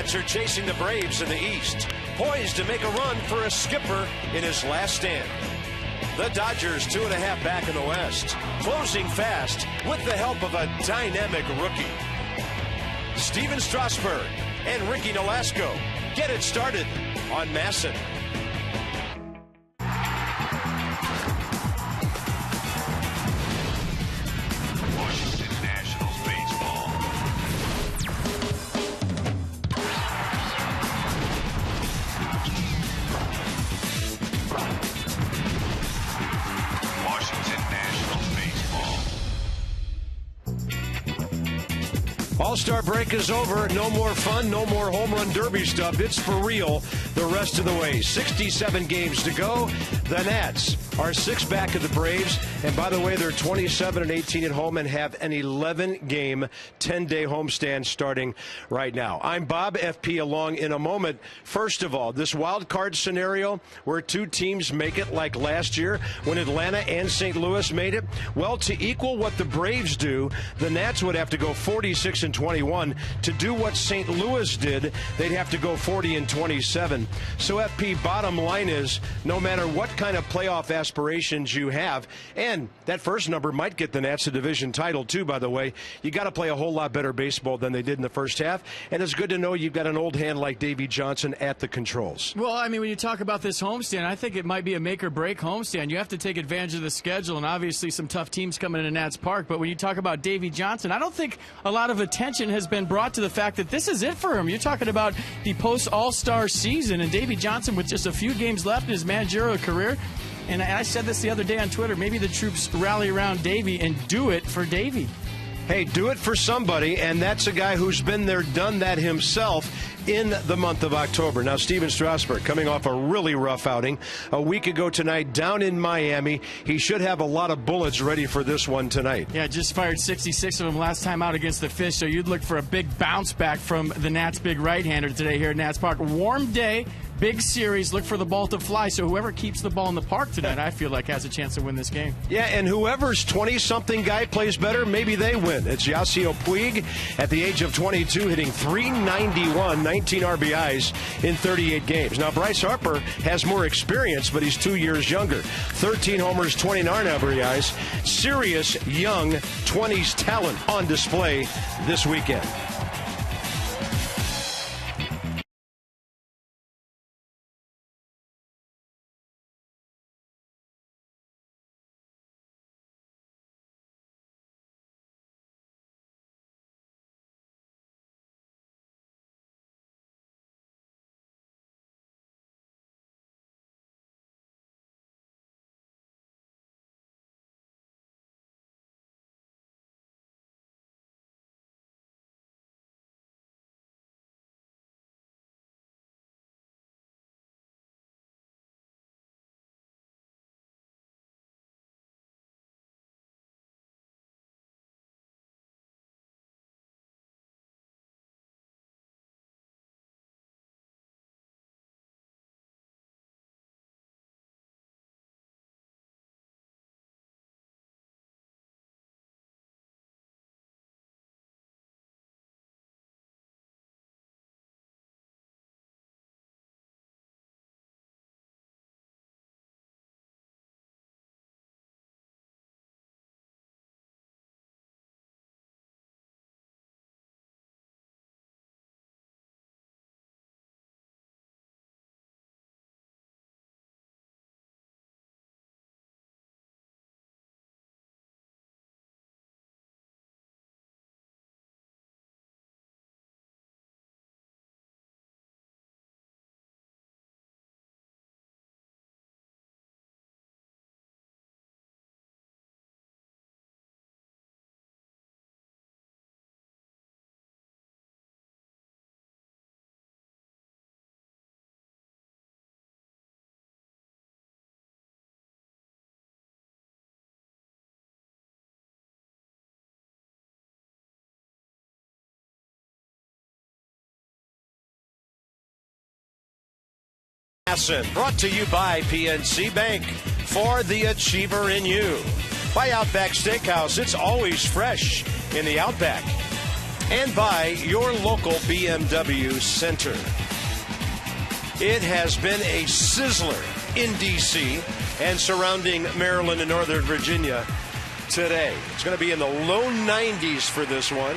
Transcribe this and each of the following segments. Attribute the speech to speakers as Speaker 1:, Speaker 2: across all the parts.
Speaker 1: Nats are chasing the Braves in the East, poised to make a run for a skipper in his last stand. The Dodgers 2.5 back in the West, closing fast with the help of a dynamic rookie. Steven Strasburg and Ricky Nolasco get it started on Masson. All-Star break is over. No more fun, no more home run derby stuff. It's for real the rest of the way. 67 games to go. The Nats are 6 back of the Braves. And by the way, they're 27-18 at home and have an 11-game, 10-day homestand starting right now. I'm Bob, FP, along in a moment. First of all, this wild card scenario where two teams make it like last year when Atlanta and St. Louis made it, well, to equal what the Braves do, the Nats would have to go 46-21. To do what St. Louis did, they'd have to go 40-27. So, FP, bottom line is, no matter what kind of playoff aspirations you have, and that first number might get the Nats a division title, too, by the way, you got to play a whole lot better baseball than they did in the first half. And it's good to know you've got an old hand like Davey Johnson at the controls.
Speaker 2: Well, I mean, when you talk about this homestand, I think it might be a make-or-break homestand. You have to take advantage of the schedule, and obviously some tough teams coming into Nats Park. But when you talk about Davey Johnson, I don't think a lot of attention has been brought to the fact that this is it for him. You're talking about the post-All-Star season, and Davey Johnson with just a few games left in his managerial career. And I said this the other day on Twitter, maybe the troops rally around Davey and do it for Davey.
Speaker 1: Hey, do it for somebody, and that's a guy who's been there, done that himself in the month of October. Now, Steven Strasburg coming off a really rough outing a week ago tonight down in Miami. He should have a lot of bullets ready for this one tonight.
Speaker 2: Yeah, just fired 66 of them last time out against the Fish, so you'd look for a big bounce back from the Nats' big right-hander today here at Nats Park. Warm day. Big series, look for the ball to fly. So whoever keeps the ball in the park tonight, I feel like, has a chance to win this game.
Speaker 1: Yeah, and whoever's 20-something guy plays better, maybe they win. It's Yasiel Puig at the age of 22, hitting .391, 19 RBIs in 38 games. Now, Bryce Harper has more experience, but he's 2 years younger. 13 homers, 29 RBIs. Serious, young 20s talent on display this weekend. Brought to you by PNC Bank. For the achiever in you. By Outback Steakhouse, it's always fresh in the Outback. and by your local BMW Center. It has been a sizzler in D.C. and surrounding Maryland and Northern Virginia today. It's going to be in the low 90s for this one.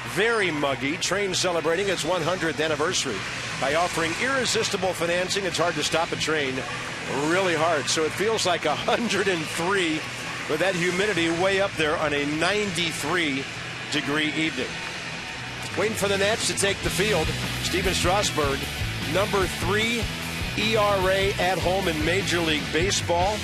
Speaker 1: Very muggy. Train celebrating its 100th anniversary by offering irresistible financing. It's hard to stop a train, really hard. So it feels like 103 with that humidity way up there on a 93-degree evening. Waiting for the Nats to take the field. Steven Strasburg, number 3 ERA at home in Major League Baseball.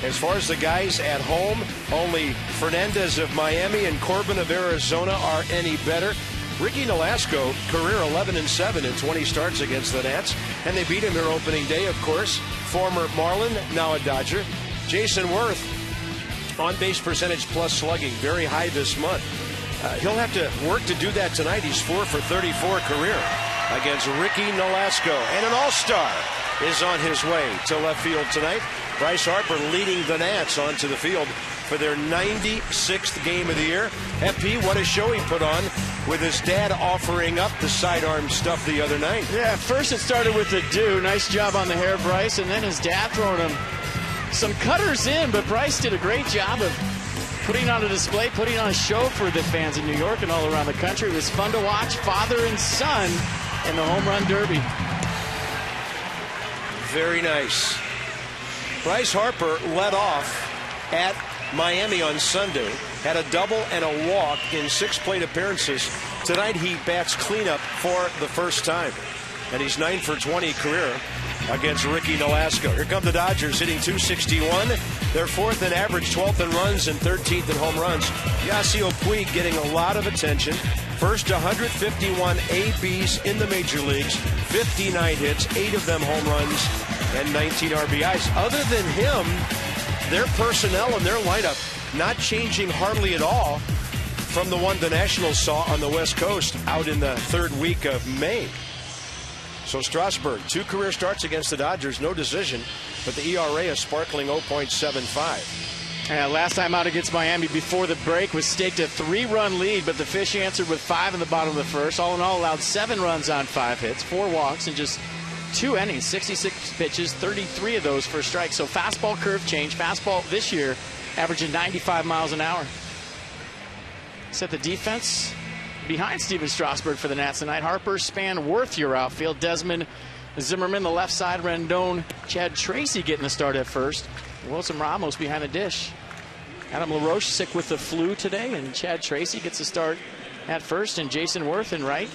Speaker 1: As far as the guys at home, only Fernandez of Miami and Corbin of Arizona are any better. Ricky Nolasco, career 11-7 in 20 starts against the Nats, and they beat him their opening day, of course. Former Marlin, now a Dodger. Jason Worth, on-base percentage plus slugging, very high this month. He'll have to work to do that tonight. He's 4 for 34 career against Ricky Nolasco. And an all-star is on his way to left field tonight. Bryce Harper leading the Nats onto the field for their 96th game of the year. FP, what a show he put on with his dad offering up the sidearm stuff the other night.
Speaker 2: Yeah, first it started with the do. Nice job on the hair, Bryce. And then his dad throwing him some cutters in. But Bryce did a great job of putting on a display, putting on a show for the fans in New York and all around the country. It was fun to watch. Father and son in the home run derby.
Speaker 1: Very nice. Bryce Harper led off at Miami on Sunday, had a double and a walk in 6 plate appearances. Tonight he bats cleanup for the first time, and he's 9 for 20 career against Ricky Nolasco. Here come the Dodgers hitting .261. They're 4th in average, 12th in runs, and 13th in home runs. Yasiel Puig getting a lot of attention. First 151 ABs in the major leagues, 59 hits, 8 of them home runs, and 19 RBIs. Other than him, their personnel and their lineup not changing hardly at all from the one the Nationals saw on the West Coast out in the 3rd week of May. So Strasburg, 2 career starts against the Dodgers, no decision, but the ERA is sparkling 0.75.
Speaker 2: Yeah, last time out against Miami before the break was staked a 3-run lead, but the Fish answered with 5 in the bottom of the first. All in all, allowed 7 runs on 5 hits, 4 walks, and just 2 innings, 66 pitches, 33 of those for strikes. So fastball curve change. Fastball this year averaging 95 miles an hour. Set the defense behind Steven Strasburg for the Nats tonight. Harper, Span, Worth your outfield. Desmond, Zimmerman the left side. Rendon, Chad Tracy getting the start at first. Wilson Ramos behind the dish. Adam LaRoche sick with the flu today, and Chad Tracy gets a start at first, and Jason Worth in right.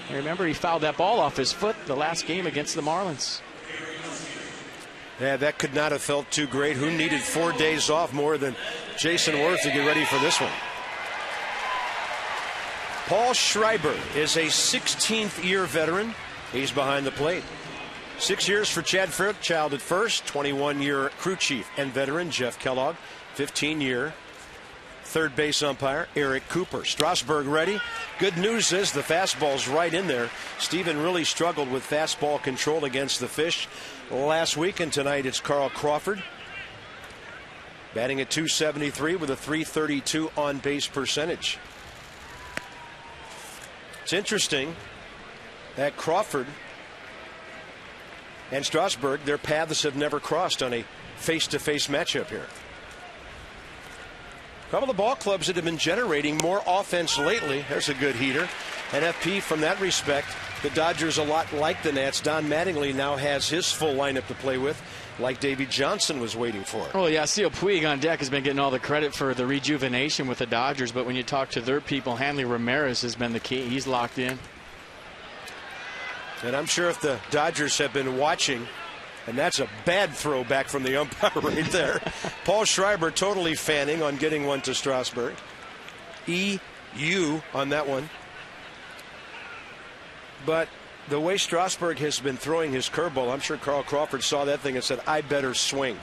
Speaker 2: And remember, he fouled that ball off his foot the last game against the Marlins.
Speaker 1: Yeah, that could not have felt too great. Who needed 4 days off more than Jason Worth to get ready for this one? Paul Schreiber is a 16th-year veteran. He's behind the plate. 6 years for Chad Fairchild at first. 21-year crew chief and veteran Jeff Kellogg. 15-year third base umpire Eric Cooper. Strasburg ready. Good news is the fastball's right in there. Steven really struggled with fastball control against the Fish last week, and tonight it's Carl Crawford batting at .273 with a .332 on base percentage. It's interesting that Crawford and Strasburg, their paths have never crossed on a face-to-face matchup here. A couple of ball clubs that have been generating more offense lately. There's a good heater. And FP, from that respect, the Dodgers, a lot like the Nats. Don Mattingly now has his full lineup to play with, like Davey Johnson was waiting for.
Speaker 2: Oh, yeah, Yasiel Puig on deck has been getting all the credit for the rejuvenation with the Dodgers. But when you talk to their people, Hanley Ramirez has been the key. He's locked in.
Speaker 1: And I'm sure if the Dodgers have been watching, and that's a bad throw back from the umpire right there. Paul Schreiber totally fanning on getting one to Strasburg. EU on that one. But the way Strasburg has been throwing his curveball, I'm sure Carl Crawford saw that thing and said, I better swing.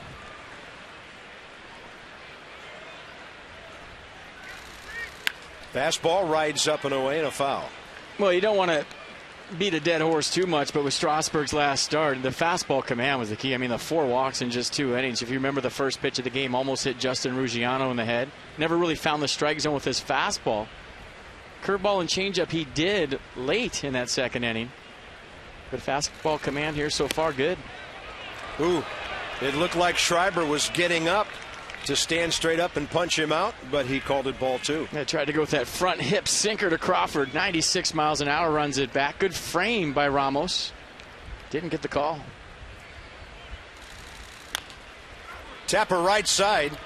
Speaker 1: Fastball rides up and away and a foul.
Speaker 2: Well, you don't want to beat a dead horse too much, but with Strasburg's last start, the fastball command was the key. I mean, the 4 walks in just 2 innings. If you remember the first pitch of the game, almost hit Justin Ruggiano in the head. Never really found the strike zone with his fastball. Curveball and changeup he did late in that second inning. But fastball command here so far good.
Speaker 1: Ooh, it looked like Schreiber was getting up to stand straight up and punch him out, but he called it ball 2.
Speaker 2: Yeah, tried to go with that front hip sinker to Crawford. 96 miles an hour, runs it back. Good frame by Ramos. Didn't get the call.
Speaker 1: Tapper right side.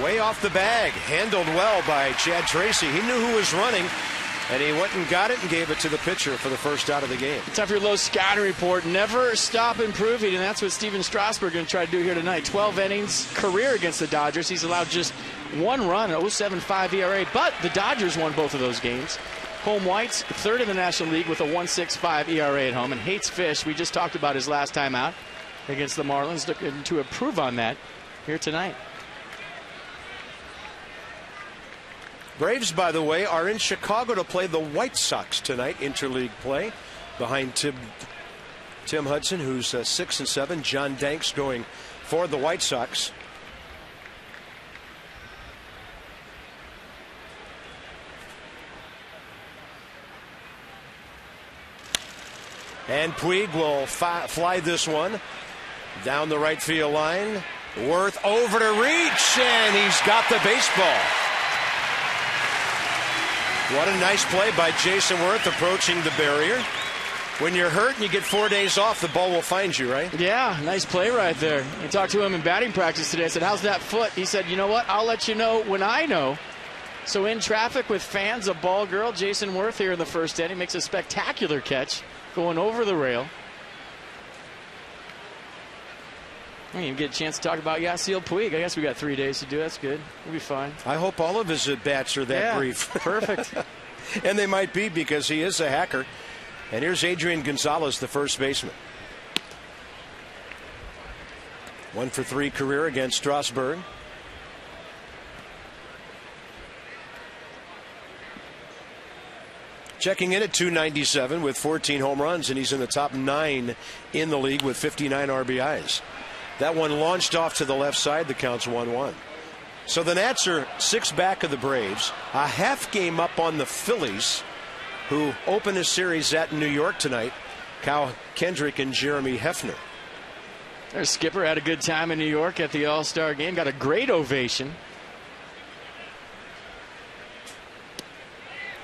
Speaker 1: Way off the bag. Handled well by Chad Tracy. He knew who was running, and he went and got it and gave it to the pitcher for the first out of the game.
Speaker 2: Time for your low scouting report. Never stop improving, and that's what Steven Strasburg going to try to do here tonight. 12 innings career against the Dodgers. He's allowed just 1 run, an 0.75 ERA, but the Dodgers won both of those games. Home whites, 3rd in the National League with a 1.65 ERA at home, and hates fish. We just talked about his last time out against the Marlins, looking to improve on that here tonight.
Speaker 1: Braves, by the way, are in Chicago to play the White Sox tonight, interleague play, behind Tim Hudson, who's 6-7. John Danks going for the White Sox. And Puig will fly this one down the right field line. Worth over to reach, and he's got the baseball. What a nice play by Jason Worth approaching the barrier. When you're hurt and you get 4 days off, the ball will find you, right?
Speaker 2: Yeah, nice play right there. I talked to him in batting practice today. I said, how's that foot? He said, you know what? I'll let you know when I know. So in traffic with fans, a ball girl, Jason Worth here in the first inning makes a spectacular catch going over the rail. We didn't even get a chance to talk about Yasiel Puig. I guess we got 3 days to do. That's good. We'll be fine.
Speaker 1: I hope all of his at-bats are that brief.
Speaker 2: Perfect.
Speaker 1: And they might be, because he is a hacker. And here's Adrian Gonzalez, the first baseman. 1 for 3 career against Strasburg. Checking in at 297 with 14 home runs, and he's in the top 9 in the league with 59 RBIs. That one launched off to the left side. The count's 1-1. So the Nats are 6 back of the Braves, a half game up on the Phillies, who open a series at New York tonight. Kyle Kendrick and Jeremy Hefner.
Speaker 2: Their skipper had a good time in New York at the All-Star game. Got a great ovation.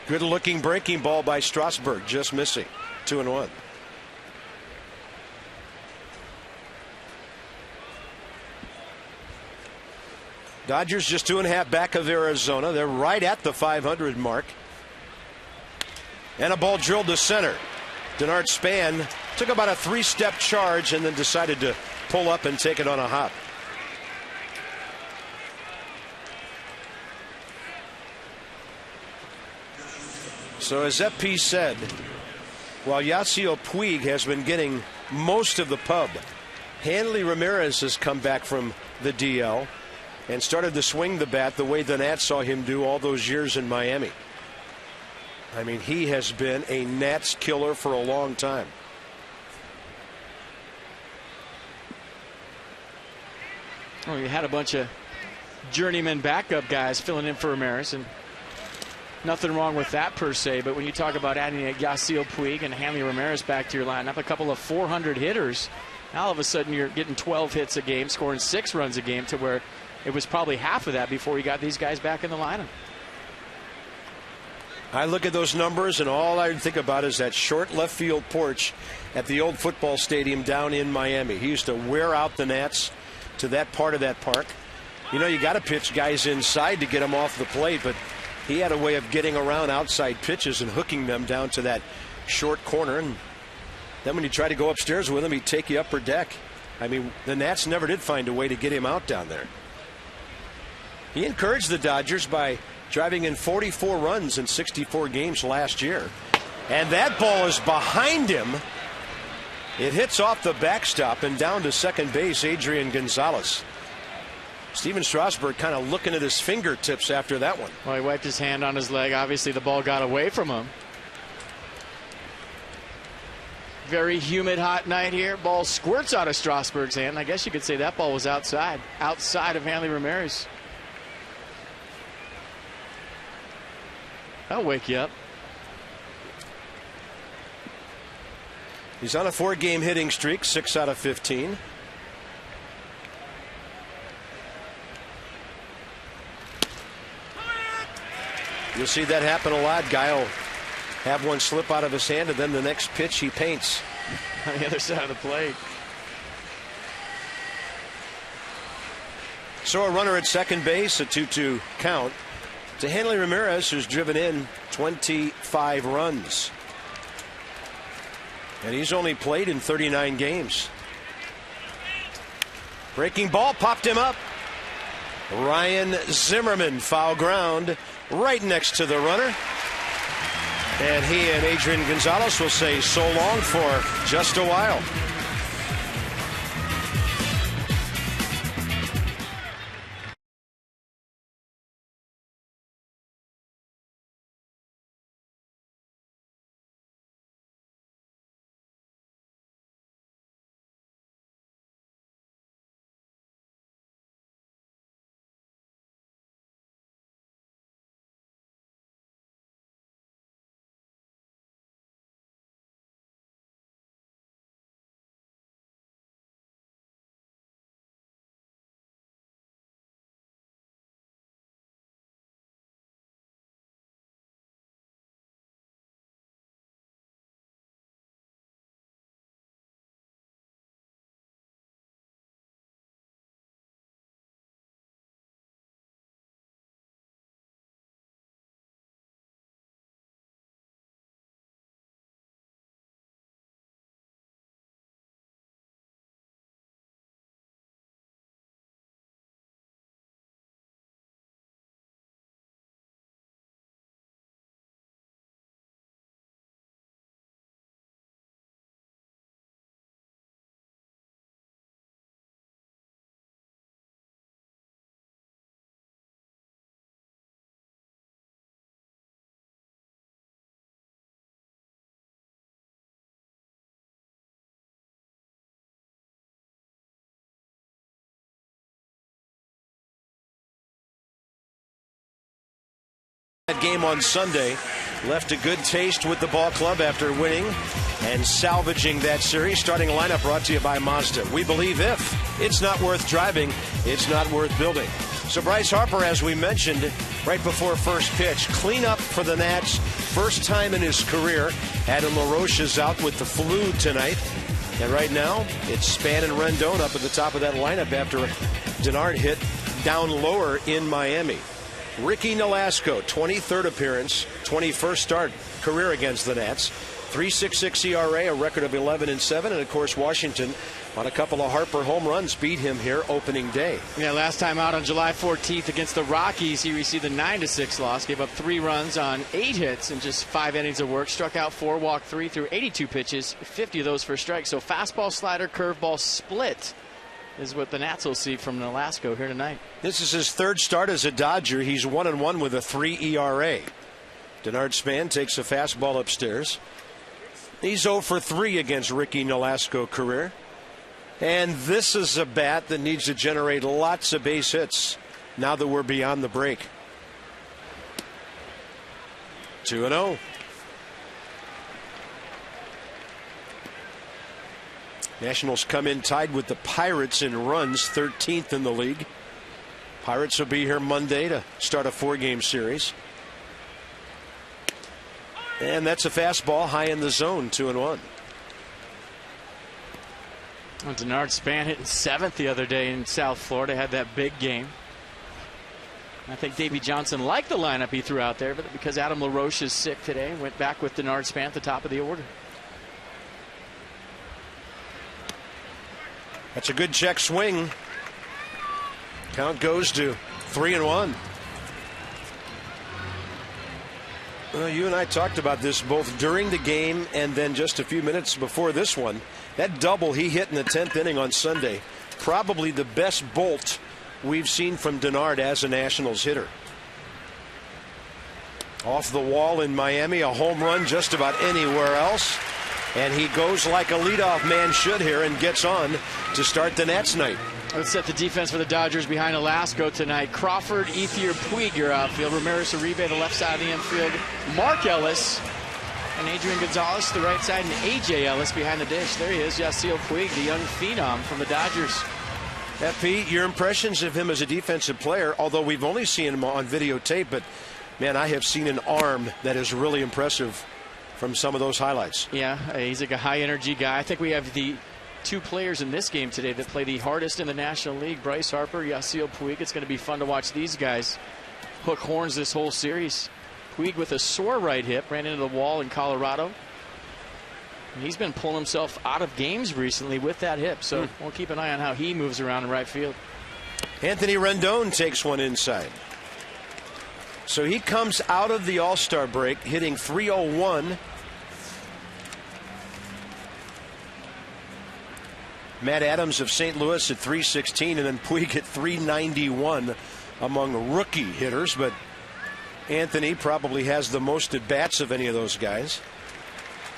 Speaker 1: Good looking breaking ball by Strasburg, just missing. 2-1. Dodgers just 2.5 back of Arizona. They're right at the 500 mark. And a ball drilled to center. Denard Span took about a 3-step charge and then decided to pull up and take it on a hop. So as FP said, while Yasiel Puig has been getting most of the pub, Hanley Ramirez has come back from the DL and started to swing the bat the way the Nats saw him do all those years in Miami. I mean, he has been a Nats killer for a long time.
Speaker 2: Oh, you had a bunch of journeyman backup guys filling in for Ramirez, and nothing wrong with that per se. But when you talk about adding a Yasiel Puig and Hanley Ramirez back to your lineup, a couple of 400 hitters, now all of a sudden you're getting 12 hits a game, scoring 6 runs a game, to where it was probably half of that before you got these guys back in the lineup.
Speaker 1: I look at those numbers, and all I think about is that short left field porch at the old football stadium down in Miami. He used to wear out the Nats to that part of that park. You know, you got to pitch guys inside to get them off the plate, but he had a way of getting around outside pitches and hooking them down to that short corner. And then when you try to go upstairs with him, he'd take you upper deck. I mean, the Nats never did find a way to get him out down there. He encouraged the Dodgers by driving in 44 runs in 64 games last year. And that ball is behind him. It hits off the backstop and down to second base, Adrian Gonzalez. Steven Strasburg kind of looking at his fingertips after that one.
Speaker 2: Well, he wiped his hand on his leg. Obviously, the ball got away from him. Very humid, hot night here. Ball squirts out of Strasburg's hand. I guess you could say that ball was outside of Hanley Ramirez. I'll wake you up.
Speaker 1: He's on a 4-game hitting streak, 6 out of 15. You'll see that happen a lot. Guy will have one slip out of his hand, and then the next pitch he paints
Speaker 2: on the other side of the plate.
Speaker 1: So a runner at second base, a 2-2 count to Hanley Ramirez, who's driven in 25 runs. And he's only played in 39 games. Breaking ball popped him up. Ryan Zimmerman, foul ground right next to the runner. And he and Adrian Gonzalez will say so long for just a while. That game on Sunday left a good taste with the ball club after winning and salvaging that series. Starting lineup brought to you by Mazda. We believe if it's not worth driving, it's not worth building. So Bryce Harper, as we mentioned right before first pitch, clean up for the Nats. First time in his career. Adam LaRoche is out with the flu tonight. And right now, it's Span and Rendon up at the top of that lineup after Denard hit down lower in Miami. Ricky Nolasco, 23rd appearance, 21st start career against the Nats. 3.66 ERA, a record of 11-7, and of course Washington on a couple of Harper home runs beat him here opening day.
Speaker 2: Yeah, last time out on July 14th against the Rockies, he received a 9-6 loss, gave up 3 runs on 8 hits in just 5 innings of work, struck out 4, walked 3 through 82 pitches, 50 of those for strikes. So fastball, slider, curveball split is what the Nats will see from Nolasco here tonight.
Speaker 1: This is his 3rd start as a Dodger. He's 1-1 with a 3 ERA. Denard Span takes a fastball upstairs. He's 0 for 3 against Ricky Nolasco career. And this is a bat that needs to generate lots of base hits now that we're beyond the break. 2-0. Nationals come in tied with the Pirates in runs, 13th in the league. Pirates will be here Monday to start a 4-game series. And that's a fastball high in the zone, 2-1.
Speaker 2: Well, Denard Span hitting 7th the other day in South Florida, had that big game. I think Davey Johnson liked the lineup he threw out there, but because Adam LaRoche is sick today, went back with Denard Span at the top of the order.
Speaker 1: That's a good check swing. Count goes to 3-1. Well, you and I talked about this both during the game and then just a few minutes before this one. That double he hit in the 10th inning on Sunday, probably the best bolt we've seen from Denard as a Nationals hitter. Off the wall in Miami, a home run just about anywhere else. And he goes like a leadoff man should here and gets on to start the Nats night.
Speaker 2: Let's set the defense for the Dodgers behind Alasko tonight. Crawford, Ethier, Puig, your outfield. Ramirez, Uribe, the left side of the infield. Mark Ellis and Adrian Gonzalez, the right side, and A.J. Ellis behind the dish. There he is, Yasiel Puig, the young phenom from the Dodgers.
Speaker 1: FP, your impressions of him as a defensive player, although we've only seen him on videotape, but, man, I have seen an arm that is really impressive from some of those highlights.
Speaker 2: Yeah, he's like a high-energy guy. I think we have the two players in this game today that play the hardest in the National League. Bryce Harper, Yasiel Puig. It's going to be fun to watch these guys hook horns this whole series. Puig with a sore right hip, ran into the wall in Colorado. And he's been pulling himself out of games recently with that hip, so we'll keep an eye on how he moves around in right field.
Speaker 1: Anthony Rendon takes one inside. So he comes out of the All-Star break hitting .301. Matt Adams of St. Louis at .316, and then Puig at .391 among rookie hitters. But Anthony probably has the most at-bats of any of those guys.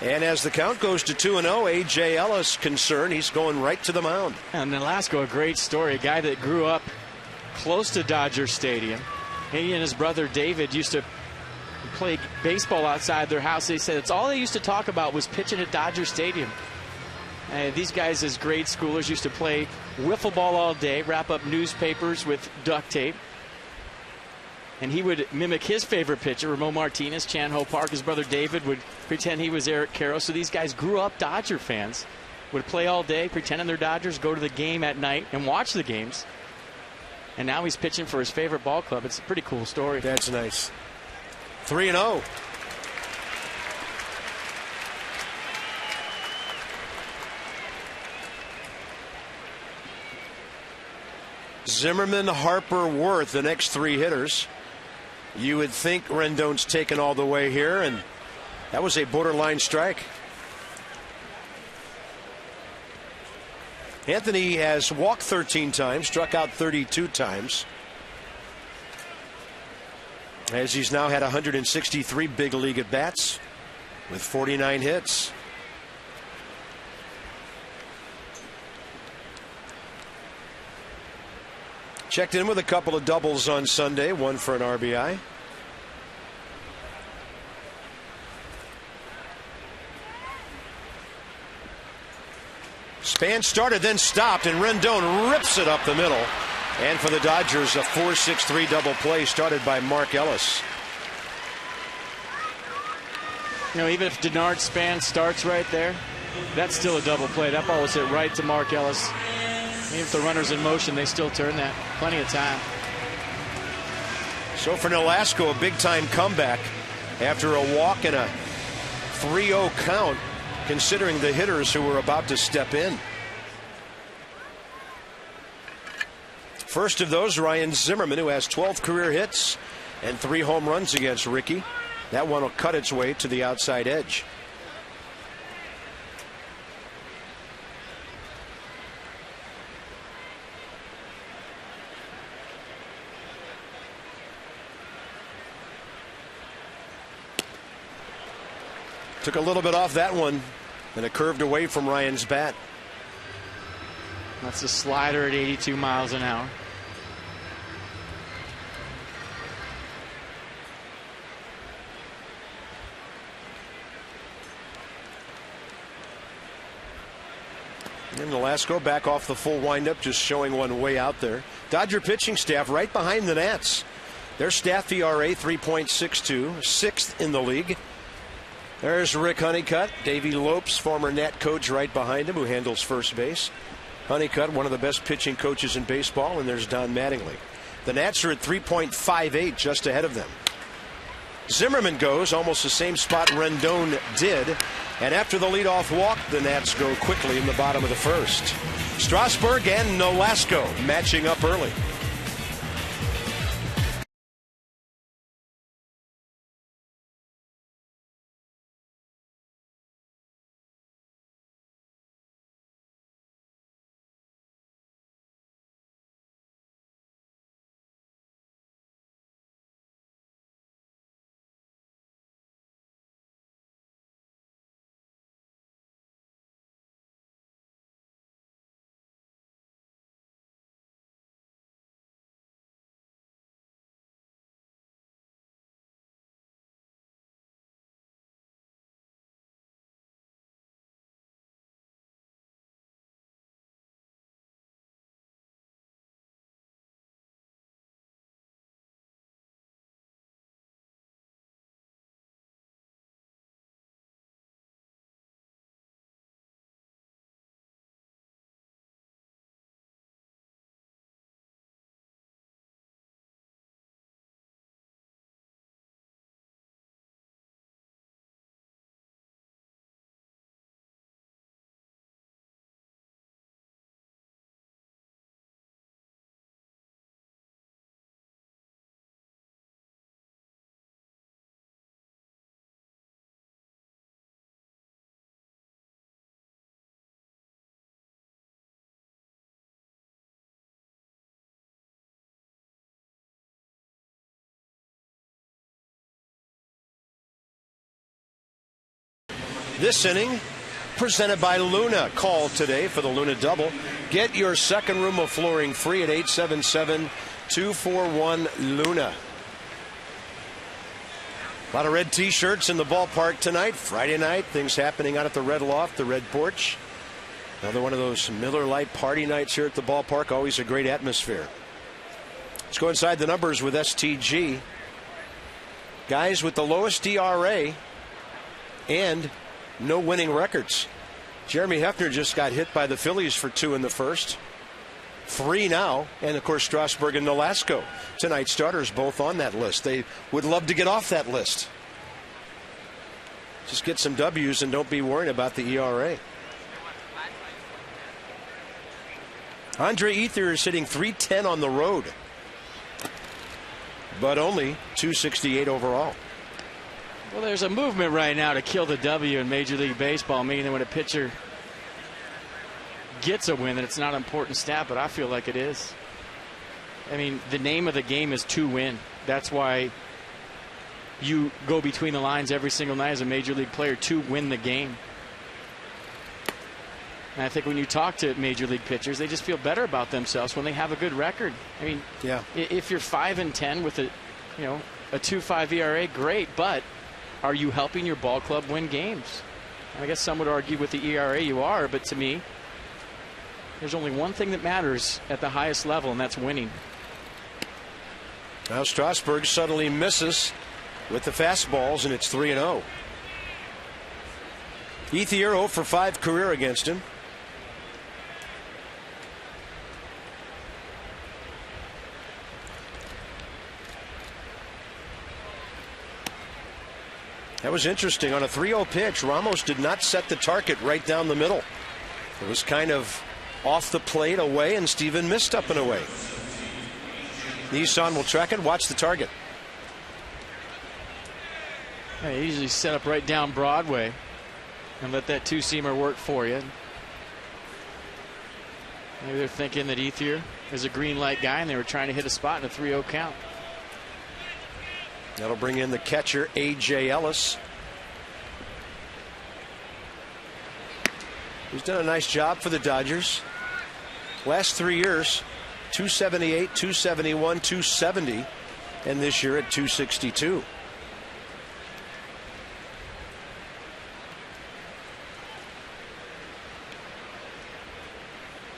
Speaker 1: And as the count goes to 2-0, A.J. Ellis concerned. He's going right to the mound.
Speaker 2: And Alasko, a great story. A guy that grew up close to Dodger Stadium. He and his brother David used to play baseball outside their house. They said it's all they used to talk about was pitching at Dodger Stadium. These guys as grade schoolers used to play wiffle ball all day, wrap up newspapers with duct tape. And he would mimic his favorite pitcher, Ramon Martinez, Chan Ho Park. His brother David would pretend he was Eric Carroll. So these guys grew up Dodger fans, would play all day, pretending they're Dodgers, go to the game at night and watch the games. And now he's pitching for his favorite ball club. It's a pretty cool story.
Speaker 1: That's nice. 3-0. Zimmerman, Harper, Worth, the next three hitters. You would think Rendon's taken all the way here, and that was a borderline strike. Anthony has walked 13 times, struck out 32 times, as he's now had 163 big league at bats with 49 hits. Checked in with a couple of doubles on Sunday, one for an RBI. Span started, then stopped, and Rendon rips it up the middle. And for the Dodgers, a 4-6-3 double play started by Mark Ellis.
Speaker 2: You know, even if Denard Span starts right there, that's still a double play. That ball was hit right to Mark Ellis. Even if the runner's in motion, they still turn that. Plenty of time.
Speaker 1: So for Nolasco, a big-time comeback after a walk and a 3-0 count, considering the hitters who were about to step in. First of those, Ryan Zimmerman, who has 12 career hits and 3 home runs against Ricky. That one will cut its way to the outside edge. Took a little bit off that one, and it curved away from Ryan's bat.
Speaker 2: That's a slider at 82 miles an hour.
Speaker 1: And Nolasco back off the full windup, just showing one way out there. Dodger pitching staff right behind the Nats. Their staff ERA 3.62, 6th in the league. There's Rick Honeycutt, Davey Lopes, former Nat coach, right behind him, who handles first base. Honeycutt, one of the best pitching coaches in baseball, and there's Don Mattingly. The Nats are at 3.58, just ahead of them. Zimmerman goes almost the same spot Rendon did, and after the leadoff walk, the Nats go quickly in the bottom of the first. Strasburg and Nolasco matching up early. This inning presented by Luna. Call today for the Luna Double. Get your second room of flooring free at 877-241-LUNA. A lot of red T-shirts in the ballpark tonight. Friday night, things happening out at the Red Loft, the Red Porch. Another one of those Miller Lite party nights here at the ballpark. Always a great atmosphere. Let's go inside the numbers with STG. Guys with the lowest ERA and no winning records. Jeremy Hefner just got hit by the Phillies for 2 in the first. 3 now. And, of course, Strasburg and Nolasco. Tonight's starters both on that list. They would love to get off that list. Just get some W's and don't be worrying about the ERA. Andre Ethier is hitting .310 on the road, but only .268 overall.
Speaker 2: Well, there's a movement right now to kill the W in Major League Baseball, meaning that when a pitcher gets a win, that it's not an important stat, but I feel like it is. I mean, the name of the game is to win. That's why you go between the lines every single night as a Major League player, to win the game. And I think when you talk to Major League pitchers, they just feel better about themselves when they have a good record. I mean, yeah, if you're 5-10 with a 2.5 ERA, great, but are you helping your ball club win games? I guess some would argue with the ERA you are, but to me, there's only one thing that matters at the highest level, and that's winning.
Speaker 1: Now Strasburg suddenly misses with the fastballs, and it's 3-0. Ethier 0 for 5 career against him. That was interesting. On a 3-0 pitch, Ramos did not set the target right down the middle. It was kind of off the plate away, and Steven missed up and away. Nissan will track it. Watch the target.
Speaker 2: Hey, you usually set up right down Broadway and let that two-seamer work for you. Maybe they're thinking that Ethier is a green light guy, and they were trying to hit a spot in a 3-0 count.
Speaker 1: That'll bring in the catcher, A.J. Ellis. He's done a nice job for the Dodgers. Last 3 years, 278, 271, 270, and this year at 262.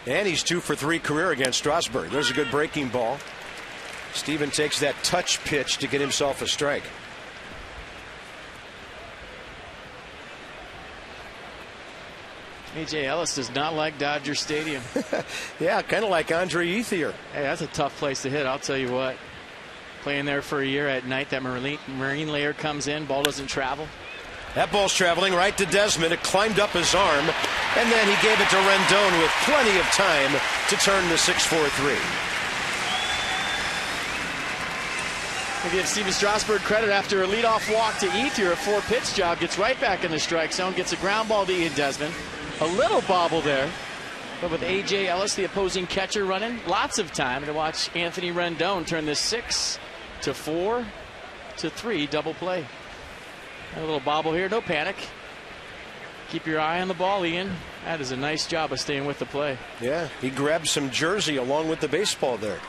Speaker 1: And he's 2 for 3 career against Strasburg. There's a good breaking ball. Steven takes that touch pitch to get himself a strike.
Speaker 2: A.J. Ellis does not like Dodger Stadium.
Speaker 1: Yeah, kind of like Andre Ethier.
Speaker 2: Hey, that's a tough place to hit, I'll tell you what. Playing there for a year at night, that marine layer comes in, ball doesn't travel.
Speaker 1: That ball's traveling right to Desmond. It climbed up his arm, and then he gave it to Rendon with plenty of time to turn the 6-4-3.
Speaker 2: I give Steven Strasburg credit. After a leadoff walk to Ethier, a 4-pitch job, gets right back in the strike zone, gets a ground ball to Ian Desmond. A little bobble there, but with A.J. Ellis, the opposing catcher, running, lots of time to watch Anthony Rendon turn this 6-4-3 double play. A little bobble here, no panic. Keep your eye on the ball, Ian. That is a nice job of staying with the play.
Speaker 1: Yeah, he grabbed some jersey along with the baseball there.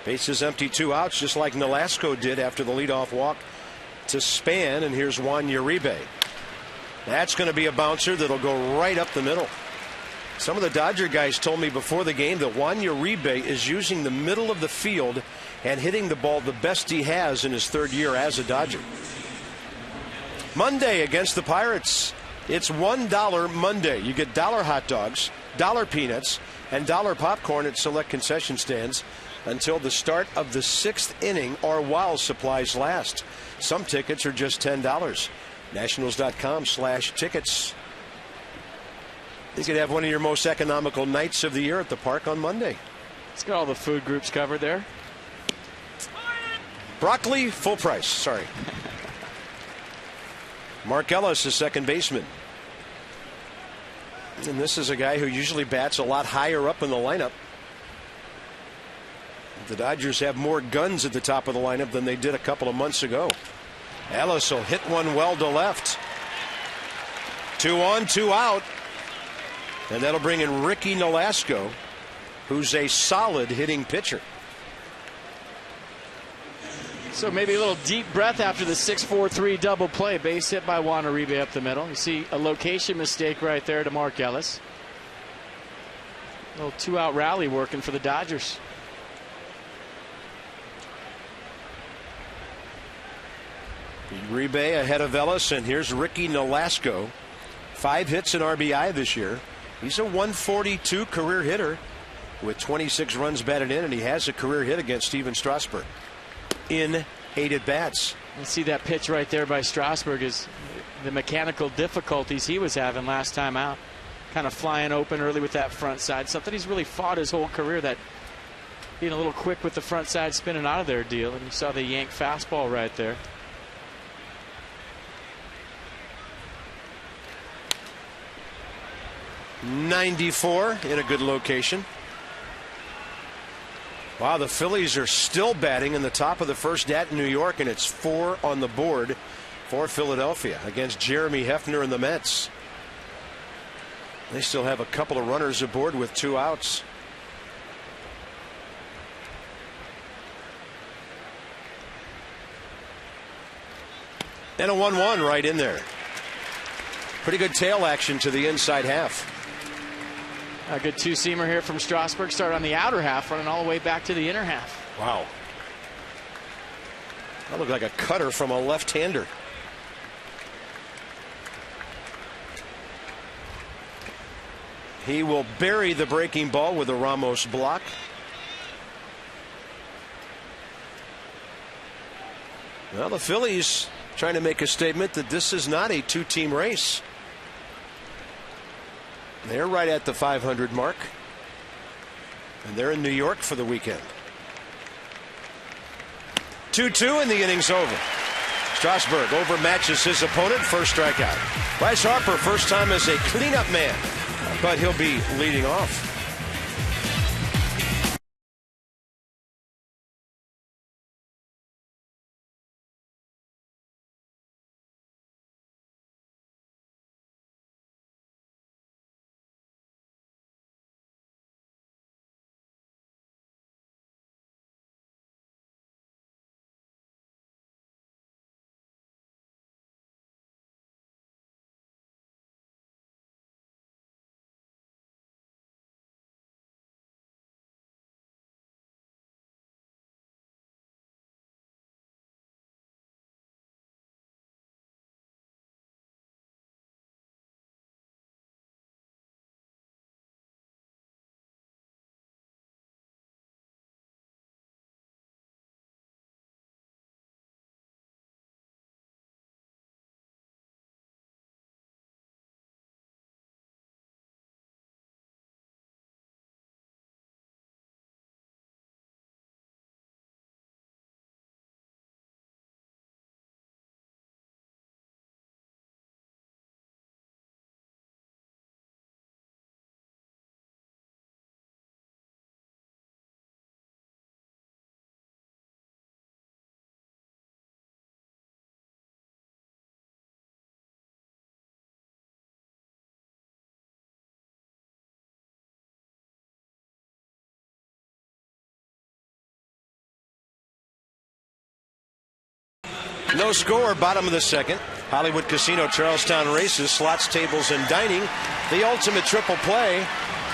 Speaker 1: Bases empty, 2 outs, just like Nolasco did after the leadoff walk to Span, and here's Juan Uribe. That's going to be a bouncer that'll go right up the middle. Some of the Dodger guys told me before the game that Juan Uribe is using the middle of the field and hitting the ball the best he has in his 3rd year as a Dodger. Monday against the Pirates. It's $1 Monday. You get $1 hot dogs, $1 peanuts, and $1 popcorn at select concession stands until the start of the 6th inning or while supplies last. Some tickets are just $10. Nationals.com/tickets. You could have one of your most economical nights of the year at the park on Monday.
Speaker 2: It's got all the food groups covered there.
Speaker 1: Broccoli, full price. Sorry. Mark Ellis is second baseman. And this is a guy who usually bats a lot higher up in the lineup. The Dodgers have more guns at the top of the lineup than they did a couple of months ago. Ellis will hit one well to left. 2 on, 2 out. And that'll bring in Ricky Nolasco, who's a solid hitting pitcher.
Speaker 2: So maybe a little deep breath after the 6-4-3 double play. Base hit by Juan Uribe up the middle. You see a location mistake right there to Mark Ellis. A little 2-out rally working for the Dodgers.
Speaker 1: Uribe ahead of Ellis, and here's Ricky Nolasco. 5 hits and RBI this year. He's a 142 career hitter with 26 runs batted in, and he has a career hit against Steven Strasburg in 8 at-bats.
Speaker 2: You see that pitch right there by Strasburg is the mechanical difficulties he was having last time out. Kind of flying open early with that front side. Something he's really fought his whole career, that being a little quick with the front side spinning out of there deal. And you saw the yank fastball right there.
Speaker 1: .94 in a good location. Wow, the Phillies are still batting in the top of the first at New York, and it's 4 on the board for Philadelphia against Jeremy Hefner and the Mets. They still have a couple of runners aboard with 2 outs. And a 1-1 right in there. Pretty good tail action to the inside half.
Speaker 2: A good 2-seamer here from Strasburg. Started on the outer half, running all the way back to the inner half.
Speaker 1: Wow. That looked like a cutter from a left-hander. He will bury the breaking ball with a Ramos block. Well, the Phillies trying to make a statement that this is not a 2-team race. They're right at the 500 mark, and they're in New York for the weekend. 2-2 and the inning's over. Strasburg overmatches his opponent. First strikeout. Bryce Harper, first time as a cleanup man, but he'll be leading off. No score, bottom of the second. Hollywood Casino Charlestown Races, slots, tables, and dining. The ultimate triple play,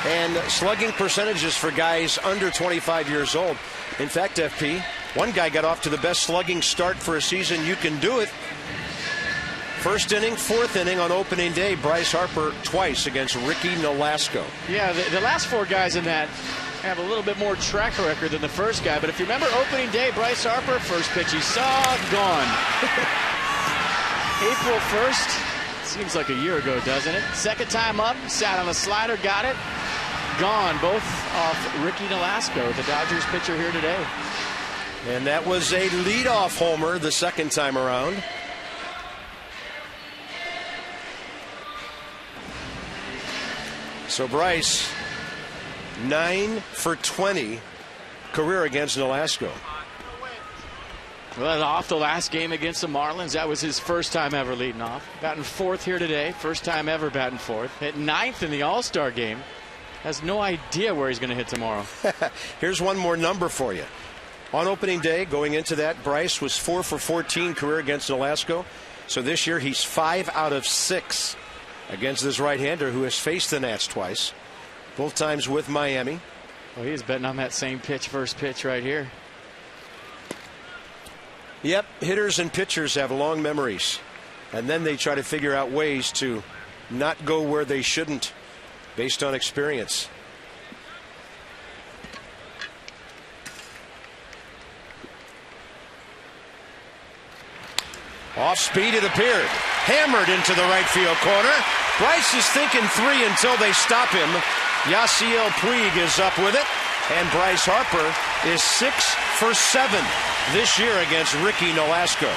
Speaker 1: and slugging percentages for guys under 25 years old. In fact, FP, one guy got off to the best slugging start for a season you can do it. First inning, 4th inning on opening day. Bryce Harper twice against Ricky Nolasco.
Speaker 2: Yeah, the last 4 guys in that have a little bit more track record than the first guy. But if you remember opening day, Bryce Harper, first pitch he saw, gone. April 1st, seems like a year ago, doesn't it? Second time up, sat on a slider, got it, gone. Both off Ricky Nolasco, the Dodgers pitcher here today.
Speaker 1: And that was a leadoff homer the second time around. So Bryce, 9 for 20 career against Nolasco.
Speaker 2: Well, off the last game against the Marlins, that was his first time ever leading off. Batting fourth here today, first time ever batting fourth. Hit ninth in the All-Star game. Has no idea where he's going to hit tomorrow.
Speaker 1: Here's one more number for you. On opening day, going into that, Bryce was 4 for 14 career against Nolasco. So this year he's 5 out of 6 against this right-hander who has faced the Nats twice, both times with Miami.
Speaker 2: Well, he's betting on that same pitch, first pitch right here.
Speaker 1: Yep, hitters and pitchers have long memories, and then they try to figure out ways to not go where they shouldn't based on experience. Off speed it appeared. Hammered into the right field corner. Bryce is thinking 3 until they stop him. Yasiel Puig is up with it. And Bryce Harper is 6 for 7 this year against Ricky Nolasco.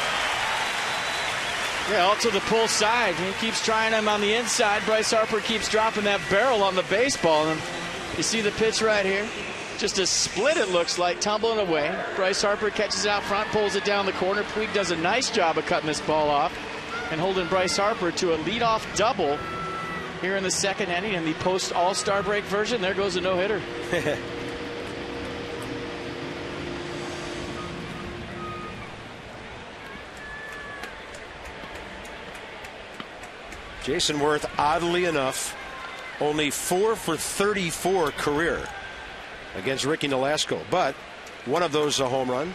Speaker 2: Yeah, all to the pull side. He keeps trying him on the inside. Bryce Harper keeps dropping that barrel on the baseball. And you see the pitch right here. Just a split, it looks like, tumbling away. Bryce Harper catches it out front, pulls it down the corner. Puig does a nice job of cutting this ball off and holding Bryce Harper to a leadoff double here in the second inning. In the post All-Star break version, there goes a no-hitter.
Speaker 1: Jason Worth, oddly enough, only 4 for 34 career against Ricky Nolasco, but one of those a home run.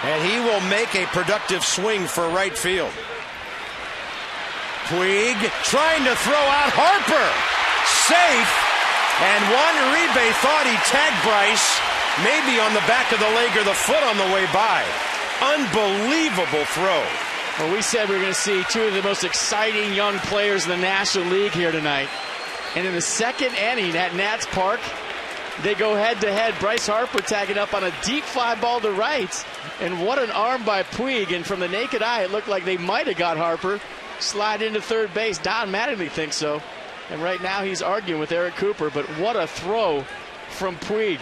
Speaker 1: And he will make a productive swing for right field. Puig trying to throw out Harper. Safe. And Juan Uribe thought he tagged Bryce, maybe on the back of the leg or the foot on the way by. Unbelievable throw.
Speaker 2: Well, we said we were going to see two of the most exciting young players in the National League here tonight. And in the second inning at Nats Park, they go head-to-head. Bryce Harper tagging up on a deep fly ball to right. And what an arm by Puig. And from the naked eye, it looked like they might have got Harper. Slide into third base. Don Mattingly thinks so. And right now he's arguing with Eric Cooper. But what a throw from Puig.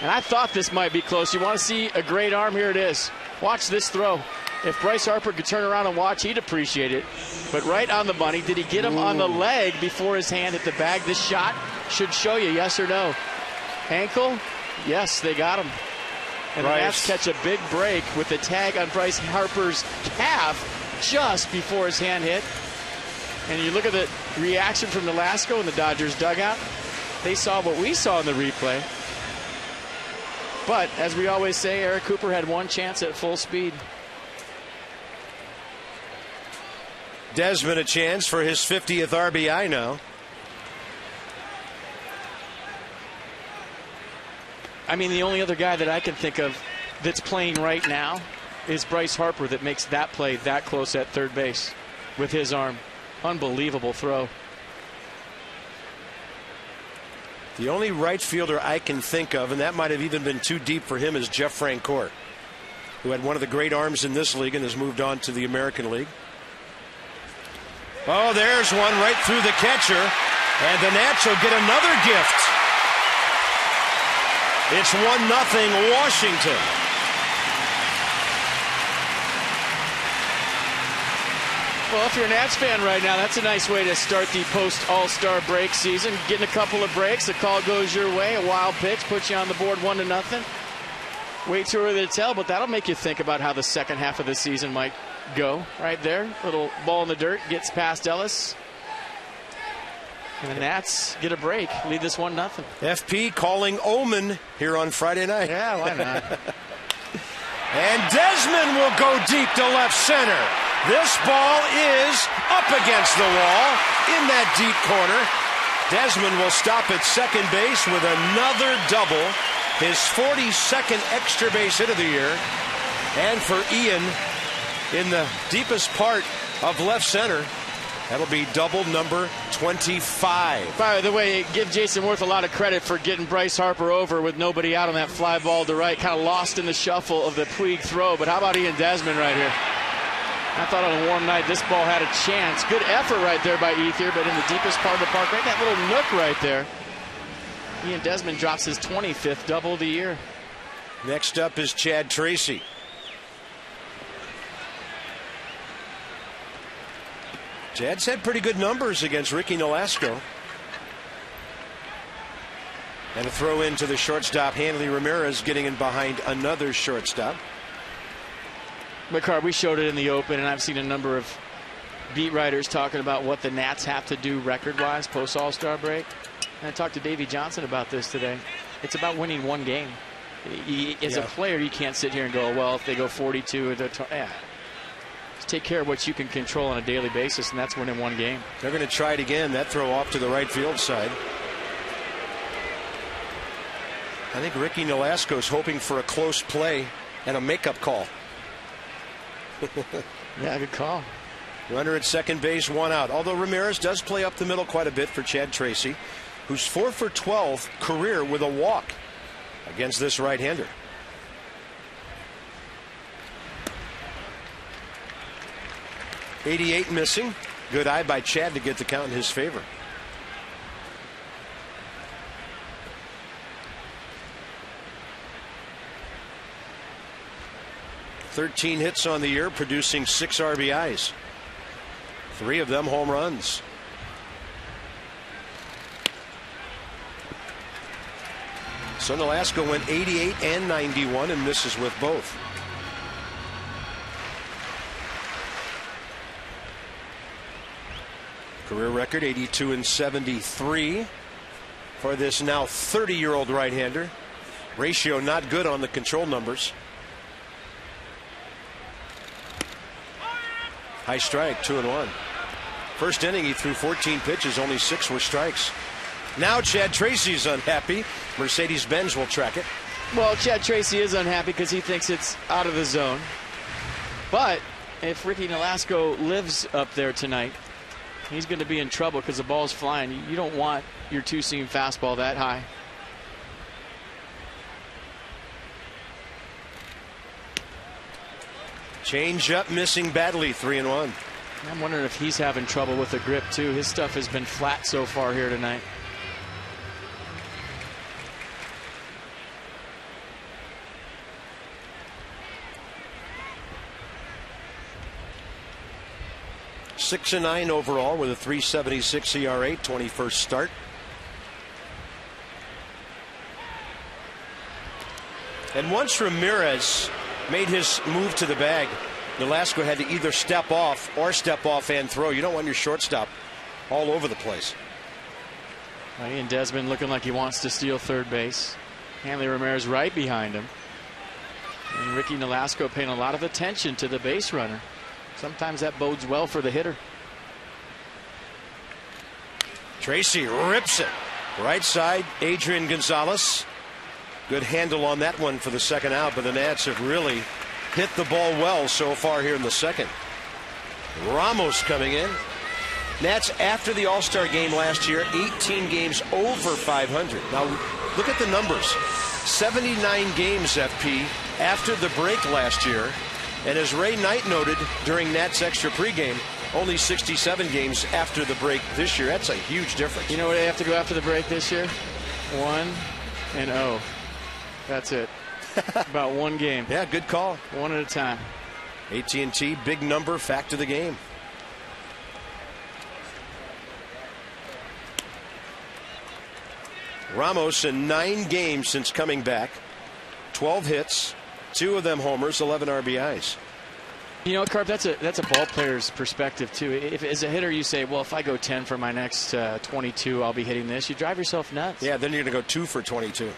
Speaker 2: And I thought this might be close. You want to see a great arm? Here it is. Watch this throw. If Bryce Harper could turn around and watch, he'd appreciate it. But right on the money. Did he get him on the leg before his hand hit the bag? This shot should show you, yes or no. Ankle? Yes, they got him. And the Nats catch a big break with the tag on Bryce Harper's calf just before his hand hit. And you look at the reaction from Nolasco and the Dodgers dugout. They saw what we saw in the replay. But, as we always say, Eric Cooper had one chance at full speed.
Speaker 1: Desmond a chance for his 50th RBI now.
Speaker 2: I mean, the only other guy that I can think of that's playing right now is Bryce Harper, that makes that play that close at third base with his arm. Unbelievable throw.
Speaker 1: The only right fielder I can think of, and that might have even been too deep for him, is Jeff Francoeur, who had one of the great arms in this league and has moved on to the American League. Oh, there's one right through the catcher, and the Nats will get another gift. It's 1-0 Washington.
Speaker 2: Well, if you're a Nats fan right now, that's a nice way to start the post-All-Star break season. Getting a couple of breaks, a call goes your way, a wild pitch, puts you on the board 1-0. Way too early to tell, but that'll make you think about how the second half of the season might go. Right there, little ball in the dirt, gets past Ellis. And the Nats get a break, lead this 1-0.
Speaker 1: FP calling Omen here on Friday night.
Speaker 2: Yeah, why not?
Speaker 1: And Desmond will go deep to left center. This ball is up against the wall in that deep corner. Desmond will stop at second base with another double. His 42nd extra base hit of the year. And for Ian, in the deepest part of left center, that'll be double number 25.
Speaker 2: By the way, give Jason Worth a lot of credit for getting Bryce Harper over with nobody out on that fly ball to right. Kind of lost in the shuffle of the Puig throw. But how about Ian Desmond right here? I thought on a warm night this ball had a chance. Good effort right there by Ethier, but in the deepest part of the park, right in that little nook right there. Ian Desmond drops his 25th double of the year.
Speaker 1: Next up is Chad Tracy. Chad's had pretty good numbers against Ricky Nolasco. And a throw into the shortstop. Hanley Ramirez getting in behind another shortstop.
Speaker 2: McCarr, we showed it in the open, and I've seen a number of beat writers talking about what the Nats have to do record-wise post All-Star break. And I talked to Davey Johnson about this today. It's about winning one game. As a player, you can't sit here and go, well, if they go 42, just take care of what you can control on a daily basis, and that's winning one game.
Speaker 1: They're going to try it again. That throw off to the right field side. I think Ricky Nolasco's hoping for a close play and a makeup call.
Speaker 2: Yeah, good call.
Speaker 1: Runner at second base, one out. Although Ramirez does play up the middle quite a bit for Chad Tracy, who's 4 for 12 career with a walk against this right-hander. '88 missing. Good eye by Chad to get the count in his favor. .13 hits on the year, producing 6 RBIs. 3 of them home runs. So Nolasco went 88 and 91 and misses with both. Career record 82 and 73 for this now 30-year-old right-hander. Ratio not good on the control numbers. High strike, 2-1. First inning, he threw 14 pitches, only 6 were strikes. Now Chad Tracy's unhappy. Mercedes-Benz will track it.
Speaker 2: Well, Chad Tracy is unhappy because he thinks it's out of the zone. But if Ricky Nolasco lives up there tonight, he's going to be in trouble because the ball's flying. You don't want your two-seam fastball that high.
Speaker 1: Change up missing badly, 3-1.
Speaker 2: I'm wondering if he's having trouble with the grip too. His stuff has been flat so far here tonight.
Speaker 1: Six and 9 overall with a 3.76 ERA, 21st start. And once Ramirez made his move to the bag, Nolasco had to either step off and throw. You don't want your shortstop all over the place.
Speaker 2: Ian Desmond looking like he wants to steal third base. Hanley Ramirez right behind him. And Ricky Nolasco paying a lot of attention to the base runner. Sometimes that bodes well for the hitter.
Speaker 1: Tracy rips it. Right side, Adrian Gonzalez. Good handle on that one for the second out, but the Nats have really hit the ball well so far here in the second. Ramos coming in. Nats after the All-Star game last year, 18 games over 500. Now look at the numbers. 79 games, FP, after the break last year. And as Ray Knight noted during Nats Extra pregame, only 67 games after the break this year. That's a huge difference.
Speaker 2: You know where they have to go after the break this year? 1-0. That's it. About one game.
Speaker 1: Yeah, good call.
Speaker 2: One at a time.
Speaker 1: AT&T, big number, fact of the game. Ramos in 9 games since coming back. 12 hits, 2 of them homers, 11 RBIs.
Speaker 2: You know, Carp, that's a ball player's perspective too. If as a hitter you say, well, if I go 10 for my next 22, I'll be hitting this. You drive yourself nuts.
Speaker 1: Yeah, then you're going to go 2 for 22.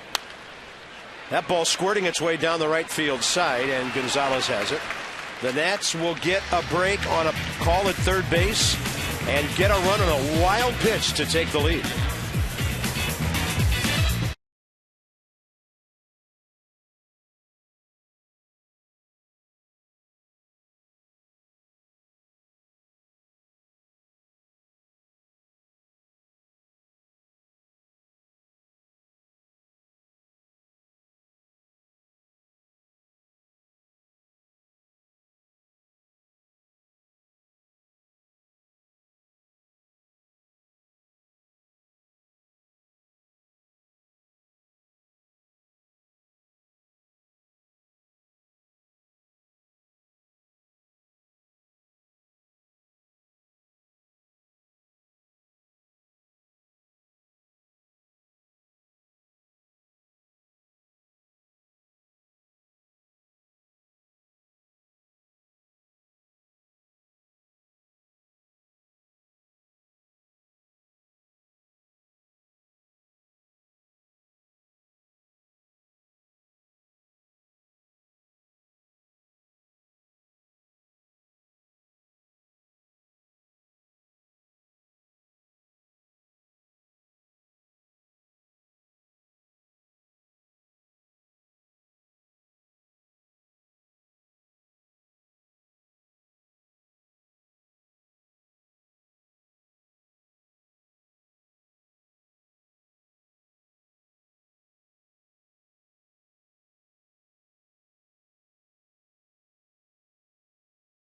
Speaker 1: That ball squirting its way down the right field side, and Gonzalez has it. The Nats will get a break on a call at third base and get a run on a wild pitch to take the lead.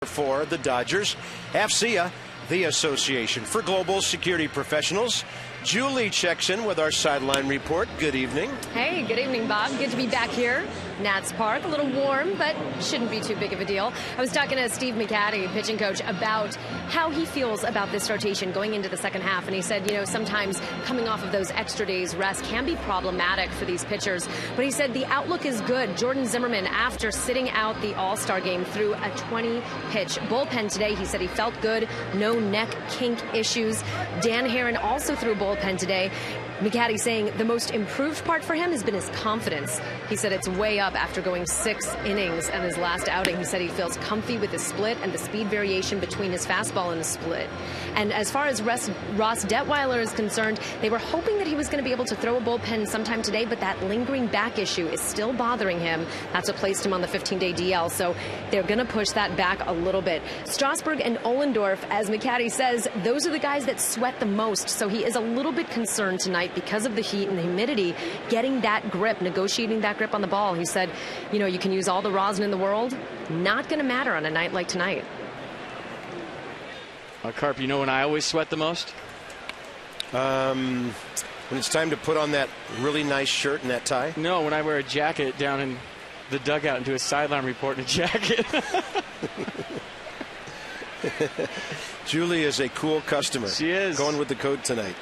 Speaker 1: for the Dodgers. AFCIA, the Association for Global Security Professionals. Julie checks in with our sideline report. Good evening.
Speaker 3: Hey, good evening, Bob. Good to be back here. Nats Park, a little warm, but shouldn't be too big of a deal. I was talking to Steve McCatty, pitching coach, about how he feels about this rotation going into the second half. And he said, you know, sometimes coming off of those extra days rest can be problematic for these pitchers. But he said the outlook is good. Jordan Zimmerman, after sitting out the All-Star game, threw a 20-pitch bullpen today. He said he felt good, no neck kink issues. Dan Herron also threw a bullpen today. McCatty saying the most improved part for him has been his confidence. He said it's way up after going 6 innings on his last outing. He said he feels comfy with his split and the speed variation between his fastball and his split. And as far as Ross Detweiler is concerned, they were hoping that he was going to be able to throw a bullpen sometime today, but that lingering back issue is still bothering him. That's what placed him on the 15-day DL, so they're going to push that back a little bit. Strasburg and Ohlendorf, as McCatty says, those are the guys that sweat the most, so he is a little bit concerned tonight because of the heat and the humidity, getting that grip, negotiating that grip on the ball. He said, you know, you can use all the rosin in the world, not going to matter on a night like tonight.
Speaker 2: Carp, you know when I always sweat the most?
Speaker 1: When it's time to put on that really nice shirt and that tie?
Speaker 2: No, when I wear a jacket down in the dugout and do a sideline report in a jacket.
Speaker 1: Julie is a cool customer.
Speaker 2: She is.
Speaker 1: Going with the code tonight.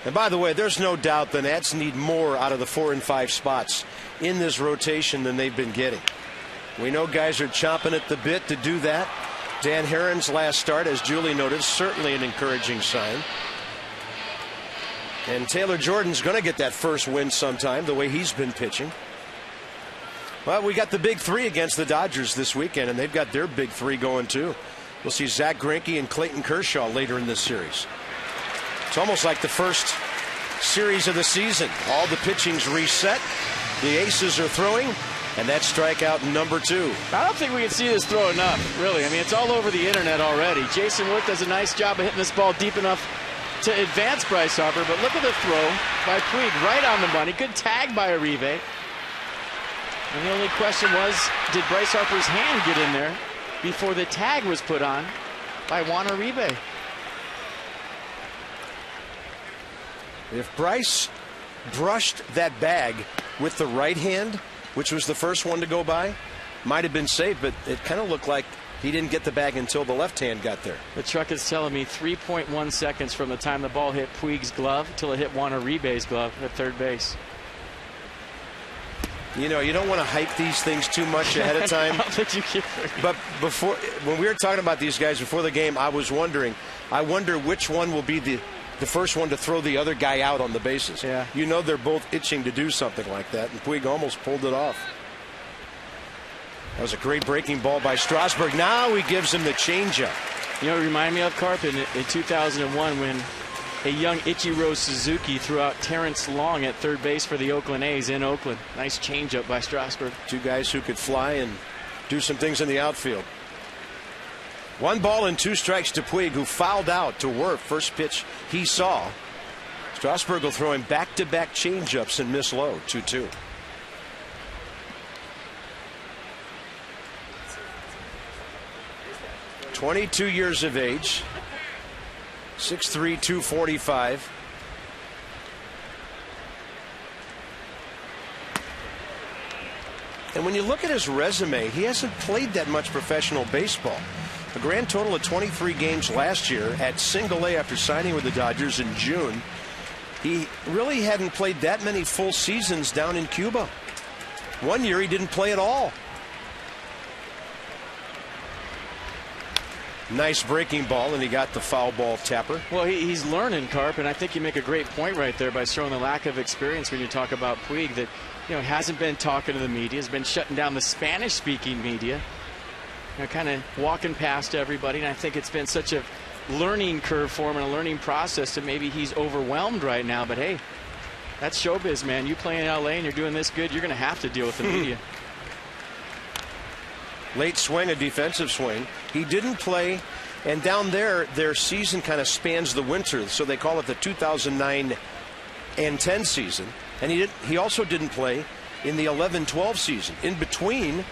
Speaker 1: And by the way, there's no doubt the Nats need more out of the 4 and 5 spots in this rotation than they've been getting. We know guys are chomping at the bit to do that. Dan Herron's last start, as Julie noted, certainly an encouraging sign. And Taylor Jordan's going to get that first win sometime, the way he's been pitching. Well, we got the big three against the Dodgers this weekend, and they've got their big three going too. We'll see Zach Greinke and Clayton Kershaw later in this series. It's almost like the first series of the season. All the pitching's reset. The aces are throwing, and that's strikeout number 2.
Speaker 2: I don't think we can see this throw enough, really. I mean, it's all over the internet already. Jason Wood does a nice job of hitting this ball deep enough to advance Bryce Harper, but look at the throw by Puig, right on the money. Good tag by Uribe. And the only question was, did Bryce Harper's hand get in there before the tag was put on by Juan Uribe?
Speaker 1: If Bryce brushed that bag with the right hand, which was the first one to go by, might have been safe, but it kind of looked like he didn't get the bag until the left hand got there.
Speaker 2: The truck is telling me 3.1 seconds from the time the ball hit Puig's glove till it hit Juan Uribe's glove at third base.
Speaker 1: You know, you don't want to hype these things too much ahead of time. But before, when we were talking about these guys before the game, I was wondering, I wonder which one will be the first one to throw the other guy out on the bases.
Speaker 2: Yeah.
Speaker 1: You know they're both itching to do something like that, and Puig almost pulled it off. That was a great breaking ball by Strasburg. Now he gives him the changeup.
Speaker 2: You know what it reminded me of, Carp? In 2001 when a young Ichiro Suzuki threw out Terrence Long at third base for the Oakland A's in Oakland. Nice changeup by Strasburg.
Speaker 1: 2 guys who could fly and do some things in the outfield. 1 ball and 2 strikes to Puig, who fouled out to Werf. First pitch he saw. Strasburg will throw him back-to-back changeups and miss low. 2-2. "22 years of age, 6'3", 245. And when you look at his resume, he hasn't played that much professional baseball. A grand total of 23 games last year at Single-A after signing with the Dodgers in June. He really hadn't played that many full seasons down in Cuba. 1 year he didn't play at all. Nice breaking ball, and he got the foul ball tapper.
Speaker 2: Well, he's learning, Carp, and I think you make a great point right there by showing the lack of experience when you talk about Puig, that, you know, hasn't been talking to the media, has been shutting down the Spanish-speaking media. You know, kind of walking past everybody, and I think it's been such a learning curve for him and a learning process that maybe he's overwhelmed right now. But hey, that's showbiz, man. You play in LA and you're doing this good, you're going to have to deal with the media.
Speaker 1: Late swing, a defensive swing. He didn't play, and down there, their season kind of spans the winter, so they call it the 2009 and 10 season. And he also didn't play in the 11-12 season. In between,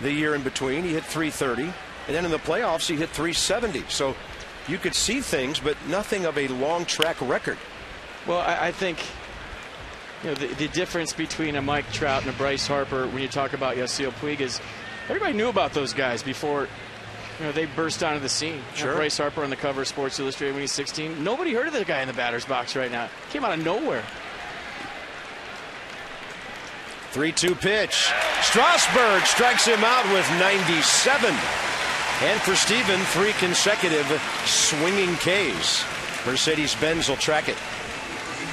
Speaker 1: the year in between, he hit .330. And then in the playoffs, he hit 370. So you could see things, but nothing of a long track record.
Speaker 2: Well, I think the difference between a Mike Trout and a Bryce Harper when you talk about Yasiel Puig is everybody knew about those guys before they burst onto the scene.
Speaker 1: Sure.
Speaker 2: Bryce Harper on the cover of Sports Illustrated when he's 16. Nobody heard of the guy in the batter's box right now. Came out of nowhere.
Speaker 1: 3-2 pitch. Strasburg strikes him out with 97. And for Steven, 3 consecutive swinging Ks. Mercedes-Benz will track it.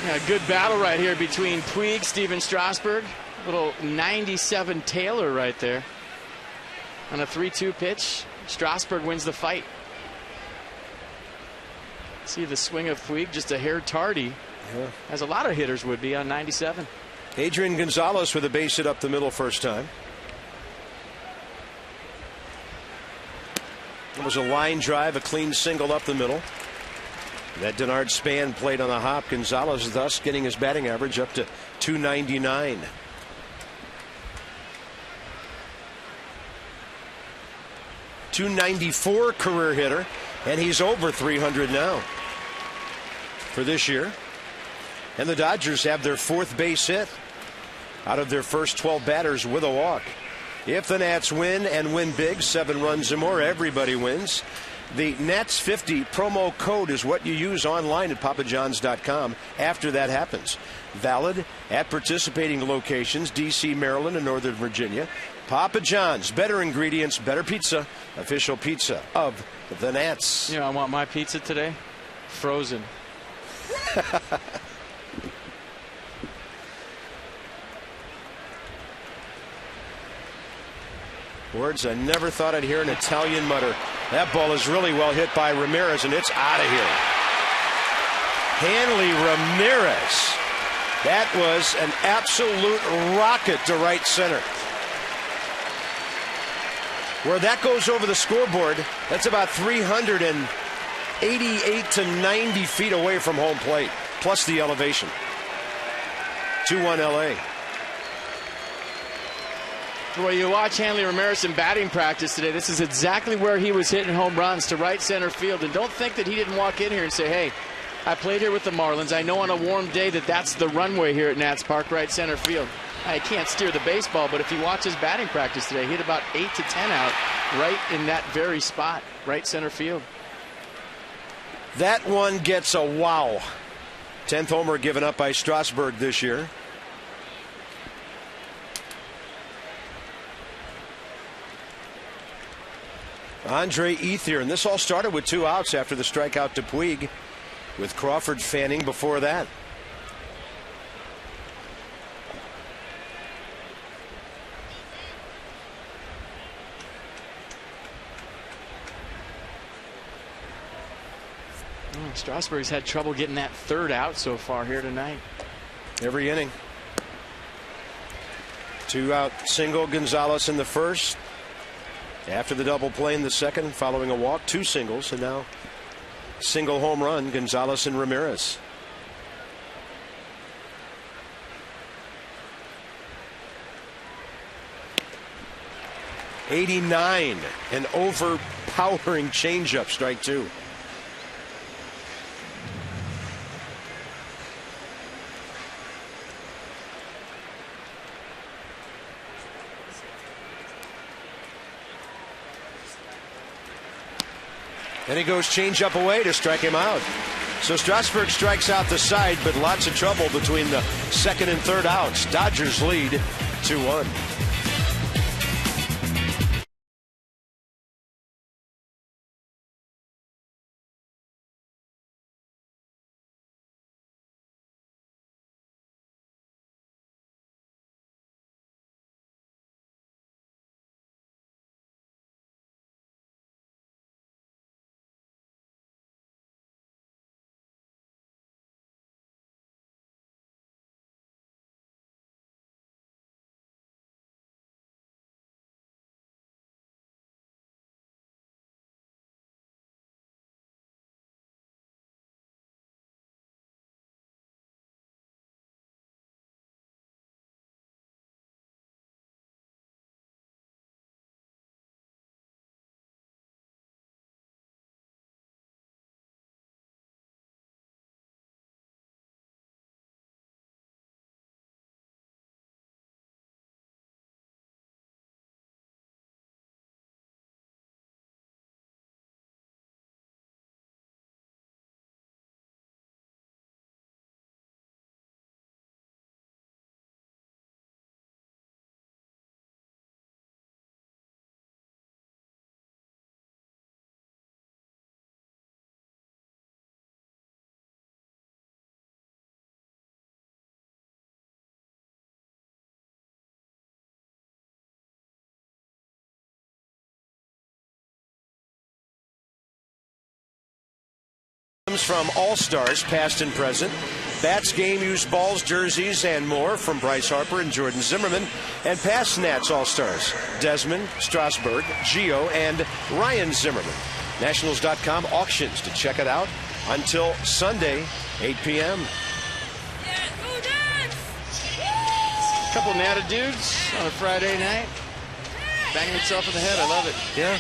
Speaker 2: Yeah, good battle right here between Puig, Steven Strasburg. Little 97 Taylor right there. On a 3-2 pitch, Strasburg wins the fight. See the swing of Puig, just a hair tardy, as a lot of hitters would be on 97.
Speaker 1: Adrian Gonzalez with a base hit up the middle first time. It was a line drive, a clean single up the middle. That Denard Span played on the hop. Gonzalez thus getting his batting average up to 299. .294 career hitter, and he's over 300 now for this year. And the Dodgers have their 4th base hit out of their first 12 batters with a walk. If the Nats win and win big, 7 runs or more, everybody wins. The Nats 50 promo code is what you use online at papajohns.com after that happens. Valid at participating locations, D.C., Maryland, and Northern Virginia. Papa John's, better ingredients, better pizza, official pizza of the Nats.
Speaker 2: I want my pizza today frozen.
Speaker 1: Words I never thought I'd hear an Italian mutter. That ball is really well hit by Ramirez, and it's out of here. Hanley Ramirez. That was an absolute rocket to right center. Where that goes over the scoreboard, that's about 388 to 90 feet away from home plate, plus the elevation. 2-1 LA.
Speaker 2: Well, you watch Hanley Ramirez in batting practice today. This is exactly where he was hitting home runs, to right center field. And don't think that he didn't walk in here and say, hey, I played here with the Marlins. I know on a warm day that's the runway here at Nats Park, right center field. I can't steer the baseball, but if you watch his batting practice today, he hit about 8 to 10 out right in that very spot, right center field.
Speaker 1: That one gets a wow. 10th homer given up by Strasburg this year. Andre Ethier, and this all started with 2 outs after the strikeout to Puig, with Crawford fanning before that.
Speaker 2: Strasburg's had trouble getting that 3rd out so far here tonight.
Speaker 1: Every inning. 2-out single, Gonzalez in the first. After the double play in the second, following a walk, 2 singles, and now single home run, Gonzalez and Ramirez. '89, an overpowering changeup, strike 2. And he goes change up away to strike him out. So Strasburg strikes out the side, but lots of trouble between the 2nd and 3rd outs. Dodgers lead 2-1. From All-Stars, past and present. Bats, game used balls, jerseys, and more from Bryce Harper and Jordan Zimmerman. And past Nats All-Stars, Desmond, Strasburg, Gio, and Ryan Zimmerman. Nationals.com auctions to check it out until Sunday, 8 p.m.
Speaker 2: Couple natted dudes on a Friday night. Banging himself in the head. I love it.
Speaker 1: Yeah.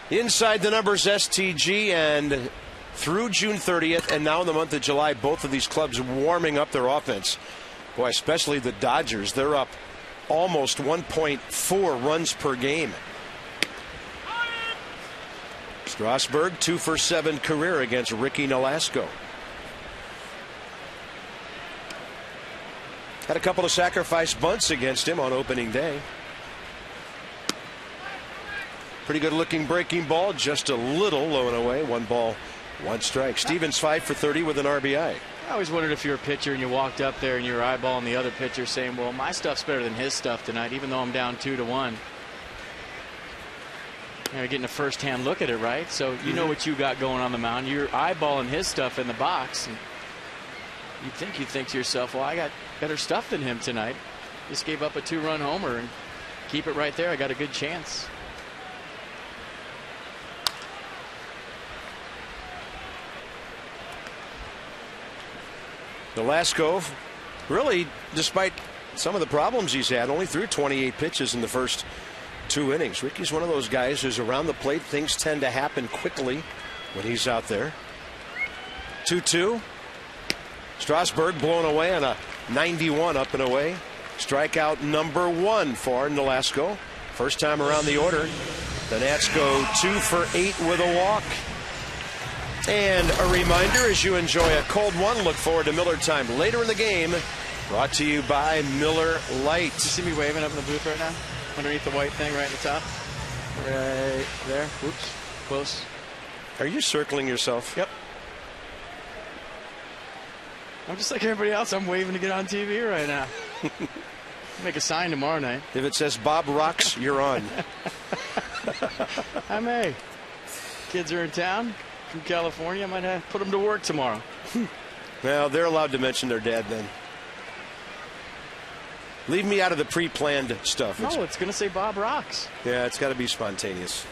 Speaker 1: Inside the Numbers STG, and through June 30th and now in the month of July, both of these clubs warming up their offense. Boy, especially the Dodgers. They're up almost 1.4 runs per game. Strasburg, 2 for 7 career against Ricky Nolasco. Had a couple of sacrifice bunts against him on opening day. Pretty good looking breaking ball, just a little low and away. 1 ball, 1 strike. Stevens 5 for 30 with an RBI.
Speaker 2: I always wondered if you're a pitcher and you walked up there and you were eyeballing the other pitcher saying, well, my stuff's better than his stuff tonight, even though I'm down 2-1. You're getting a first-hand look at it, right? So you know what you got going on the mound. You're eyeballing his stuff in the box. And you'd think to yourself, well, I got better stuff than him tonight. Just gave up a 2-run homer and keep it right there. I got a good chance.
Speaker 1: Nolasco, really, despite some of the problems he's had, only threw 28 pitches in the first 2 innings. Ricky's one of those guys who's around the plate. Things tend to happen quickly when he's out there. 2-2. Strasburg blown away on a 91 up and away. Strikeout number 1 for Nolasco. First time around the order. The Nats go 2 for 8 with a walk. And a reminder, as you enjoy a cold one, look forward to Miller Time later in the game. Brought to you by Miller Lite.
Speaker 2: You see me waving up in the booth right now? Underneath the white thing right at the top? Right there. Oops. Close.
Speaker 1: Are you circling yourself?
Speaker 2: Yep. I'm just like everybody else. I'm waving to get on TV right now. Make a sign tomorrow night.
Speaker 1: If it says Bob Rocks, you're on.
Speaker 2: I may. Kids are in town from California. I might have to put them to work tomorrow.
Speaker 1: Well, they're allowed to mention their dad then. Leave me out of the pre-planned stuff.
Speaker 2: No, it's going to say Bob Rocks.
Speaker 1: Yeah, it's got to be spontaneous.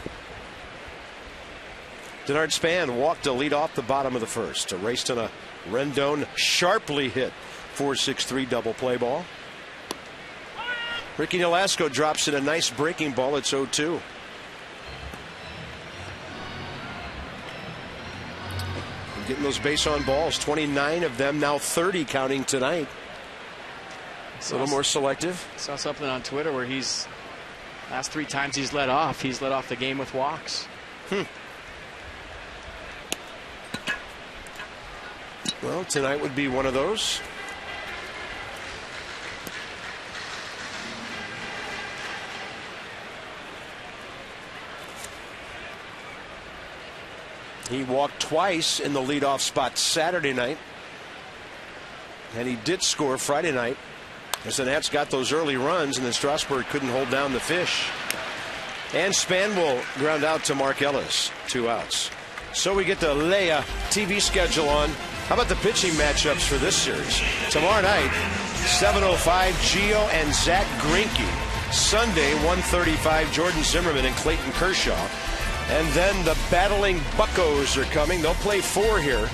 Speaker 1: Denard Span walked to lead off the bottom of the first. Erased on a Rendon sharply hit 4-6-3 double play ball. Ricky Nolasco drops in a nice breaking ball. It's 0-2. Getting those base on balls, 29 of them, now 30 counting tonight. A little more selective.
Speaker 2: Saw something on Twitter where last 3 times he's led off the game with walks.
Speaker 1: Well, tonight would be one of those. He walked twice in the leadoff spot Saturday night. And he did score Friday night, as the Nats got those early runs, and then Strasburg couldn't hold down the fish. And Span will ground out to Mark Ellis. 2 outs. So we get the Leia TV schedule on. How about the pitching matchups for this series? Tomorrow night, 7:05, Gio and Zach Greinke. Sunday, 1:35, Jordan Zimmerman and Clayton Kershaw. And then the battling Buccos are coming. They'll play 4 here.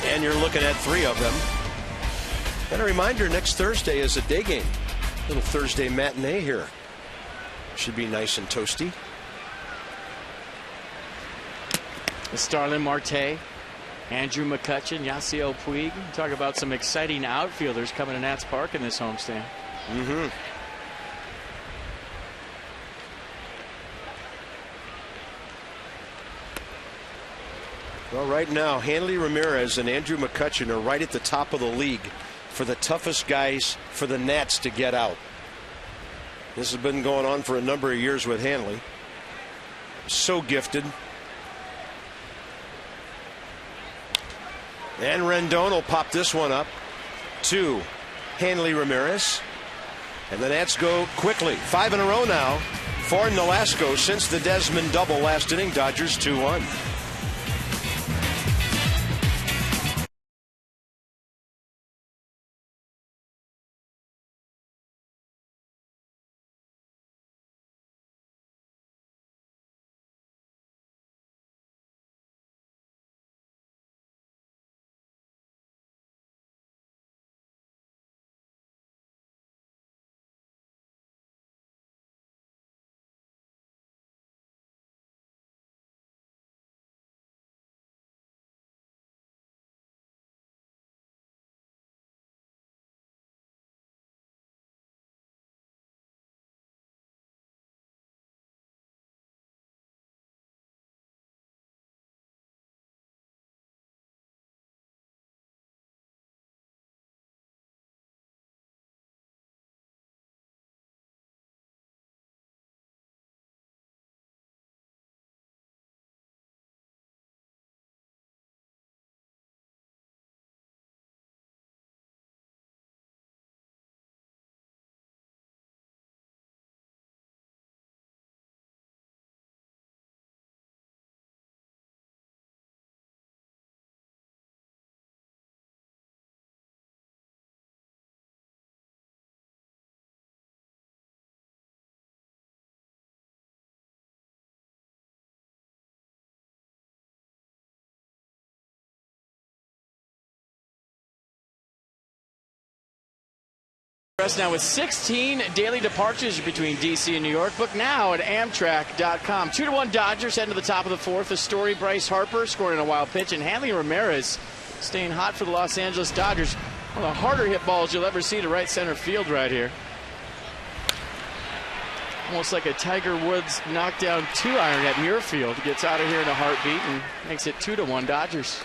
Speaker 1: And you're looking at 3 of them. And a reminder, next Thursday is a day game. Little Thursday matinee here. Should be nice and toasty.
Speaker 2: Starlin Marte, Andrew McCutchen, Yasiel Puig. Talk about some exciting outfielders coming to Nats Park in this homestand.
Speaker 1: Well, right now, Hanley Ramirez and Andrew McCutchen are right at the top of the league for the toughest guys for the Nats to get out. This has been going on for a number of years with Hanley. So gifted. And Rendon will pop this one up to Hanley Ramirez. And the Nats go quickly. 5 in a row now for Nolasco since the Desmond double last inning. Dodgers 2-1.
Speaker 2: Now with 16 daily departures between D.C. and New York. Book now at Amtrak.com. 2-1 Dodgers heading to the top of the fourth. A story, Bryce Harper scoring a wild pitch, and Hanley Ramirez staying hot for the Los Angeles Dodgers. One of the harder hit balls you'll ever see to right center field right here. Almost like a Tiger Woods knockdown 2-iron at Muirfield. Gets out of here in a heartbeat and makes it 2-1 Dodgers.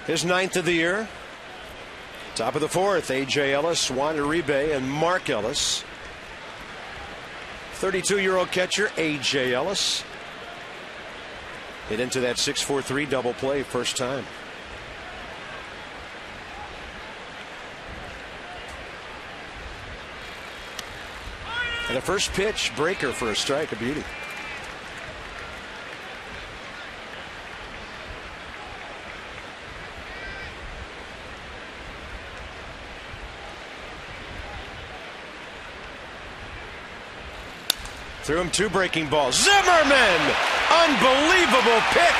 Speaker 1: His 9th of the year. Top of the fourth, A.J. Ellis, Juan Uribe, and Mark Ellis. 32-year-old catcher A.J. Ellis hit into that 6-4-3 double play first time. And the first pitch, breaker for a strike, a beauty. Threw him 2 breaking balls. Zimmerman! Unbelievable pick!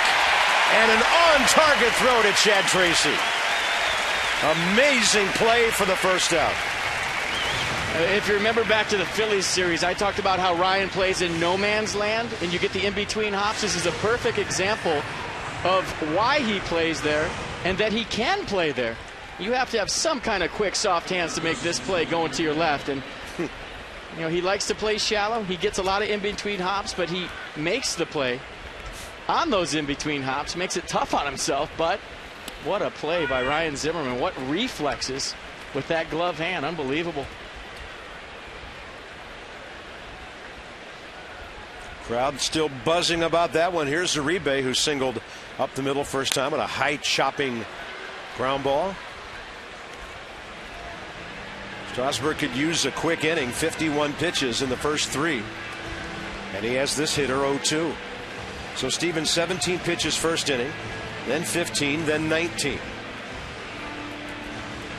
Speaker 1: And an on-target throw to Chad Tracy. Amazing play for the first out.
Speaker 2: If you remember back to the Phillies series, I talked about how Ryan plays in no man's land, and you get the in-between hops. This is a perfect example of why he plays there and that he can play there. You have to have some kind of quick, soft hands to make this play going to your left. And you know, he likes to play shallow. He gets a lot of in-between hops, but he makes the play on those in-between hops, makes it tough on himself. But what a play by Ryan Zimmerman. What reflexes with that glove hand. Unbelievable.
Speaker 1: Crowd still buzzing about that one. Here's Uribe, who singled up the middle first time on a high chopping ground ball. Strasburg could use a quick inning, 51 pitches in the first 3. And he has this hitter 0-2. So Stevens 17 pitches first inning, then 15, then 19.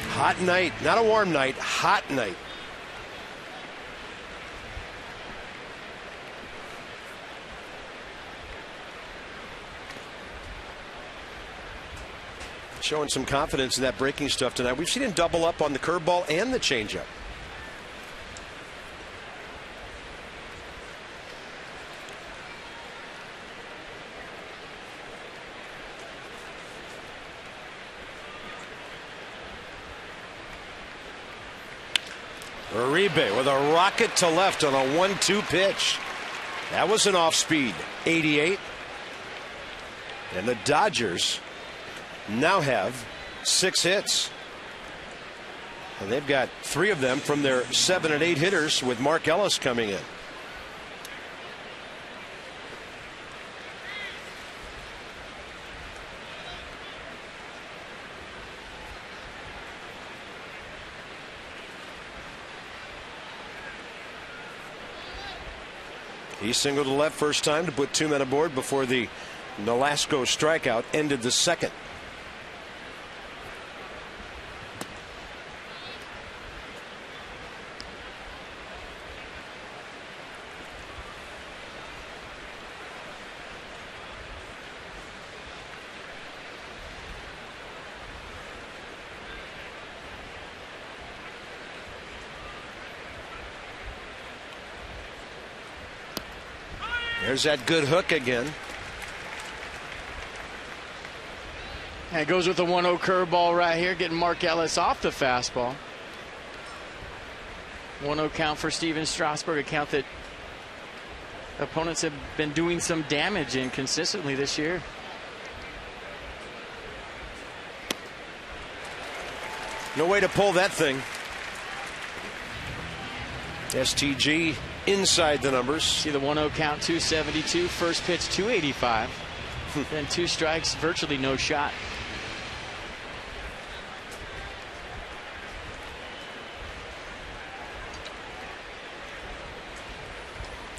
Speaker 1: Hot night, not a warm night, hot night. Showing some confidence in that breaking stuff tonight. We've seen him double up on the curveball and the changeup. Uribe with a rocket to left on a 1-2 pitch. That was an off-speed 88. And the Dodgers now have 6 hits. And they've got 3 of them from their 7 and 8 hitters, with Mark Ellis coming in. He singled to left first time to put 2 men aboard before the Nolasco strikeout ended the second. There's that good hook again.
Speaker 2: And it goes with the 1-0 curveball right here, getting Mark Ellis off the fastball. 1-0 count for Steven Strasburg, a count that opponents have been doing some damage in consistently this year.
Speaker 1: No way to pull that thing. STG inside the numbers.
Speaker 2: See the 1-0 count, 272. First pitch, 285. Then 2 strikes, virtually no shot.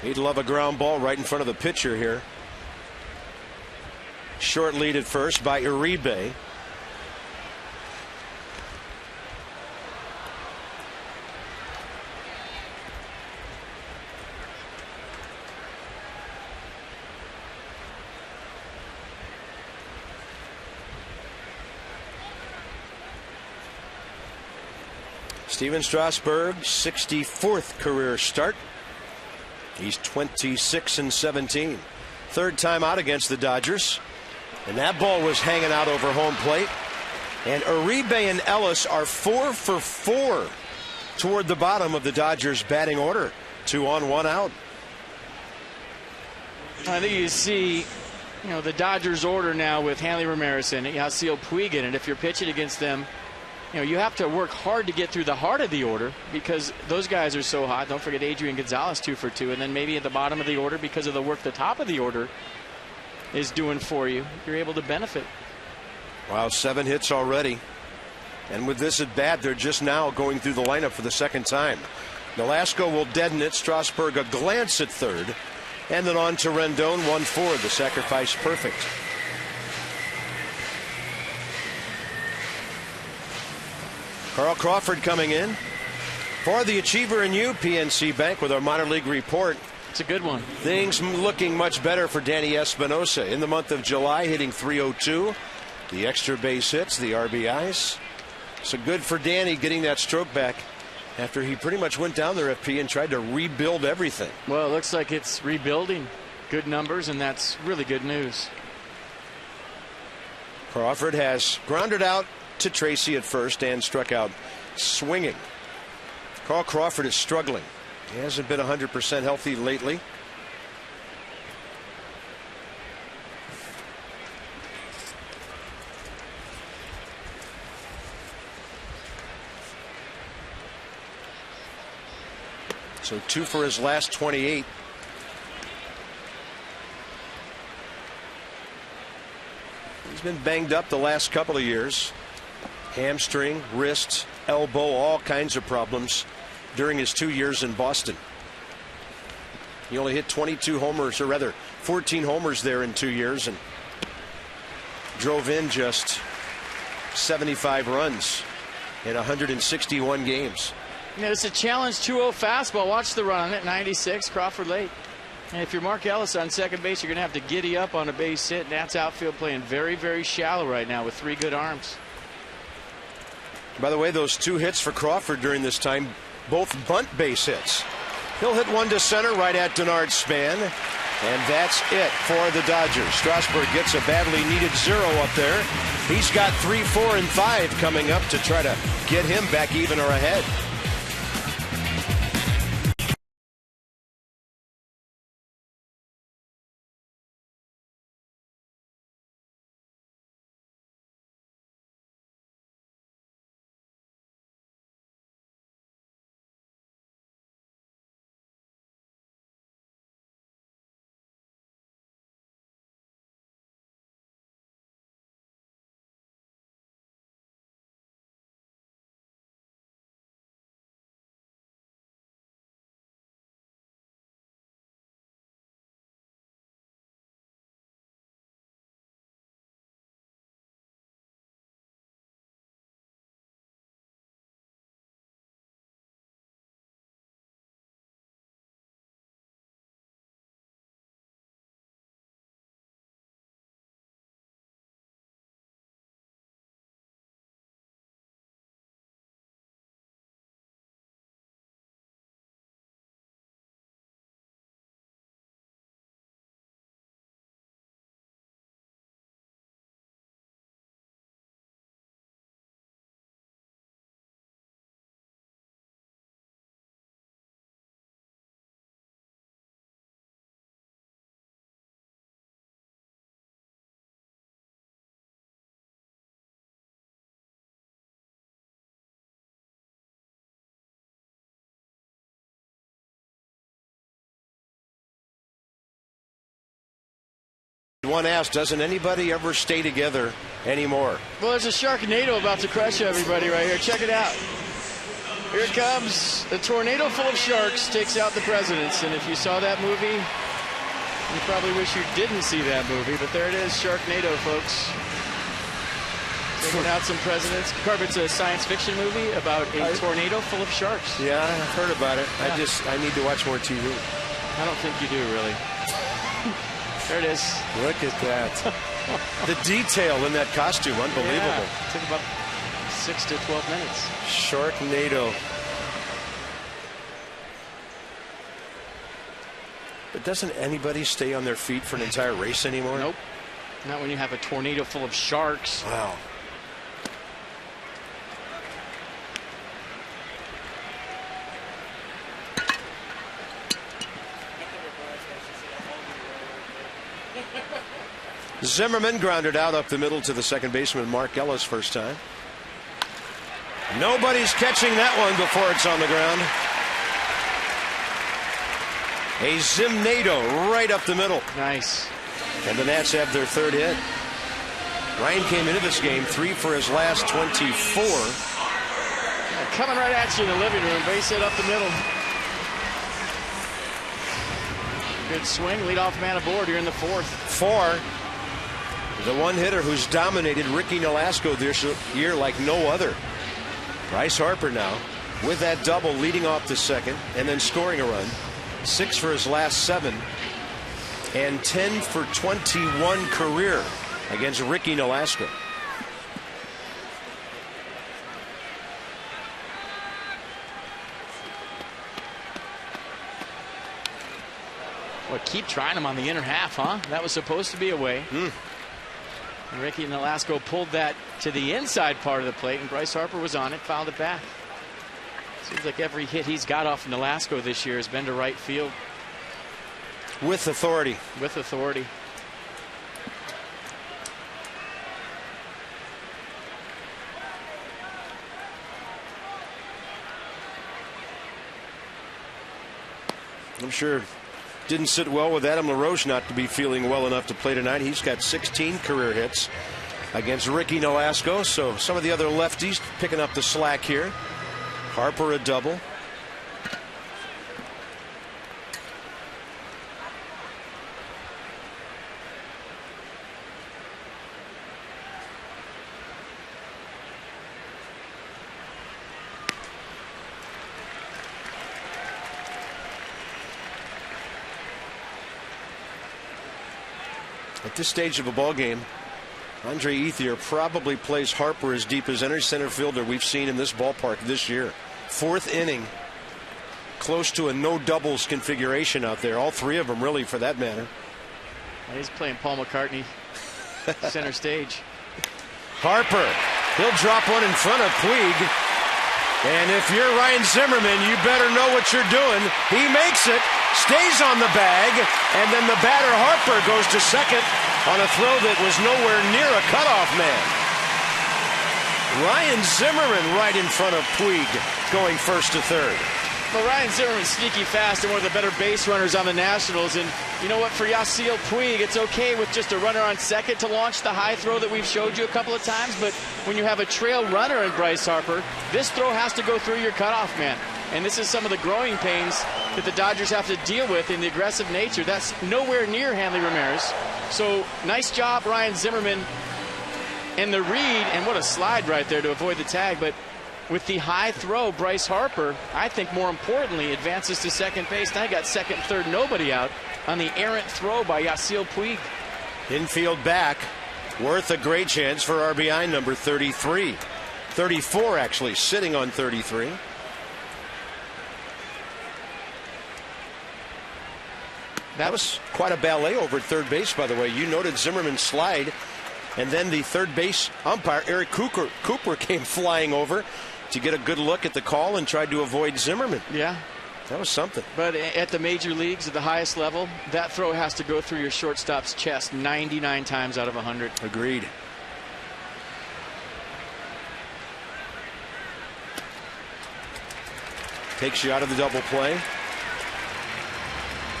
Speaker 1: He'd love a ground ball right in front of the pitcher here. Short lead at first by Uribe. Steven Strasburg, 64th career start. He's 26-17. Third time out against the Dodgers. And that ball was hanging out over home plate. And Uribe and Ellis are 4 for 4 toward the bottom of the Dodgers batting order. 2 on, 1 out.
Speaker 2: I think you see, the Dodgers order now with Hanley Ramirez and Yasiel Puig in it. If you're pitching against them, you have to work hard to get through the heart of the order because those guys are so hot. Don't forget Adrian Gonzalez 2 for 2. And then maybe at the bottom of the order, because of the work the top of the order is doing for you, you're able to benefit.
Speaker 1: Wow, 7 hits already. And with this at bat, they're just now going through the lineup for the second time. Nolasco will deaden it. Strasburg a glance at third. And then on to Rendon, 1-4. The sacrifice perfect. Carl Crawford coming in for the Achiever and You PNC Bank with our minor league report.
Speaker 2: It's a good one.
Speaker 1: Things looking much better for Danny Espinosa in the month of July, hitting .302. The extra base hits, the RBIs. So good for Danny getting that stroke back after he pretty much went down there, FP, and tried to rebuild everything.
Speaker 2: Well, it looks like it's rebuilding. Good numbers, and that's really good news.
Speaker 1: Crawford has grounded out to Tracy at first and struck out swinging. Carl Crawford is struggling. He hasn't been 100% healthy lately. So 2 for his last 28. He's been banged up the last couple of years. Hamstring, wrist, elbow, all kinds of problems during his 2 years in Boston. He only hit 22 homers, or rather 14 homers there in 2 years, and drove in just 75 runs in 161 games.
Speaker 2: It's a challenge 2-0 fastball. Watch the run on it. 96, Crawford late. And if you're Mark Ellis on second base, you're going to have to giddy up on a base hit. Nats outfield playing very, very shallow right now with 3 good arms.
Speaker 1: By the way, those 2 hits for Crawford during this time, both bunt base hits. He'll hit one to center right at Denard Span. And that's it for the Dodgers. Strasburg gets a badly needed 0 up there. He's got 3, 4, and 5 coming up to try to get him back even or ahead. one asked, doesn't anybody ever stay together anymore?
Speaker 2: Well, there's a Sharknado about to crush everybody right here. Check it out. Here it comes. A tornado full of sharks takes out the presidents. And if you saw that movie, you probably wish you didn't see that movie. But there it is, Sharknado, folks. Taking out some presidents. It's a science fiction movie about a tornado full of sharks.
Speaker 1: Yeah, I've heard about it. Yeah. I need to watch more TV.
Speaker 2: I don't think you do, really. There it is.
Speaker 1: Look at that. The detail in that costume, unbelievable.
Speaker 2: Yeah, it took about 6 to 12 minutes.
Speaker 1: Sharknado. But doesn't anybody stay on their feet for an entire race anymore?
Speaker 2: Nope. Not when you have a tornado full of sharks.
Speaker 1: Wow. Zimmerman grounded out up the middle to the second baseman, Mark Ellis, first time. Nobody's catching that one before it's on the ground. A Zimnado right up the middle.
Speaker 2: Nice.
Speaker 1: And the Nats have their third hit. Ryan came into this game 3 for his last 24.
Speaker 2: Coming right at you in the living room. Base hit up the middle. Good swing. Leadoff man aboard here in the fourth.
Speaker 1: 4. The one hitter who's dominated Ricky Nolasco this year like no other. Bryce Harper now with that double leading off the second and then scoring a run. 6 for his last 7 and 10 for 21 career against Ricky Nolasco.
Speaker 2: Well, keep trying him on the inner half, huh? That was supposed to be away. Ricky Nolasco pulled that to the inside part of the plate, and Bryce Harper was on it, fouled it back. Seems like every hit he's got off Nolasco this year has been to right field.
Speaker 1: With authority.
Speaker 2: With authority.
Speaker 1: I'm sure didn't sit well with Adam LaRoche not to be feeling well enough to play tonight. He's got 16 career hits against Ricky Nolasco. So some of the other lefties picking up the slack here. Harper a double. At this stage of a ball game, Andre Ethier probably plays Harper as deep as any center fielder we've seen in this ballpark this year. 4th inning, close to a no doubles configuration out there. All 3 of them, really, for that matter.
Speaker 2: He's playing Paul McCartney center stage.
Speaker 1: Harper, he'll drop one in front of Puig. And if you're Ryan Zimmerman, you better know what you're doing. He makes it, stays on the bag, and then the batter Harper goes to second on a throw that was nowhere near a cutoff man. Ryan Zimmerman right in front of Puig, going first to third.
Speaker 2: Well, Ryan Zimmerman's sneaky fast and one of the better base runners on the Nationals. And you know what? For Yasiel Puig, it's okay with just a runner on second to launch the high throw that we've showed you a couple of times. But when you have a trail runner in Bryce Harper, this throw has to go through your cutoff man. And this is some of the growing pains that the Dodgers have to deal with in the aggressive nature. That's nowhere near Hanley Ramirez. So nice job, Ryan Zimmerman. And the read, and what a slide right there to avoid the tag. But with the high throw, Bryce Harper, I think more importantly, advances to second base. Now he got second, third, nobody out on the errant throw by Yasiel Puig.
Speaker 1: Infield back, worth a great chance for RBI number 33. 34, actually, sitting on 33. That was quite a ballet over at third base, by the way. You noted Zimmerman's slide, and then the third base umpire, Eric Cooper came flying over to get a good look at the call and tried to avoid Zimmerman.
Speaker 2: Yeah.
Speaker 1: That was something.
Speaker 2: But at the major leagues, at the highest level, that throw has to go through your shortstop's chest 99 times out of 100.
Speaker 1: Agreed. Takes you out of the double play.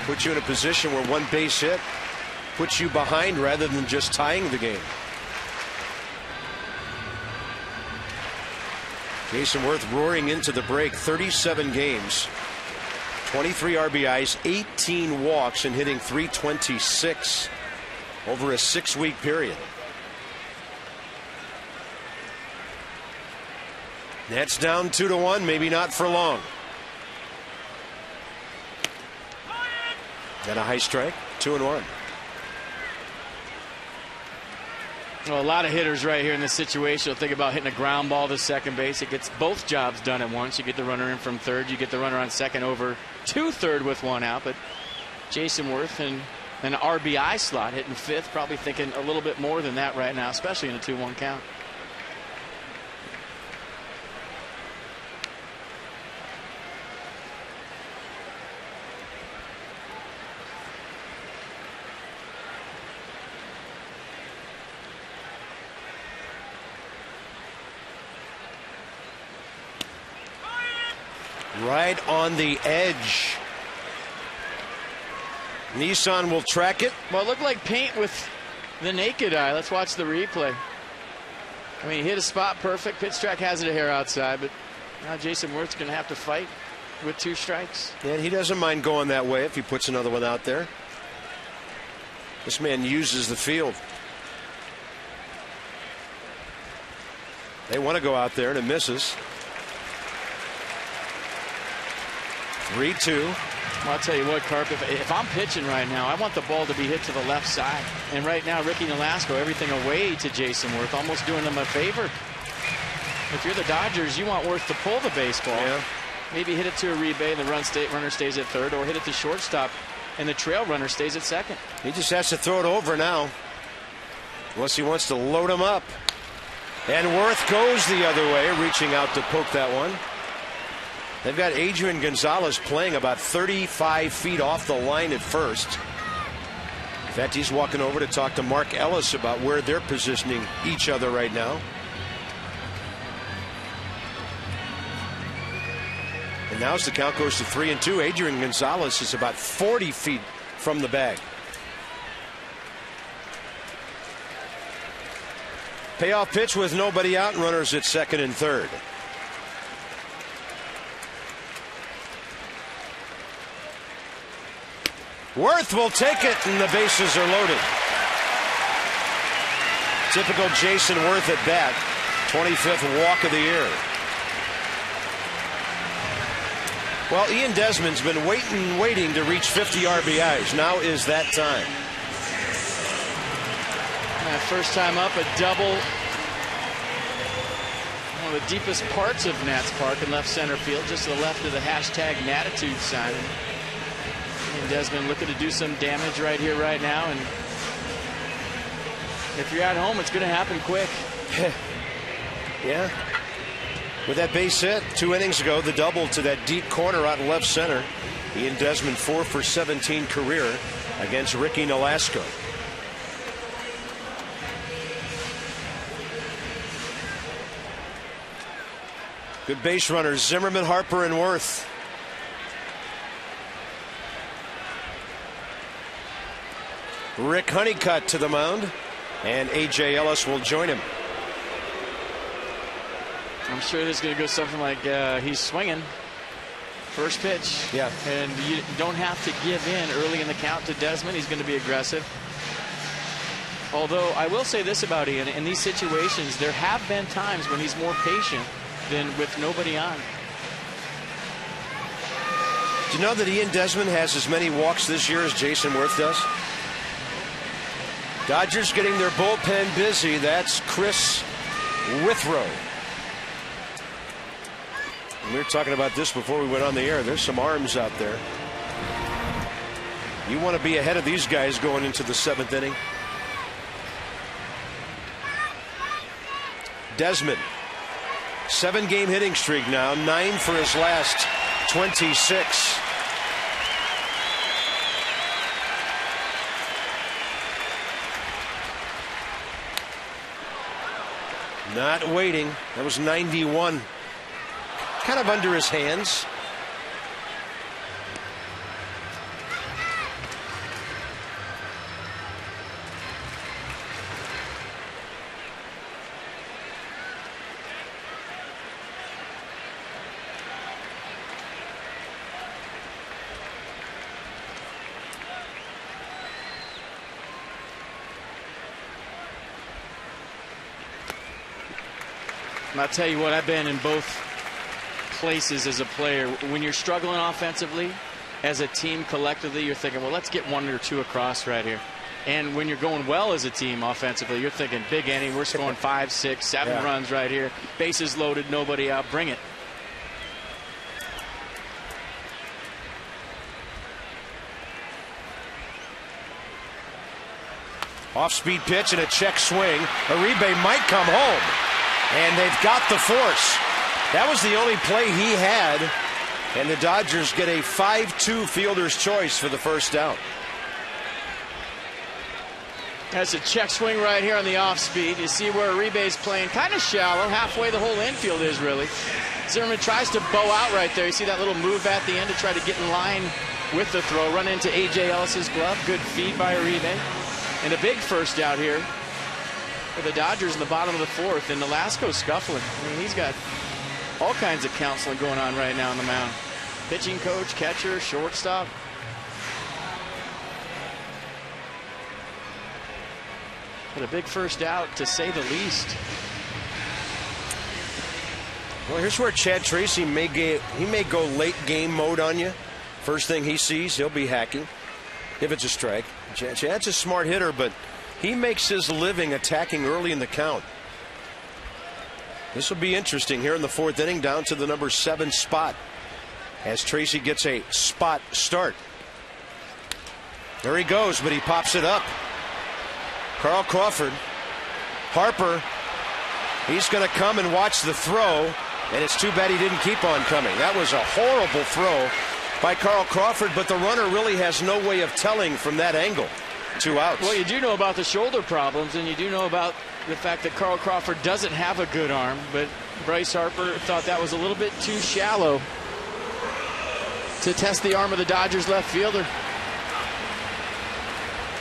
Speaker 1: Puts you in a position where one base hit puts you behind rather than just tying the game. Jason Worth roaring into the break. 37 games, 23 RBIs, 18 walks, and hitting .326 over a 6-week period. Nets down 2-1, maybe not for long. Got a high strike, 2-1.
Speaker 2: Well, a lot of hitters right here in this situation will think about hitting a ground ball to second base. It gets both jobs done at once. You get the runner in from third. You get the runner on second over to third with one out. But Jason Worth in an RBI slot hitting fifth, probably thinking a little bit more than that right now, especially in a 2-1 count.
Speaker 1: Right on the edge. Nissan will track it.
Speaker 2: Well, it looked like paint with the naked eye. Let's watch the replay. I mean, he hit a spot perfect. Pitch track has it a hair outside, but now Jason Worth's going to have to fight with 2 strikes.
Speaker 1: Yeah, he doesn't mind going that way if he puts another one out there. This man uses the field. They want to go out there, and it misses. 3-2.
Speaker 2: Well, I'll tell you what, Carp, if I'm pitching right now, I want the ball to be hit to the left side. And right now, Ricky Nolasco, everything away to Jason Worth, almost doing him a favor. If you're the Dodgers, you want Worth to pull the baseball.
Speaker 1: Yeah.
Speaker 2: Maybe hit it to Uribe and the runner stays at third, or hit it to shortstop and the trail runner stays at second.
Speaker 1: He just has to throw it over now, unless he wants to load him up. And Worth goes the other way, reaching out to poke that one. They've got Adrian Gonzalez playing about 35 feet off the line at first. In fact, he's walking over to talk to Mark Ellis about where they're positioning each other right now. And now as the count goes to 3-2, Adrian Gonzalez is about 40 feet from the bag. Payoff pitch with nobody out and runners at second and third. Worth will take it, and the bases are loaded. Typical Jason Worth at bat. 25th walk of the year. Well, Ian Desmond's been waiting to reach 50 RBIs. Now is that time.
Speaker 2: First time up, a double. One of the deepest parts of Nats Park in left center field, just to the left of the hashtag Natitude sign. And Desmond looking to do some damage right here, right now. And if you're at home, it's going to happen quick.
Speaker 1: Yeah. With that base hit 2 innings ago, the double to that deep corner out in left center. Ian Desmond 4 for 17 career against Ricky Nolasco. Good base runners, Zimmerman, Harper, and Worth. Rick Honeycutt to the mound, and A.J. Ellis will join him.
Speaker 2: I'm sure this is going to go something like he's swinging. First pitch.
Speaker 1: Yeah.
Speaker 2: And you don't have to give in early in the count to Desmond. He's going to be aggressive. Although I will say this about Ian, in these situations, there have been times when he's more patient than with nobody on.
Speaker 1: Do you know that Ian Desmond has as many walks this year as Jason Worth does? Dodgers getting their bullpen busy. That's Chris Withrow. And we were talking about this before we went on the air. There's some arms out there. You want to be ahead of these guys going into the 7th inning. Desmond, 7-game hitting streak now, 9 for his last 26. Not waiting. That was 91. Kind of under his hands.
Speaker 2: And I'll tell you what, I've been in both places as a player. When you're struggling offensively, as a team collectively, you're thinking, well, let's get 1 or 2 across right here. And when you're going well as a team offensively, you're thinking, big inning, we're scoring 5, 6, 7 runs right here. Bases loaded, nobody out, bring it.
Speaker 1: Off-speed pitch and a check swing. Uribe might come home. And they've got the force. That was the only play he had. And the Dodgers get a 5-2 fielder's choice for the first down.
Speaker 2: That's a check swing right here on the off-speed. You see where Uribe's playing kind of shallow. Halfway the whole infield is, really. Zimmerman tries to bow out right there. You see that little move at the end to try to get in line with the throw. Run into A.J. Ellis's glove. Good feed by Uribe. And a big first out here for the Dodgers in the bottom of the 4th. And Nolasco scuffling. I mean, he's got all kinds of counseling going on right now on the mound. Pitching coach, catcher, shortstop. But a big first out, to say the least.
Speaker 1: Well, here's where Chad Tracy may go late game mode on you. First thing he sees, he'll be hacking if it's a strike. Chad's a smart hitter, but he makes his living attacking early in the count. This will be interesting here in the 4th inning, down to the number 7 spot as Tracy gets a spot start. There he goes, but he pops it up. Carl Crawford. Harper. He's going to come and watch the throw, and it's too bad he didn't keep on coming. That was a horrible throw by Carl Crawford, but the runner really has no way of telling from that angle. 2 outs.
Speaker 2: Well, you do know about the shoulder problems, and you do know about the fact that Carl Crawford doesn't have a good arm, but Bryce Harper thought that was a little bit too shallow to test the arm of the Dodgers left fielder.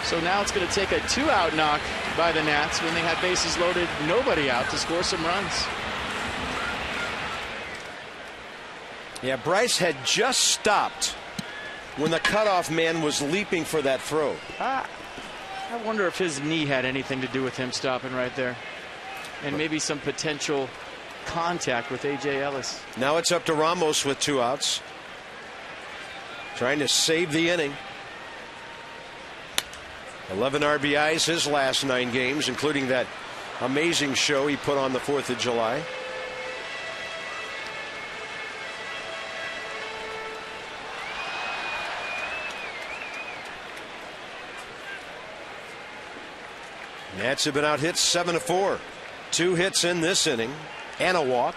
Speaker 2: So now it's going to take a 2-out knock by the Nats when they had bases loaded, nobody out, to score some runs.
Speaker 1: Yeah, Bryce had just stopped when the cutoff man was leaping for that throw.
Speaker 2: I wonder if his knee had anything to do with him stopping right there. And maybe some potential contact with A.J. Ellis.
Speaker 1: Now it's up to Ramos with 2 outs. Trying to save the inning. 11 RBIs his last 9 games, including that amazing show he put on the 4th of July. Nats have been out hit 7-4. 2 hits in this inning and a walk.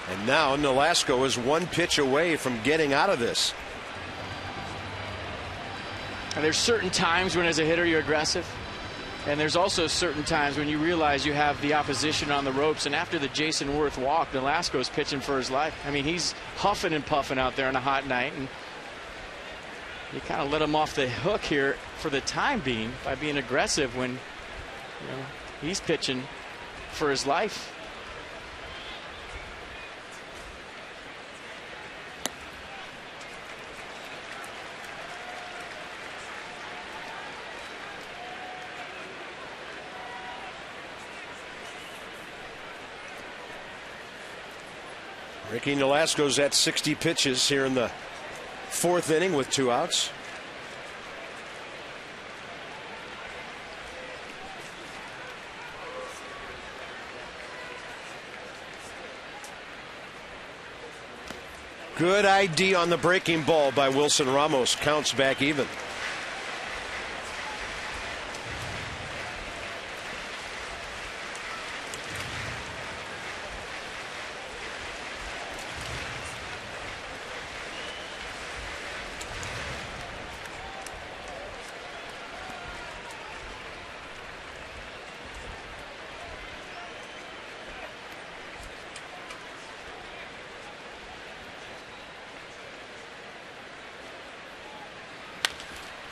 Speaker 1: And now Nolasco is 1 pitch away from getting out of this.
Speaker 2: And there's certain times when as a hitter you're aggressive. And there's also certain times when you realize you have the opposition on the ropes. And after the Jason Worth walk, Nolasco's pitching for his life. I mean, he's huffing and puffing out there on a hot night. And you kind of let him off the hook here for the time being by being aggressive when he's pitching for his life.
Speaker 1: Ricky Nolasco's at 60 pitches here in the 4th inning with 2 outs. Good ID on the breaking ball by Wilson Ramos. Counts back even.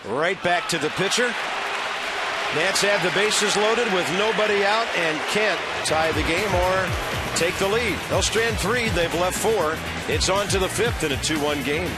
Speaker 1: Right back to the pitcher. Nats have the bases loaded with nobody out and can't tie the game or take the lead. They'll strand 3. They've left 4. It's on to the 5th in a 2-1 game.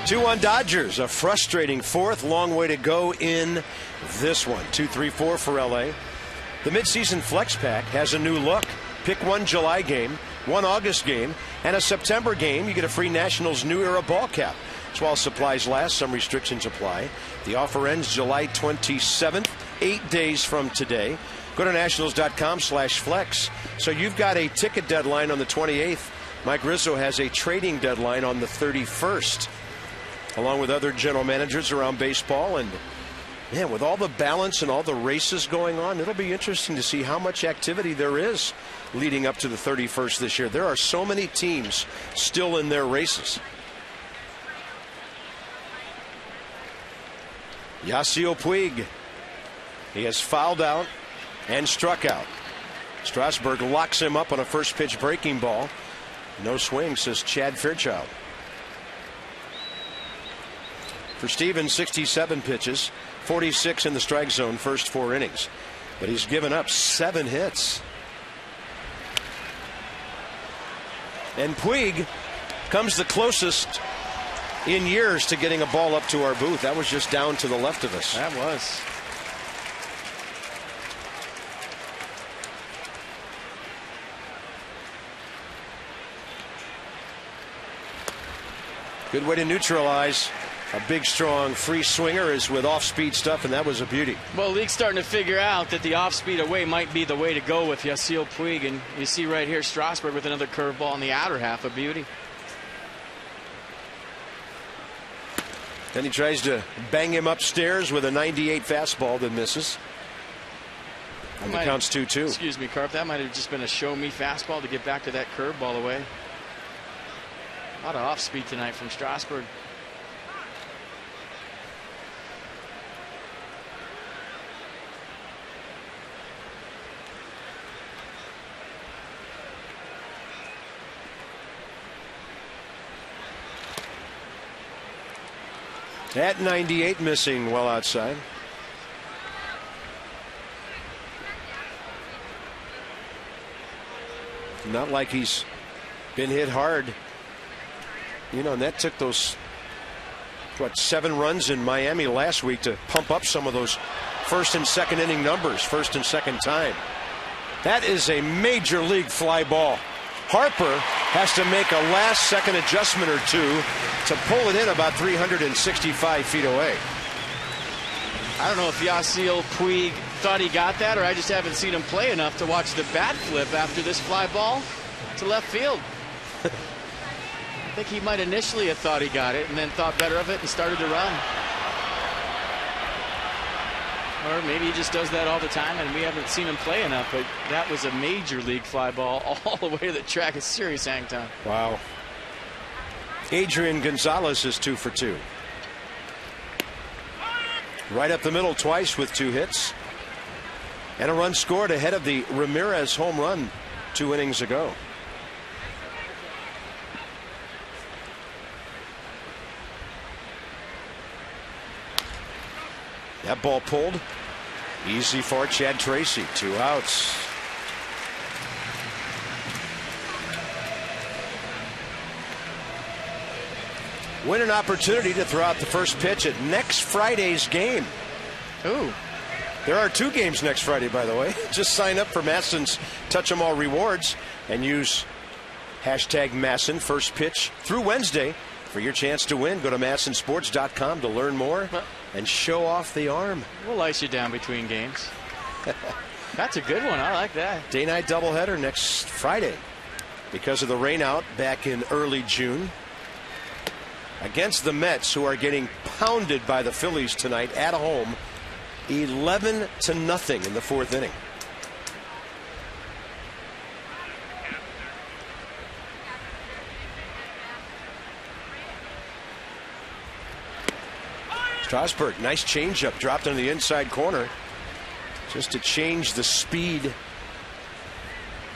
Speaker 1: 2-1 Dodgers, a frustrating fourth. Long way to go in this one. 2-3-4 for LA. The midseason flex pack has a new look. Pick one July game, one August game, and a September game. You get a free Nationals New Era ball cap. So while supplies last, some restrictions apply. The offer ends July 27th, 8 days from today. Go to nationals.com/flex. So you've got a ticket deadline on the 28th. Mike Rizzo has a trading deadline on the 31st, along with other general managers around baseball. And man, with all the balance and all the races going on, it'll be interesting to see how much activity there is leading up to the 31st this year. There are so many teams still in their races. Yasiel Puig. He has fouled out and struck out. Strasburg locks him up on a first pitch breaking ball. No swing, says Chad Fairchild. For Stevens, 67 pitches, 46 in the strike zone, first 4 innings. But he's given up 7 hits. And Puig comes the closest in years to getting a ball up to our booth. That was just down to the left of us.
Speaker 2: That was.
Speaker 1: Good way to neutralize a big, strong, free swinger is with off-speed stuff, and that was a beauty.
Speaker 2: Well, the league's starting to figure out that the off-speed away might be the way to go with Yasiel Puig, and you see right here Strasburg with another curveball in the outer half, a beauty.
Speaker 1: Then he tries to bang him upstairs with a 98 fastball that misses. And the count's 2-2.
Speaker 2: Excuse me, Carp. That might have just been a show-me fastball to get back to that curveball away. A lot of off-speed tonight from Strasburg.
Speaker 1: At 98, missing well outside. Not like he's been hit hard. You know, and that took those, 7 runs in Miami last week to pump up some of those first and second inning numbers, first and second time. That is a major league fly ball. Harper has to make a last second adjustment or two to pull it in about 365 feet away.
Speaker 2: I don't know if Yasiel Puig thought he got that, or I just haven't seen him play enough to watch the bat flip after this fly ball to left field. I think he might initially have thought he got it and then thought better of it and started to run. Or maybe he just does that all the time and we haven't seen him play enough, but that was a major league fly ball all the way to the track. It's serious hang time.
Speaker 1: Wow. Adrian Gonzalez is 2 for 2. Right up the middle twice with 2 hits. And a run scored ahead of the Ramirez home run 2 innings ago. That ball pulled. Easy for Chad Tracy. 2 outs. Win an opportunity to throw out the first pitch at next Friday's game.
Speaker 2: Ooh.
Speaker 1: There are 2 games next Friday, by the way. Just sign up for Masson's Touch 'em All rewards and use hashtag Masson first pitch through Wednesday for your chance to win. Go to MassonSports.com to learn more and show off the arm.
Speaker 2: We'll ice you down between games. That's a good one. I like that.
Speaker 1: Day-night doubleheader next Friday because of the rain out back in early June. Against the Mets, who are getting pounded by the Phillies tonight at home, 11-0 in the 4th inning. Strasburg, nice changeup, dropped on the inside corner just to change the speed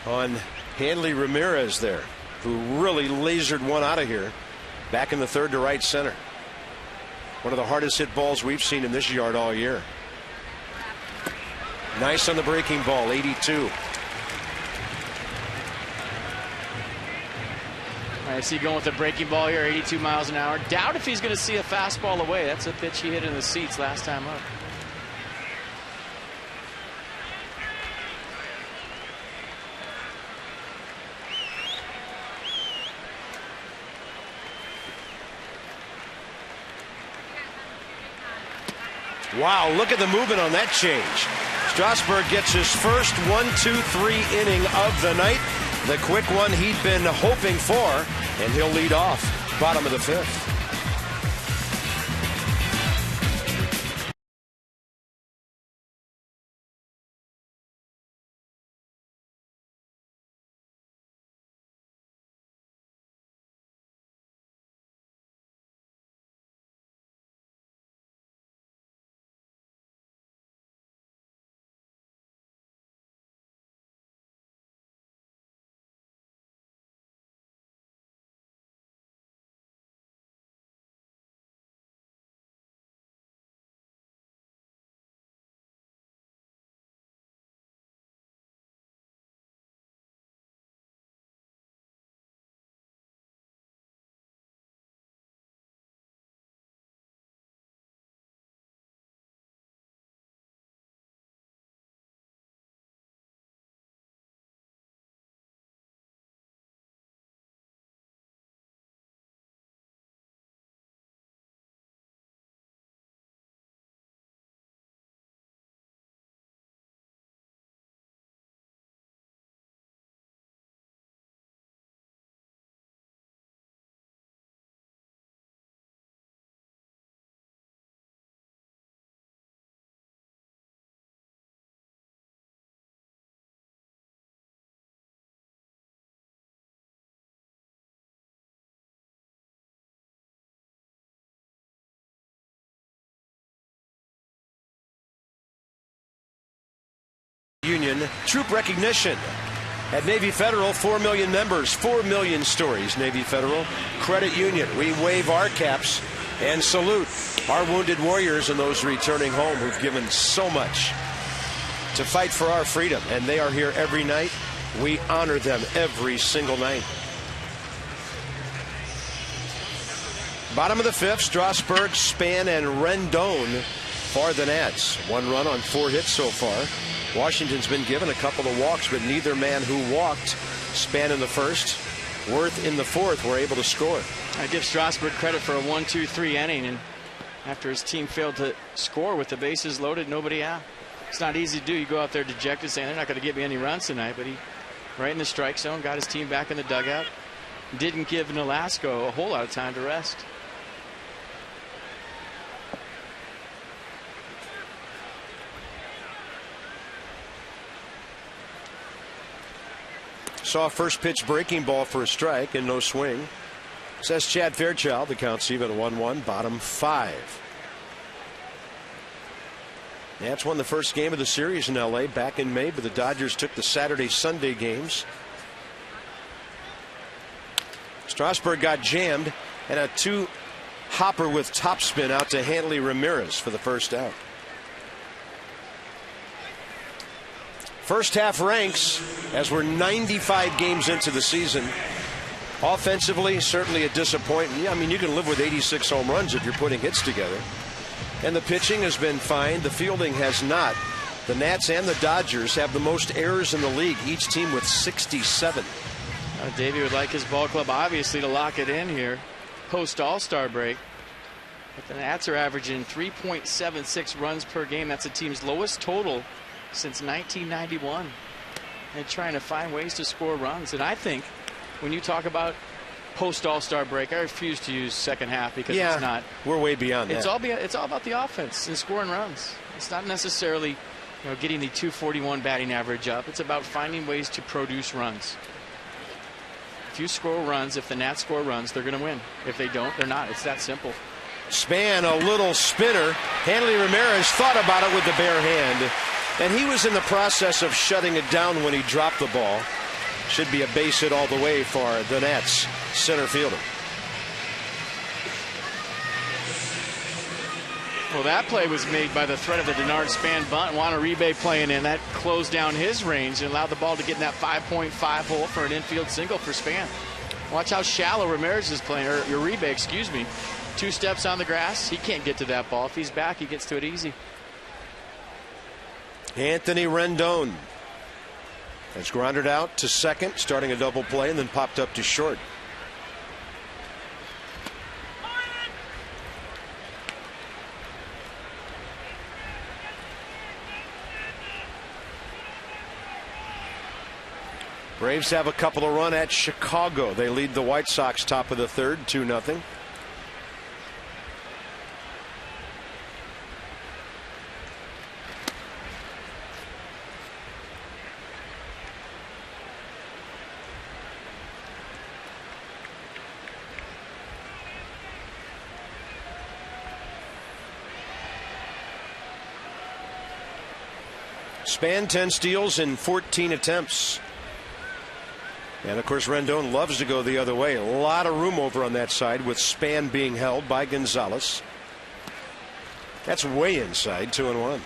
Speaker 1: on Hanley Ramirez there, who really lasered one out of here back in the 3rd to right center. One of the hardest hit balls we've seen in this yard all year. Nice on the breaking ball, 82.
Speaker 2: I see going with the breaking ball here, 82 miles an hour. Doubt if he's going to see a fastball away. That's a pitch he hit in the seats last time up.
Speaker 1: Wow, look at the movement on that change. Strasburg gets his first 1-2-3 inning of the night. The quick one he'd been hoping for, and he'll lead off. Bottom of the fifth. Union troop recognition. At Navy Federal, 4 million members, 4 million stories. Navy Federal Credit Union. We wave our caps and salute our wounded warriors and those returning home who've given so much to fight for our freedom. And they are here every night. We honor them every single night. Bottom of the fifth, Strasburg, Span, and Rendon for the Nats. 1 run on 4 hits so far. Washington's been given a couple of walks, but neither man who walked, Span in the first, Worth in the fourth, were able to score.
Speaker 2: I give Strasburg credit for a 1-2-3 inning, and after his team failed to score with the bases loaded, nobody out. It's not easy to do. You go out there dejected saying they're not going to get me any runs tonight, but he, right in the strike zone, got his team back in the dugout. Didn't give Nolasco a whole lot of time to rest.
Speaker 1: Saw first pitch breaking ball for a strike and no swing. Says Chad Fairchild. The count's even 1-1, bottom 5. Nats won the first game of the series in LA back in May, but the Dodgers took the Saturday-Sunday games. Strasburg got jammed, and a 2-hopper with topspin out to Hanley Ramirez for the first out. First half ranks as we're 95 games into the season. Offensively, certainly a disappointment. I mean, you can live with 86 home runs if you're putting hits together. And the pitching has been fine. The fielding has not. The Nats and the Dodgers have the most errors in the league, each team with 67.
Speaker 2: Davey would like his ball club, obviously, to lock it in here post All-Star break. But the Nats are averaging 3.76 runs per game. That's the team's lowest total since 1991, and trying to find ways to score runs. And I think when you talk about post All-Star break, I refuse to use second half because it's not.
Speaker 1: We're way beyond that.
Speaker 2: It's all about the offense and scoring runs. It's not necessarily getting the 241 batting average up. It's about finding ways to produce runs. If you score runs, if the Nats score runs, they're going to win. If they don't, they're not. It's that simple.
Speaker 1: Span, a little spinner. Hanley Ramirez thought about it with the bare hand. And he was in the process of shutting it down when he dropped the ball. Should be a base hit all the way for the Nats center fielder.
Speaker 2: Well, that play was made by the threat of the Denard Span bunt. Juan Uribe playing in. That closed down his range and allowed the ball to get in that 5.5 hole for an infield single for Span. Watch how shallow Ramirez is playing, or Uribe, excuse me. 2 steps on the grass. He can't get to that ball. If he's back, he gets to it easy.
Speaker 1: Anthony Rendon has grounded out to second, starting a double play, and then popped up to short. Braves have a couple of run at Chicago. They lead the White Sox top of the third, 2-0. Span 10 steals in 14 attempts. And of course, Rendon loves to go the other way. A lot of room over on that side with Span being held by Gonzalez. That's way inside, 2-1.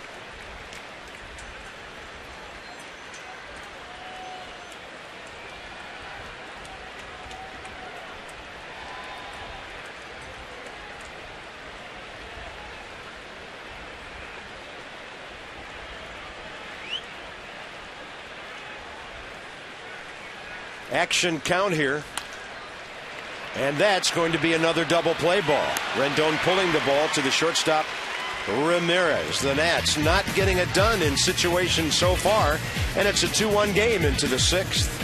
Speaker 1: Action count here. And that's going to be another double play ball. Rendon pulling the ball to the shortstop, Ramirez. The Nats not getting it done in situations so far. And it's a 2-1 game into the 6th.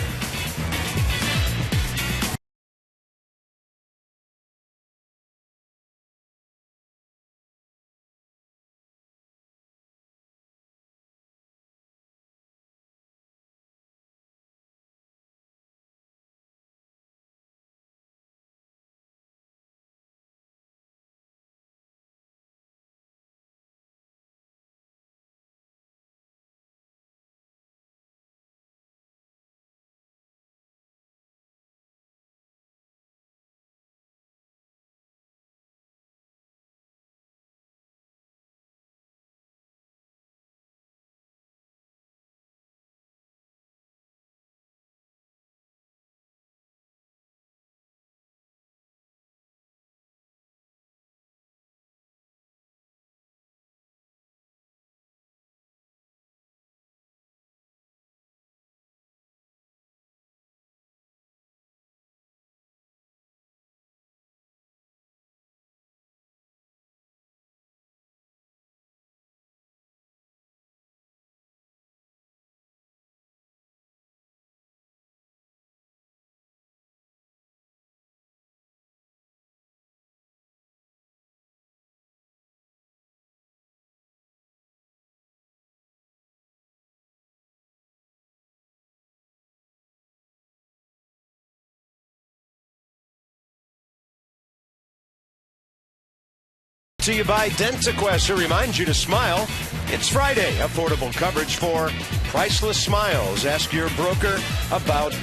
Speaker 1: To you by DentaQuest, who reminds you to smile. It's Friday. Affordable coverage for priceless smiles. Ask your broker about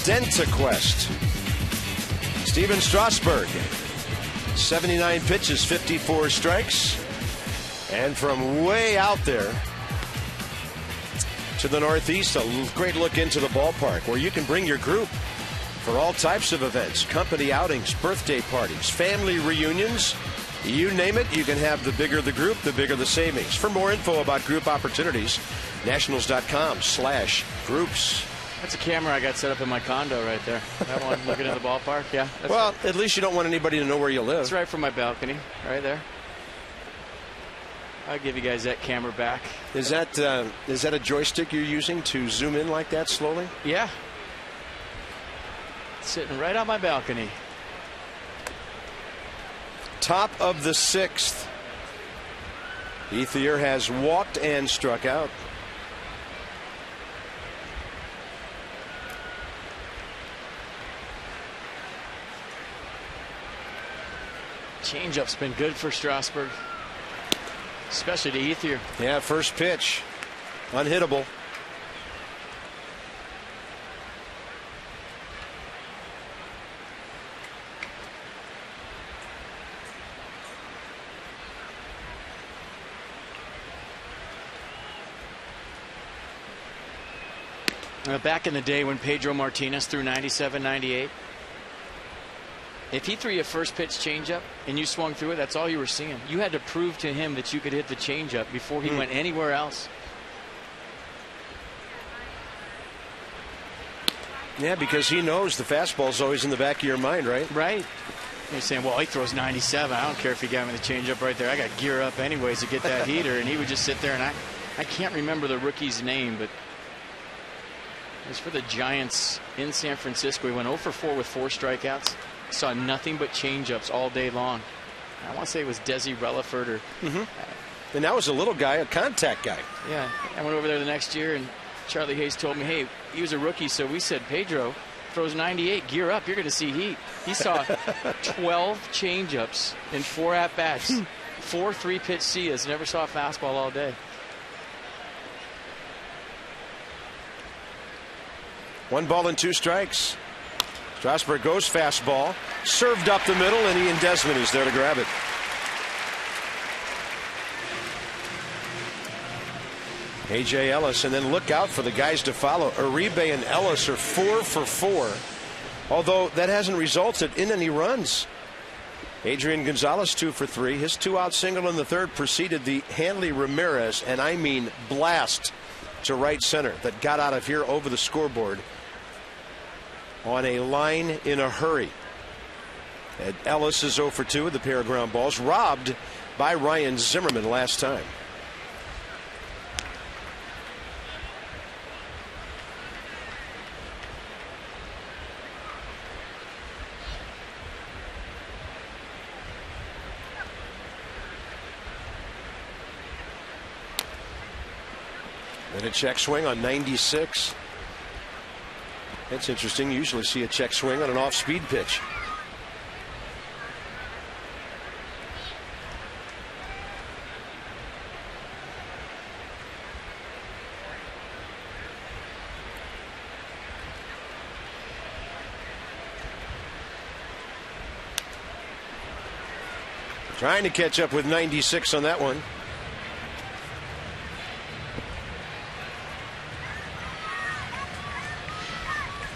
Speaker 1: DentaQuest. Steven Strasburg, 79 pitches, 54 strikes. And from way out there to the northeast, a great look into the ballpark where you can bring your group for all types of events, company outings, birthday parties, family reunions. You name it, you can have. The bigger the group, the bigger the savings. For more info about group opportunities, nationals.com/groups.
Speaker 2: That's a camera I got set up in my condo right there. That one looking at the ballpark, yeah.
Speaker 1: Well, at least you don't want anybody to know where you live.
Speaker 2: It's right from my balcony, right there. I'll give you guys that camera back.
Speaker 1: Is that a joystick you're using to zoom in like that slowly?
Speaker 2: Yeah. Sitting right on my balcony.
Speaker 1: Top of the 6th. Ethier has walked and struck out.
Speaker 2: Changeup's been good for Strasburg, especially to Ethier.
Speaker 1: Yeah, first pitch, unhittable.
Speaker 2: Back in the day when Pedro Martinez threw 97, 98. If he threw you a first pitch changeup and you swung through it, that's all you were seeing. You had to prove to him that you could hit the changeup before he went anywhere else.
Speaker 1: Yeah, because he knows the fastball's always in the back of your mind, right?
Speaker 2: Right. You're saying, well, he throws 97. I don't care if he got me the changeup right there. I got gear up anyways to get that heater. And he would just sit there, and I can't remember the rookie's name, but it was for the Giants in San Francisco. He went 0 for 4 with 4 strikeouts. Saw nothing but changeups all day long. I want to say it was Desi Relaford or.
Speaker 1: And that was a little guy, a contact guy.
Speaker 2: Yeah, I went over there the next year, and Charlie Hayes told me, hey, he was a rookie, so we said, Pedro throws 98, gear up, you're going to see heat. He saw 12 changeups in 4 at-bats, 4 3-pitch Cias, never saw a fastball all day.
Speaker 1: 1 ball and 2 strikes. Strasburg goes fastball, served up the middle, and Ian Desmond is there to grab it. A.J. Ellis, and then look out for the guys to follow. Uribe and Ellis are 4 for 4, although that hasn't resulted in any runs. Adrian Gonzalez 2 for 3. His 2-out single in the third preceded the Hanley Ramirez, and I mean blast to right center that got out of here over the scoreboard on a line in a hurry. And Ellis is 0 for 2 with the pair of ground balls, robbed by Ryan Zimmerman last time. And a check swing on 96. That's interesting. You usually see a check swing on an off-speed pitch. Trying to catch up with 96 on that one.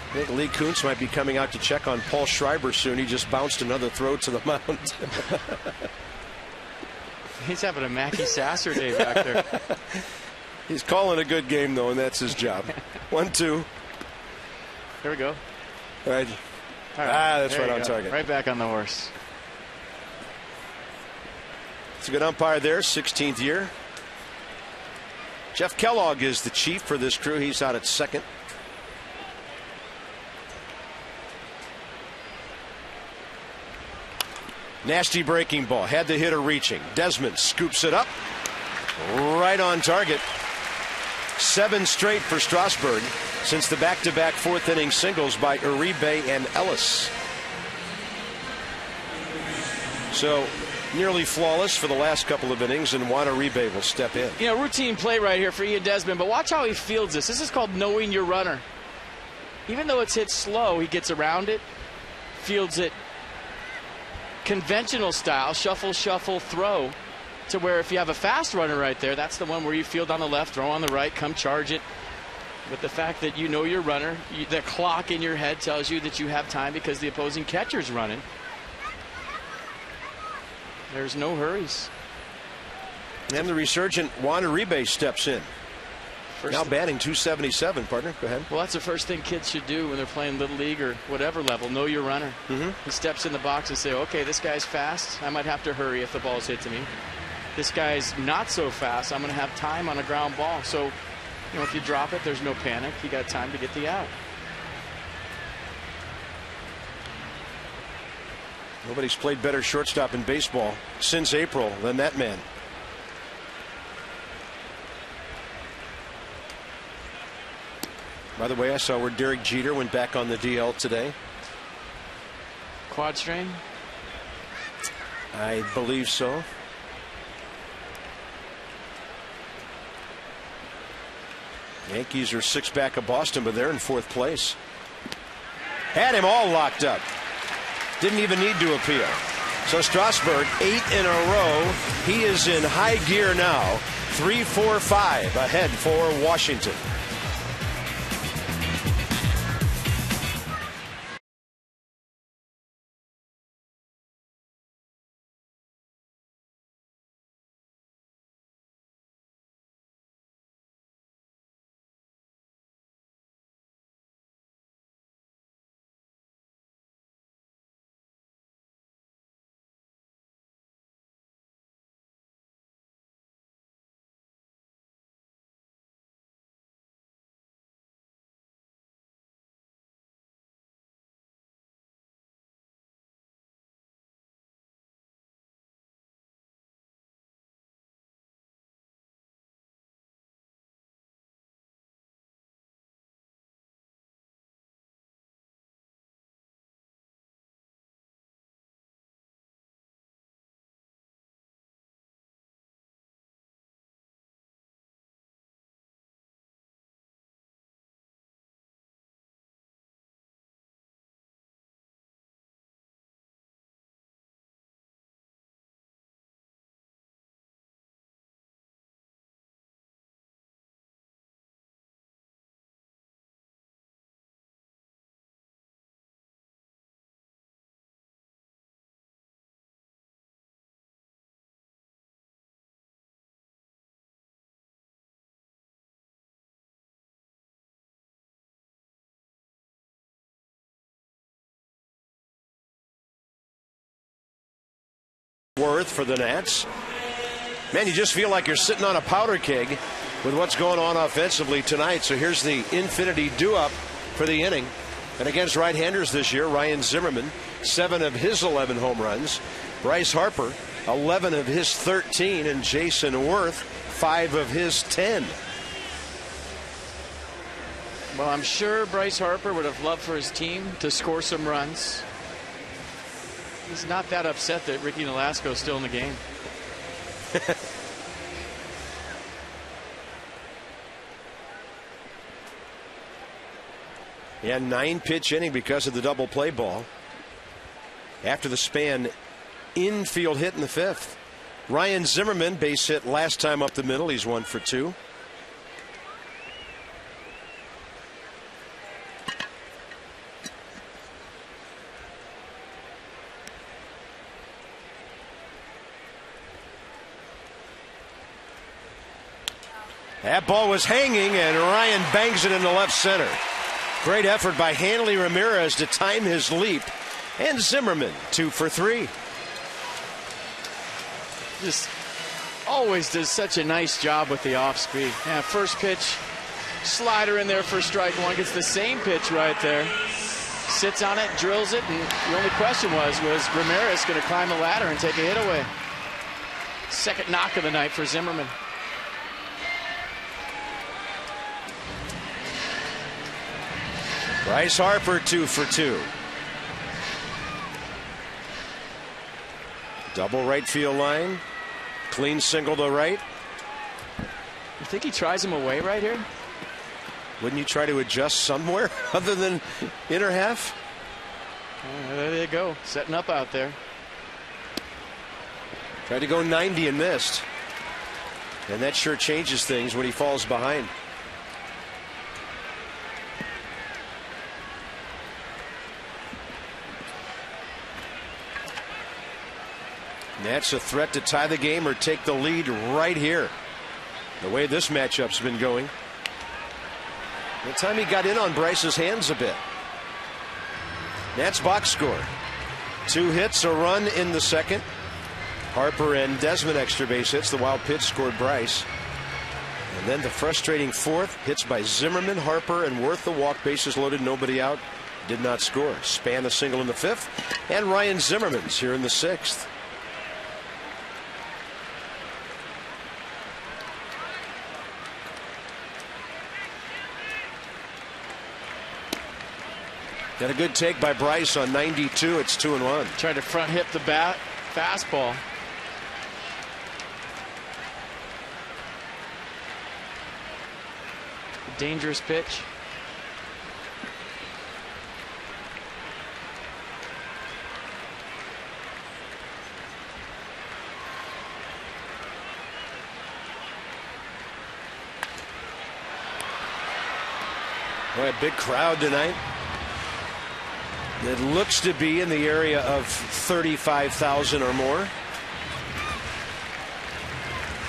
Speaker 1: I think Lee Kuntz might be coming out to check on Paul Schreiber soon. He just bounced another throw to the mound.
Speaker 2: He's having a Mackie Sasser day back there.
Speaker 1: He's calling a good game, though, and that's his job. 1-2.
Speaker 2: Here we go.
Speaker 1: All right. That's right on target.
Speaker 2: Right back on the horse.
Speaker 1: It's a good umpire there, 16th year. Jeff Kellogg is the chief for this crew. He's out at second. Nasty breaking ball. Had the hitter reaching. Desmond scoops it up. Right on target. 7 straight for Strasburg since the back-to-back 4th inning singles by Uribe and Ellis. So nearly flawless for the last couple of innings, and Juan Uribe will step in.
Speaker 2: You know, routine play right here for Ian Desmond, but watch how he fields this. This is called knowing your runner. Even though it's hit slow, he gets around it, fields it conventional style, shuffle, shuffle, throw, to where if you have a fast runner right there, that's the one where you field on the left, throw on the right, come charge it. But the fact that you know your runner, the clock in your head tells you that you have time because the opposing catcher's running. There's no hurries.
Speaker 1: And the resurgent Juan Uribe steps in. Now batting .277, partner. Go ahead.
Speaker 2: Well, that's the first thing kids should do when they're playing Little League or whatever level. Know your runner. He steps in the box and say, okay, this guy's fast. I might have to hurry if the ball's hit to me. This guy's not so fast. I'm going to have time on a ground ball. So, you know, if you drop it, there's no panic. You got time to get the out.
Speaker 1: Nobody's played better shortstop in baseball since April than that man. By the way, I saw where Derek Jeter went back on the DL today.
Speaker 2: Quad strain?
Speaker 1: I believe so. Yankees are 6 back of Boston, but they're in 4th place. Had him all locked up. Didn't even need to appeal. So Strasburg, 8 in a row. He is in high gear now. 3-4-5 ahead for Washington. Worth for the Nats. Man, you just feel like you're sitting on a powder keg with what's going on offensively tonight. So here's the infinity do-up for the inning. And against right-handers this year, Ryan Zimmerman, 7 of his 11 home runs. Bryce Harper, 11 of his 13. And Jason Worth, 5 of his 10.
Speaker 2: Well, I'm sure Bryce Harper would have loved for his team to score some runs. He's not that upset that Ricky Nolasco is still in the game.
Speaker 1: Yeah, 9-pitch inning because of the double play ball. After the span, infield hit in the 5th. Ryan Zimmerman, base hit last time up the middle. He's 1 for 2. That ball was hanging, and Ryan bangs it into left center. Great effort by Hanley Ramirez to time his leap. And Zimmerman, 2 for 3.
Speaker 2: Just always does such a nice job with the off speed. Yeah, first pitch, slider in there for strike one. Gets the same pitch right there. Sits on it, drills it, and the only question was Ramirez going to climb the ladder and take a hit away? Second knock of the night for Zimmerman.
Speaker 1: Bryce Harper, 2 for 2. Double right field line. Clean single to right.
Speaker 2: You think he tries him away right here?
Speaker 1: Wouldn't you try to adjust somewhere other than inner half?
Speaker 2: There they go, setting up out there.
Speaker 1: Tried to go 90 and missed. And that sure changes things when he falls behind. That's a threat to tie the game or take the lead right here. The way this matchup's been going. The time he got in on Bryce's hands a bit. Nats box score. 2 hits, a run in the second. Harper and Desmond extra base hits. The wild pitch scored Bryce. And then the frustrating 4th. Hits by Zimmerman, Harper, and Worth. The walk, bases loaded, nobody out. Did not score. Span a single in the 5th. And Ryan Zimmerman's here in the 6th. Got a good take by Bryce on 92. It's 2-1.
Speaker 2: Tried to front hit the bat fastball. Dangerous pitch.
Speaker 1: Boy, a big crowd tonight. It looks to be in the area of 35,000 or more.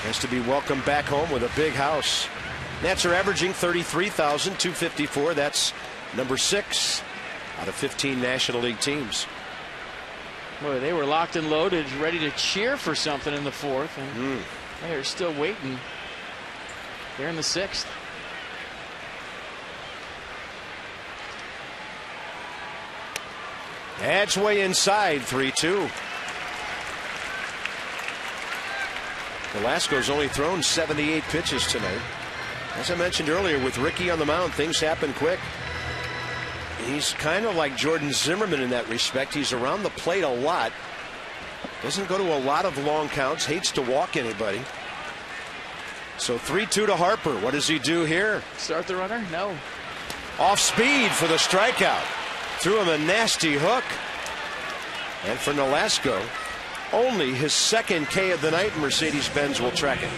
Speaker 1: Has to be welcomed back home with a big house. Nats are averaging 33,254. That's number 6 out of 15 National League teams.
Speaker 2: Boy, they were locked and loaded, ready to cheer for something in the 4th. And they're still waiting. They're in the 6th.
Speaker 1: That's way inside, 3-2. Velasco's only thrown 78 pitches tonight. As I mentioned earlier, with Ricky on the mound, things happen quick. He's kind of like Jordan Zimmerman in that respect. He's around the plate a lot. Doesn't go to a lot of long counts. Hates to walk anybody. So 3-2 to Harper. What does he do here?
Speaker 2: Start the runner? No.
Speaker 1: Off speed for the strikeout. Threw him a nasty hook. And for Nolasco, only his 2nd K of the night. Mercedes-Benz will track it.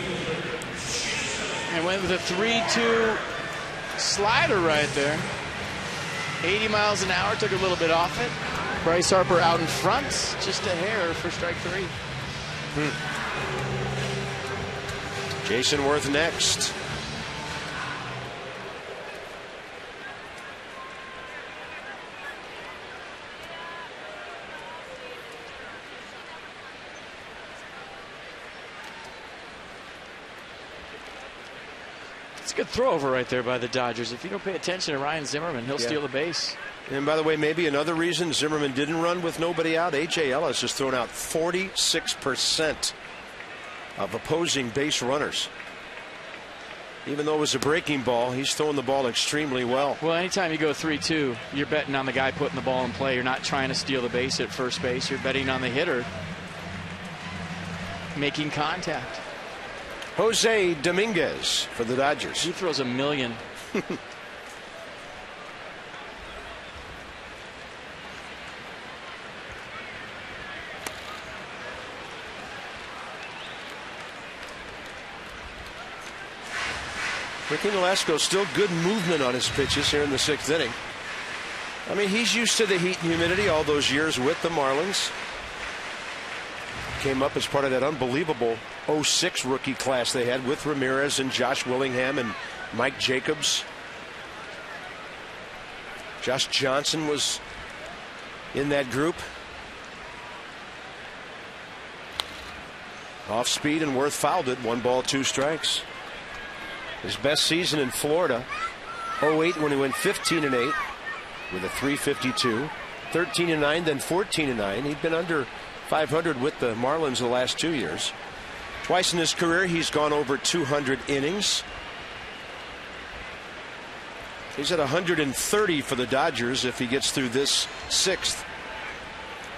Speaker 2: And went with a 3-2 slider right there. 80 miles an hour, took a little bit off it. Bryce Harper out in front, just a hair for strike 3.
Speaker 1: Jason Worth next.
Speaker 2: That's a good throw over right there by the Dodgers. If you don't pay attention to Ryan Zimmerman, he'll steal the base.
Speaker 1: And by the way, maybe another reason Zimmerman didn't run with nobody out, A.J. Ellis has thrown out 46% of opposing base runners. Even though it was a breaking ball, he's throwing the ball extremely well.
Speaker 2: Well, anytime you go 3-2, you're betting on the guy putting the ball in play. You're not trying to steal the base at first base. You're betting on the hitter making contact.
Speaker 1: Jose Dominguez for the Dodgers.
Speaker 2: He throws a million.
Speaker 1: Ricky Nolasco still good movement on his pitches here in the 6th inning. I mean, he's used to the heat and humidity all those years with the Marlins. Came up as part of that unbelievable 06 rookie class they had with Ramirez and Josh Willingham and Mike Jacobs. Josh Johnson was in that group. Off speed and Worth fouled it. 1 ball, 2 strikes. His best season in Florida, 08 when he went 15-8 with a 3.52, 13-9, then 14-9. He'd been under 500 with the Marlins the last 2 years. Twice in his career, he's gone over 200 innings. He's at 130 for the Dodgers if he gets through this 6th.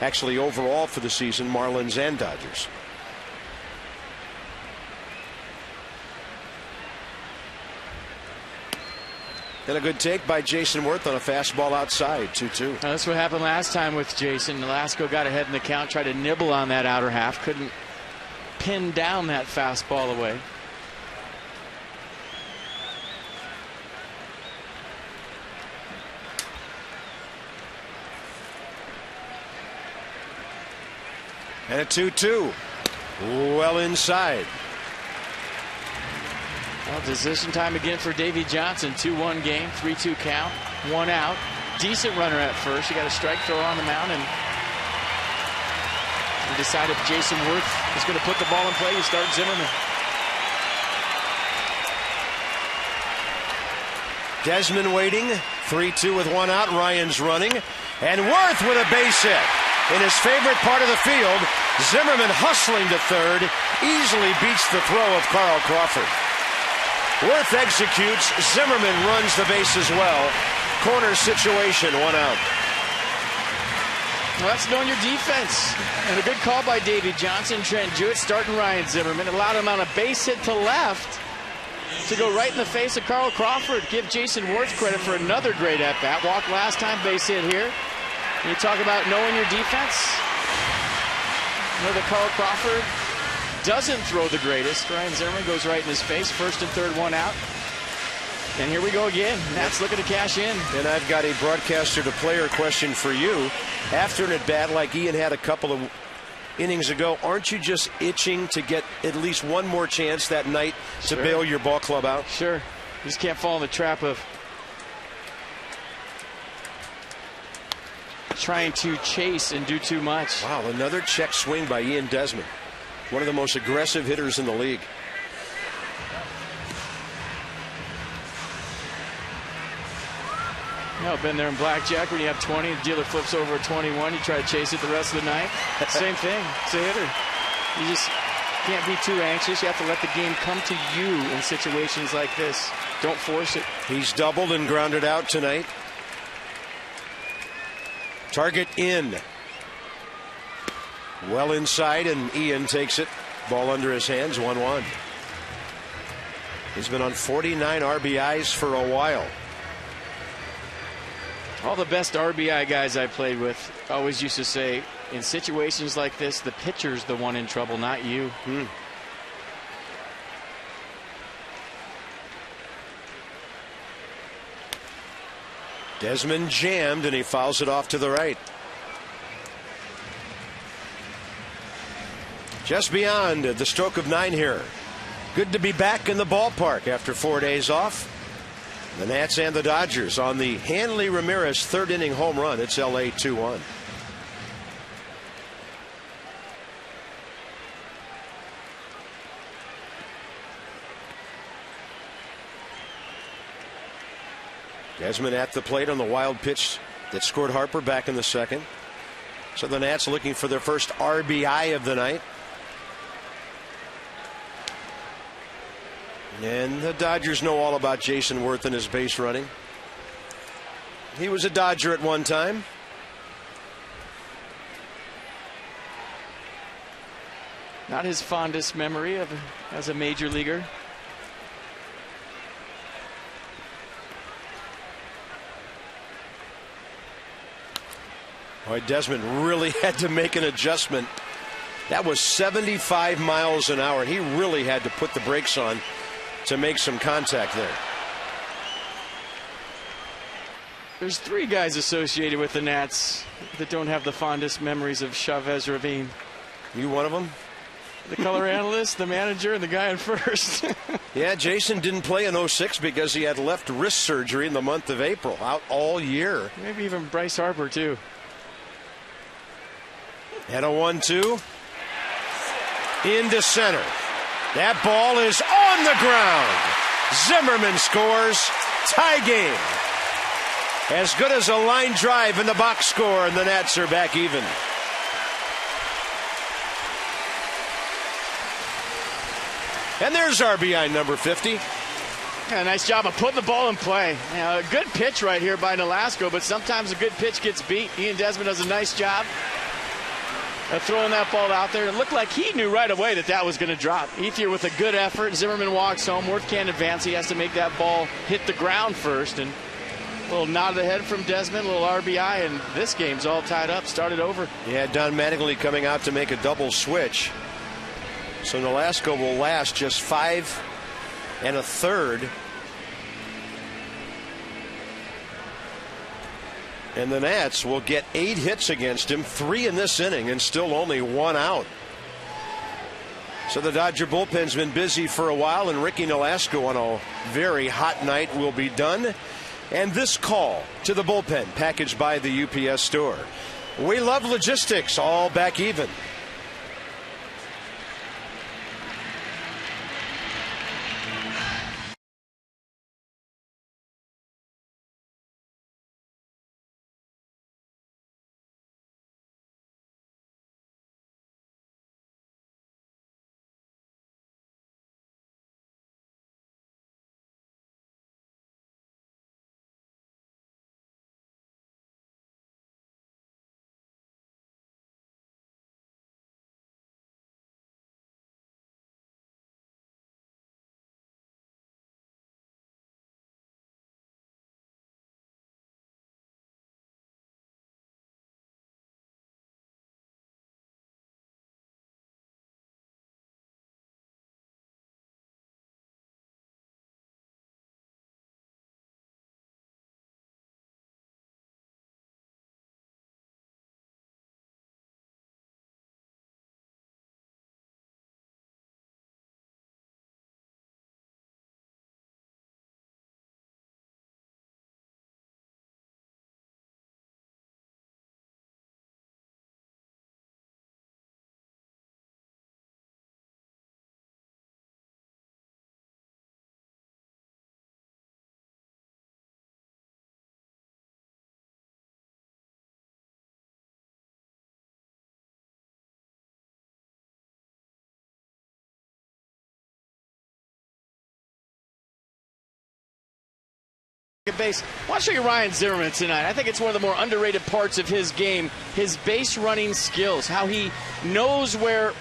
Speaker 1: Actually, overall for the season, Marlins and Dodgers. And a good take by Jason Worth on a fastball outside, 2-2.
Speaker 2: That's what happened last time with Jason. Nolasco got ahead in the count, tried to nibble on that outer half, couldn't pin down that fastball away.
Speaker 1: And a 2-2. Well inside.
Speaker 2: Well, decision time again for Davy Johnson. 2-1 game, 3-2 count, 1 out. Decent runner at first. You got a strike throw on the mound, and you decide if Jason Worth is going to put the ball in play, you start Zimmerman.
Speaker 1: Desmond waiting. 3-2 with 1 out. Ryan's running. And Worth with a base hit. In his favorite part of the field, Zimmerman hustling to third. Easily beats the throw of Carl Crawford. Worth executes. Zimmerman runs the base as well. Corner situation, 1 out.
Speaker 2: Well, that's knowing your defense. And a good call by Davy Johnson. Trent Jewett starting Ryan Zimmerman. Allowed him on a base hit to left to go right in the face of Carl Crawford. Give Jason Worth credit for another great at-bat. Walked last time, base hit here. And you talk about knowing your defense. You know that Carl Crawford doesn't throw the greatest. Ryan Zimmerman goes right in his face. 1st and 3rd, 1 out. And here we go again. Nats looking to cash in.
Speaker 1: And I've got a broadcaster to player question for you. After an at-bat like Ian had a couple of innings ago, aren't you just itching to get at least one more chance that night to bail your ball club out?
Speaker 2: Sure. You just can't fall in the trap of trying to chase and do too much.
Speaker 1: Wow, another check swing by Ian Desmond. One of the most aggressive hitters in the league.
Speaker 2: You know, been there in blackjack when you have 20, the dealer flips over a 21, you try to chase it the rest of the night. Same thing. It's a hitter. You just can't be too anxious. You have to let the game come to you in situations like this. Don't force it.
Speaker 1: He's doubled and grounded out tonight. Target in. Well inside, and Ian takes it. Ball under his hands, 1-1. He's been on 49 RBIs for a while.
Speaker 2: All the best RBI guys I played with always used to say, in situations like this, the pitcher's the one in trouble, not you.
Speaker 1: Desmond jammed, and he fouls it off to the right. Just beyond the stroke of 9 here. Good to be back in the ballpark after 4 days off. The Nats and the Dodgers on the Hanley Ramirez 3rd inning home run. It's LA 2-1. Desmond at the plate on the wild pitch that scored Harper back in the second. So the Nats looking for their first RBI of the night. And the Dodgers know all about Jason Worth and his base running. He was a Dodger at one time.
Speaker 2: Not his fondest memory of as a major leaguer.
Speaker 1: Boy, Desmond really had to make an adjustment. That was 75 miles an hour. He really had to put the brakes on to make some contact there.
Speaker 2: There's 3 guys associated with the Nats that don't have the fondest memories of Chavez Ravine.
Speaker 1: You one of them?
Speaker 2: The color analyst, the manager, and the guy in first.
Speaker 1: Yeah, Jason didn't play in 06 because he had left wrist surgery in the month of April, out all year.
Speaker 2: Maybe even Bryce Harper, too.
Speaker 1: And a 1-2 into center. That ball is on the ground. Zimmerman scores. Tie game. As good as a line drive in the box score, and the Nats are back even. And there's RBI number 50.
Speaker 2: Yeah, nice job of putting the ball in play. A good pitch right here by Nolasco, but sometimes a good pitch gets beat. Ian Desmond does a nice job of throwing that ball out there. It looked like he knew right away that that was going to drop. Ethier with a good effort. Zimmerman walks home. Worth can't advance. He has to make that ball hit the ground first. And a little nod of the head from Desmond, a little RBI, and this game's all tied up. Started over.
Speaker 1: Yeah, Don Mattingly coming out to make a double switch. So Nolasco will last just 5 1/3. And the Nats will get 8 hits against him, 3 in this inning, and still only 1 out. So the Dodger bullpen's been busy for a while, and Ricky Nolasco on a very hot night will be done. And this call to the bullpen, packaged by the UPS store. We love logistics, all back even.
Speaker 2: Base. I want to show you Ryan Zimmerman tonight. I think it's one of the more underrated parts of his game, his base running skills, how he knows where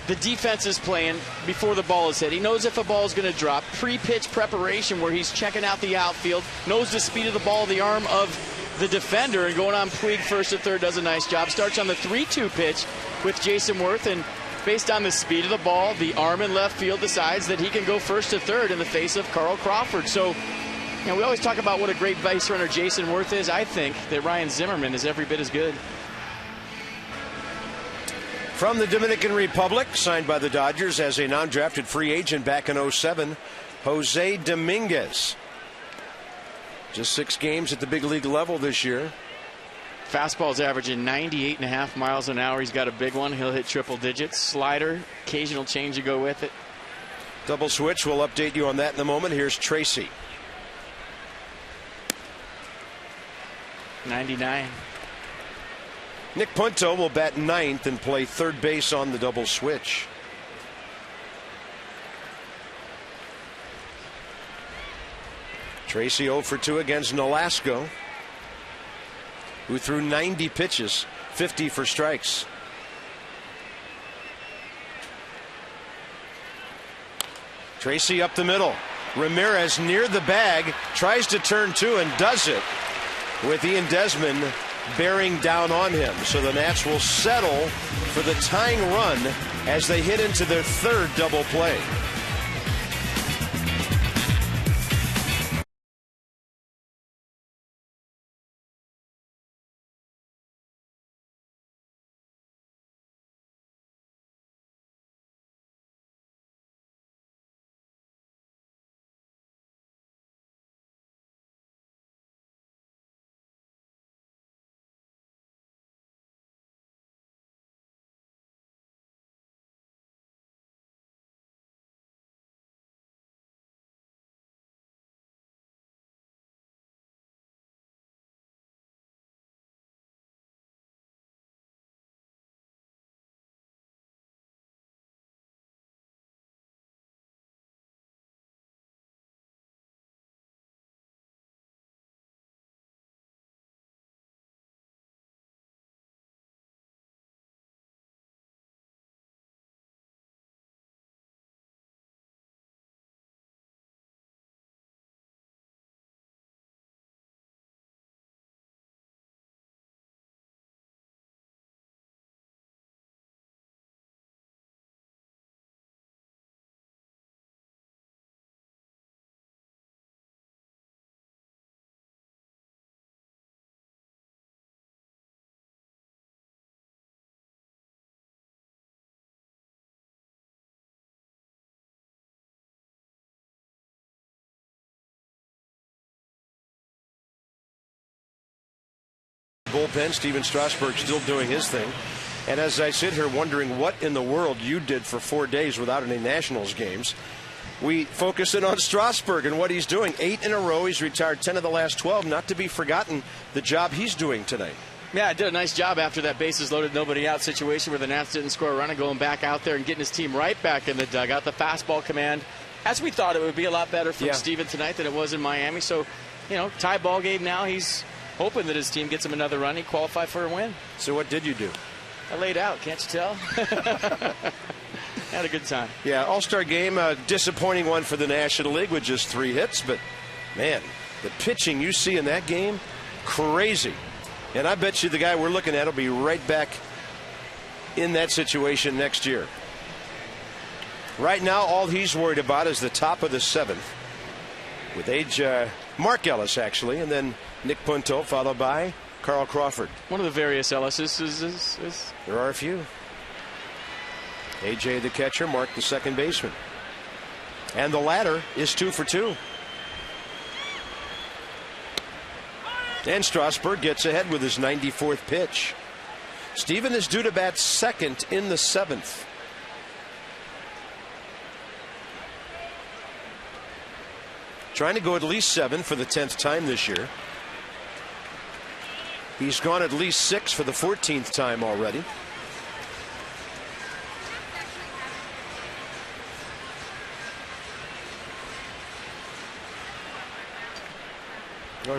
Speaker 2: the defense is playing before the ball is hit. He knows if a ball is going to drop. Pre-pitch preparation where he's checking out the outfield, knows the speed of the ball, the arm of the defender, and going on Puig first to third does a nice job. Starts on the 3-2 pitch with Jason Worth, and based on the speed of the ball, the arm in left field decides that he can go first to third in the face of Carl Crawford. So, you know, we always talk about what a great base runner Jason Worth is. I think that Ryan Zimmerman is every bit as good.
Speaker 1: From the Dominican Republic, signed by the Dodgers as a non-drafted free agent back in 07, Jose Dominguez. Just 6 games at the big league level this year.
Speaker 2: Fastball's averaging 98.5 miles an hour. He's got a big one. He'll hit triple digits. Slider, occasional change to go with it.
Speaker 1: Double switch. We'll update you on that in a moment. Here's Tracy.
Speaker 2: 99.
Speaker 1: Nick Punto will bat ninth and play third base on the double switch. Tracy 0 for 2 against Nolasco, who threw 90 pitches, 50 for strikes. Tracy up the middle. Ramirez near the bag, tries to turn two and does it, with Ian Desmond bearing down on him. So the Nats will settle for the tying run as they hit into their third double play. Bullpen, Steven Strasburg still doing his thing. And as I sit here wondering what in the world you did for 4 days without any Nationals games, we focus in on Strasburg and what he's doing. 8 in a row. He's retired 10 of the last 12. Not to be forgotten, the job he's doing tonight.
Speaker 2: Yeah, did a nice job after that bases loaded, nobody out situation where the Nats didn't score a run, and going back out there and getting his team right back in the dugout. The fastball command, as we thought it would be, a lot better from Steven tonight than it was in Miami. So, tie ball game now. He's hoping that his team gets him another run. He qualified for a win.
Speaker 1: So what did you do?
Speaker 2: I laid out, can't you tell? Had a good time.
Speaker 1: Yeah, All-Star game, a disappointing one for the National League with just 3 hits. But, man, the pitching you see in that game, crazy. And I bet you the guy we're looking at will be right back in that situation next year. Right now, all he's worried about is the top of the 7th. With Mark Ellis, actually, and then Nick Punto, followed by Carl Crawford.
Speaker 2: One of the various Ellises is...
Speaker 1: There are a few. A.J. the catcher, Mark the second baseman. And the latter is 2 for 2. And Strasburg gets ahead with his 94th pitch. Steven is due to bat second in the 7th. Trying to go at least 7 for the 10th time this year. He's gone at least 6 for the 14th time already.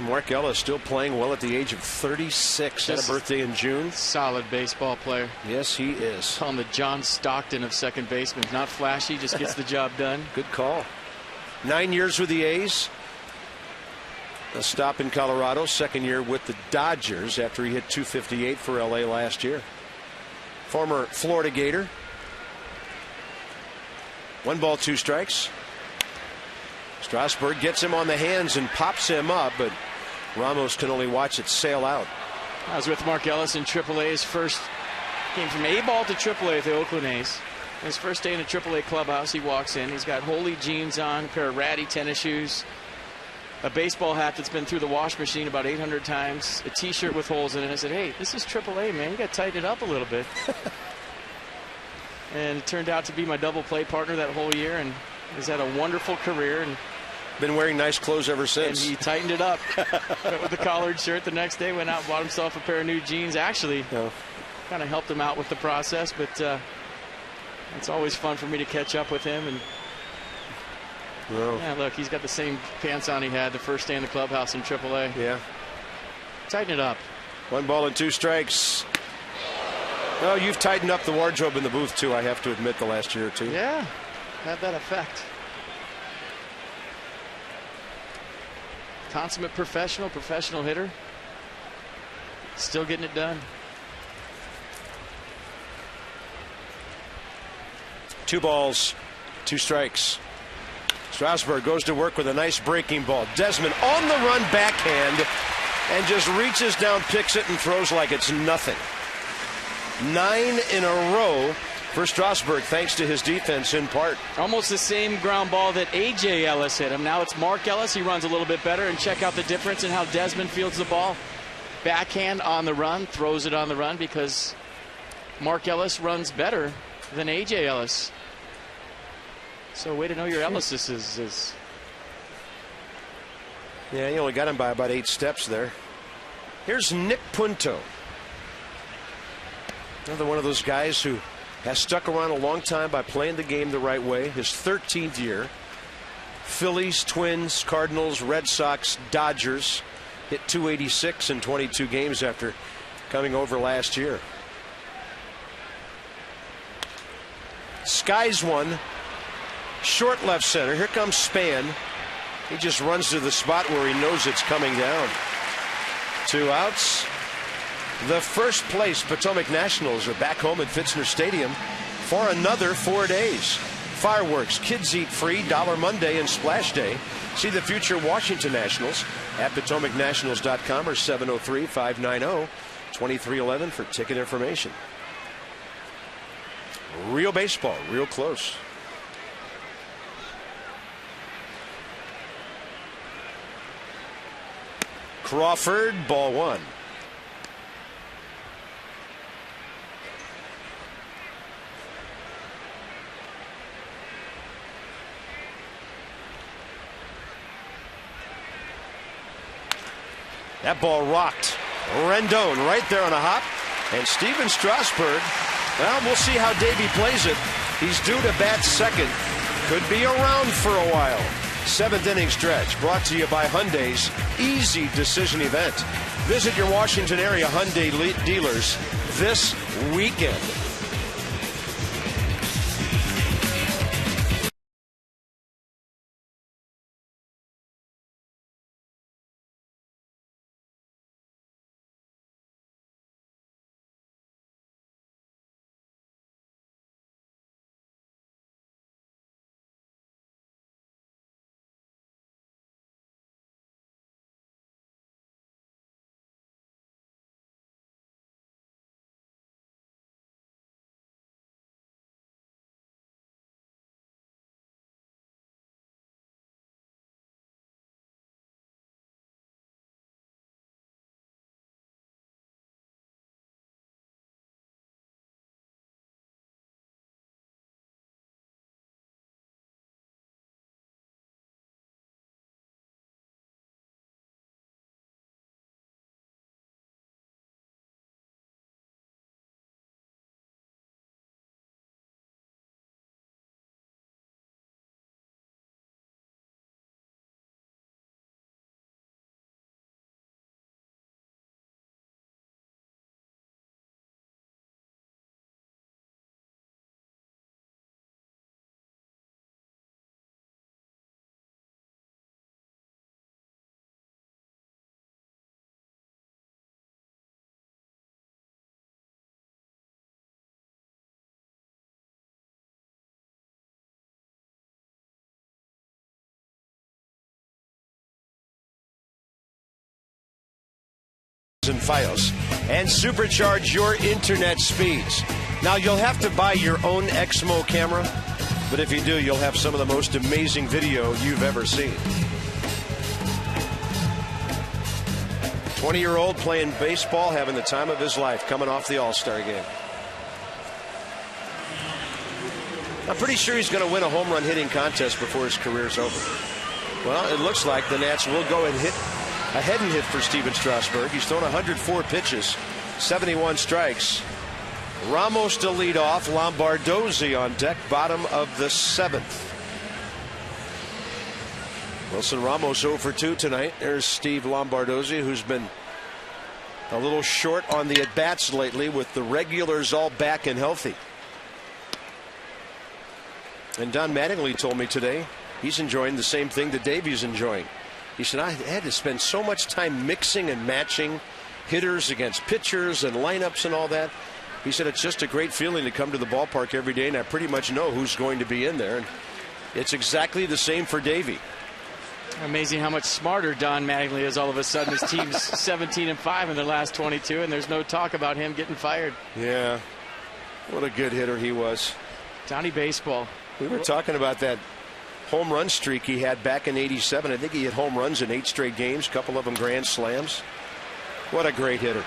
Speaker 1: Mark Ellis still playing well at the age of 36. Had a birthday in June.
Speaker 2: Solid baseball player.
Speaker 1: Yes, he is.
Speaker 2: Call him the John Stockton of second baseman. Not flashy, just gets the job done.
Speaker 1: Good call. 9 years with the A's. A stop in Colorado. Second year with the Dodgers after he hit 258 for LA last year. Former Florida Gator. 1 ball, 2 strikes. Strasburg gets him on the hands and pops him up, but Ramos can only watch it sail out.
Speaker 2: I was with Mark Ellis in AAA's first. Came from A-ball to AAA with the Oakland A's. His first day in a AAA clubhouse, he walks in. He's got holey jeans on, a pair of ratty tennis shoes, a baseball hat that's been through the wash machine about 800 times, a T-shirt with holes in it. I said, hey, this is AAA, man. You got to tighten it up a little bit. And it turned out to be my double play partner that whole year, and has had a wonderful career. And
Speaker 1: Been wearing nice clothes ever since.
Speaker 2: And he tightened it up. Went with the collared shirt the next day, went out and bought himself a pair of new jeans. Actually, kind of helped him out with the process, but it's always fun for me to catch up with him. And yeah, look, he's got the same pants on he had the first day in the clubhouse in AAA.
Speaker 1: Yeah.
Speaker 2: Tighten it up.
Speaker 1: 1 ball and 2 strikes. Oh, you've tightened up the wardrobe in the booth, too, I have to admit, the last year or two.
Speaker 2: Yeah, had that effect. Consummate professional hitter. Still getting it done.
Speaker 1: 2 balls, 2 strikes. Strasburg goes to work with a nice breaking ball. Desmond on the run backhand and just reaches down, picks it, and throws like it's nothing. 9 in a row for Strasburg, thanks to his defense in part.
Speaker 2: Almost the same ground ball that A.J. Ellis hit him. Now it's Mark Ellis. He runs a little bit better, and check out the difference in how Desmond fields the ball. Backhand on the run, throws it on the run because Mark Ellis runs better than A.J. Ellis. So way to know your Ellis is.
Speaker 1: Yeah, he only got him by about 8 steps there. Here's Nick Punto. Another one of those guys who has stuck around a long time by playing the game the right way. His 13th year. Phillies, Twins, Cardinals, Red Sox, Dodgers. Hit .286 in 22 games after coming over last year. Skies one. Short left center. Here comes Span. He just runs to the spot where he knows it's coming down. 2 outs. The first place Potomac Nationals are back home at Fitzner Stadium for another 4 days. Fireworks, kids eat free, Dollar Monday and Splash Day. See the future Washington Nationals at PotomacNationals.com or 703-590-2311 for ticket information. Real baseball, real close. Crawford, ball 1. That ball rocked. Rendon right there on a hop. And Steven Strasburg, well, we'll see how Davey plays it. He's due to bat second. Could be around for a while. 7th inning stretch brought to you by Hyundai's Easy Decision event. Visit your Washington area Hyundai dealers this weekend. And Fios and supercharge your internet speeds. Now you'll have to buy your own Exmo camera, but if you do, you'll have some of the most amazing video you've ever seen. 20-year-old playing baseball, having the time of his life, coming off the All-Star game. I'm pretty sure he's going to win a home run hitting contest before his career's over. Well, it looks like the Nats will go and hit ahead and hit for Steven Strasburg. He's thrown 104 pitches, 71 strikes. Ramos to lead off. Lombardozzi on deck, bottom of the 7th. Wilson Ramos 0 for 2 tonight. There's Steve Lombardozzi, who's been a little short on the at-bats lately with the regulars all back and healthy. And Don Mattingly told me today he's enjoying the same thing that Davey's enjoying. He said, I had to spend so much time mixing and matching hitters against pitchers and lineups and all that. He said it's just a great feeling to come to the ballpark every day, and I pretty much know who's going to be in there. And it's exactly the same for Davey.
Speaker 2: Amazing how much smarter Don Mattingly is all of a sudden. His team's 17-5 in their last 22, and there's no talk about him getting fired.
Speaker 1: Yeah. What a good hitter he was.
Speaker 2: Donnie Baseball.
Speaker 1: We were talking about that home run streak he had back in '87. I think he hit home runs in 8 straight games, a couple of them grand slams. What a great hitter.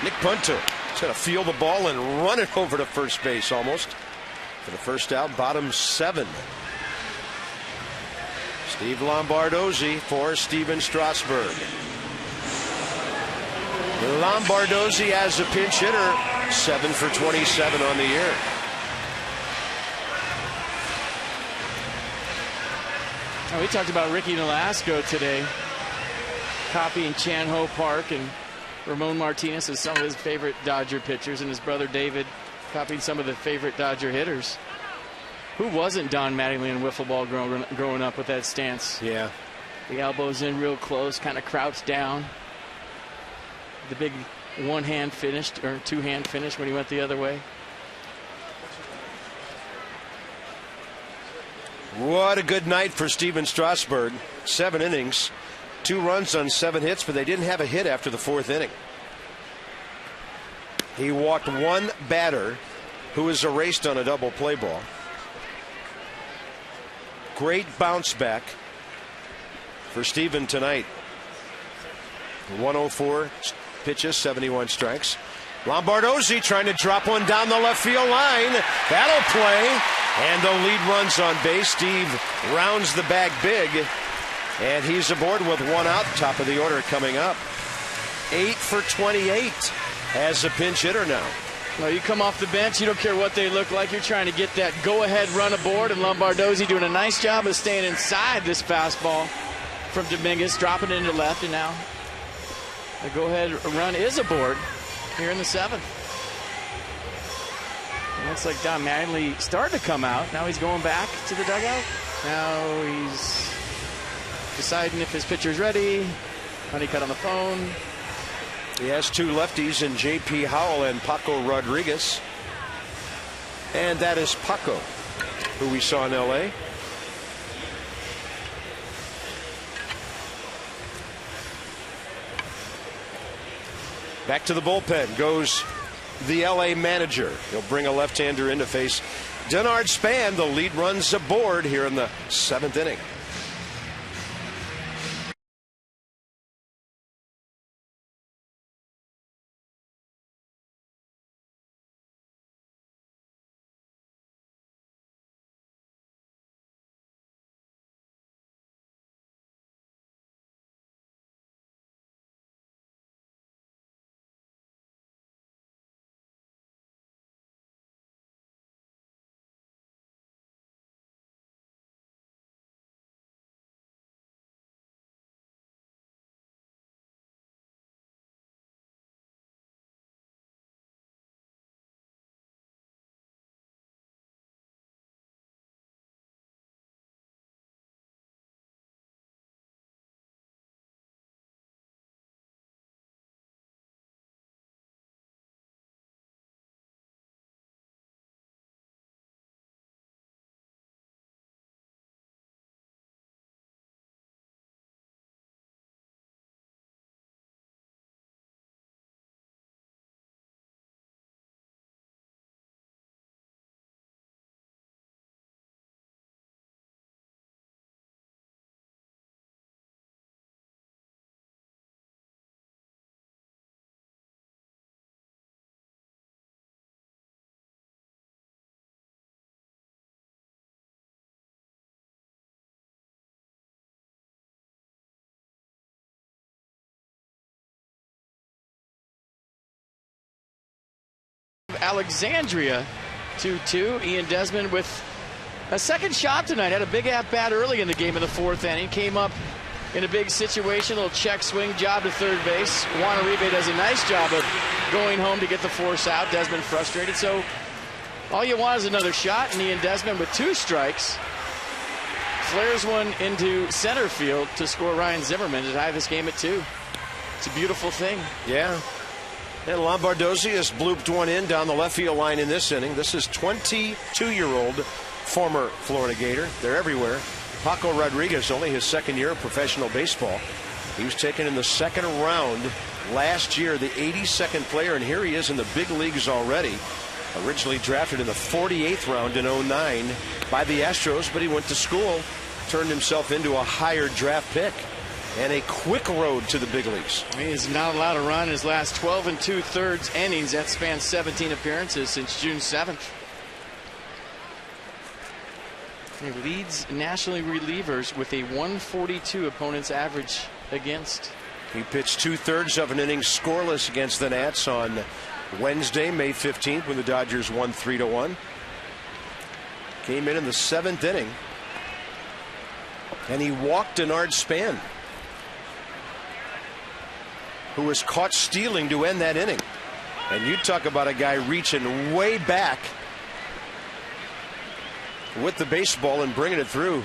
Speaker 1: Nick Punto. He's going to feel the ball and run it over to first base almost for the first out, bottom 7. Steve Lombardozzi for Steven Strasburg. Lombardozzi as a pinch hitter, 7 for 27 on the year.
Speaker 2: We talked about Ricky Nolasco today, copying Chan Ho Park and Ramon Martinez as some of his favorite Dodger pitchers, and his brother David copying some of the favorite Dodger hitters. Who wasn't Don Mattingly in wiffle ball growing up with that stance?
Speaker 1: Yeah.
Speaker 2: The elbows in real close, kind of crouched down. The big one-hand finish or two-hand finish when he went the other way.
Speaker 1: What a good night for Steven Strasburg. 7 innings, 2 runs on 7 hits, but they didn't have a hit after the 4th inning. He walked 1 batter who was erased on a double play ball. Great bounce back for Steven tonight. 104 pitches, 71 strikes. Lombardozzi trying to drop one down the left field line. That'll play. And the lead runs on base. Steve rounds the bag big. And he's aboard with 1 out. Top of the order coming up. 8 for 28 as a pinch hitter now.
Speaker 2: Well, you come off the bench, you don't care what they look like. You're trying to get that go-ahead run aboard, and Lombardozzi doing a nice job of staying inside this fastball from Dominguez, dropping it into left, and now the go-ahead run is aboard here in the 7th. It looks like Don Mattingly started to come out. Now he's going back to the dugout. Now he's deciding if his pitcher's ready. Honeycutt on the phone.
Speaker 1: He has 2 lefties in J.P. Howell and Paco Rodriguez. And that is Paco, who we saw in L.A. Back to the bullpen goes the L.A. manager. He'll bring a left-hander in to face Denard Span. The lead runs aboard here in the 7th inning.
Speaker 2: Alexandria 2-2. Ian Desmond with a second shot tonight. Had a big at-bat early in the game in the fourth inning. Came up in a big situation, a little check swing job to third base. Juan Uribe does a nice job of going home to get the force out. Desmond frustrated. So all you want is another shot, and Ian Desmond with 2 strikes flares one into center field to score Ryan Zimmerman to tie this game at 2. It's a beautiful thing.
Speaker 1: Yeah. And Lombardozzi has blooped one in down the left field line in this inning. This is 22-year-old former Florida Gator. They're everywhere. Paco Rodriguez, only his second year of professional baseball. He was taken in the second round last year, the 82nd player, and here he is in the big leagues already. Originally drafted in the 48th round in 09 by the Astros, but he went to school, turned himself into a higher draft pick, and a quick road to the big leagues.
Speaker 2: He is not allowed to run his last 12 2/3 innings. That spans 17 appearances since June 7th. He leads national relievers with a 142 opponent's average against.
Speaker 1: He pitched 2/3 of an inning scoreless against the Nats on Wednesday, May 15th, when the Dodgers won 3-1. Came in the 7th inning, and he walked Denard Span, who was caught stealing to end that inning. And you talk about a guy reaching way back with the baseball and bringing it through.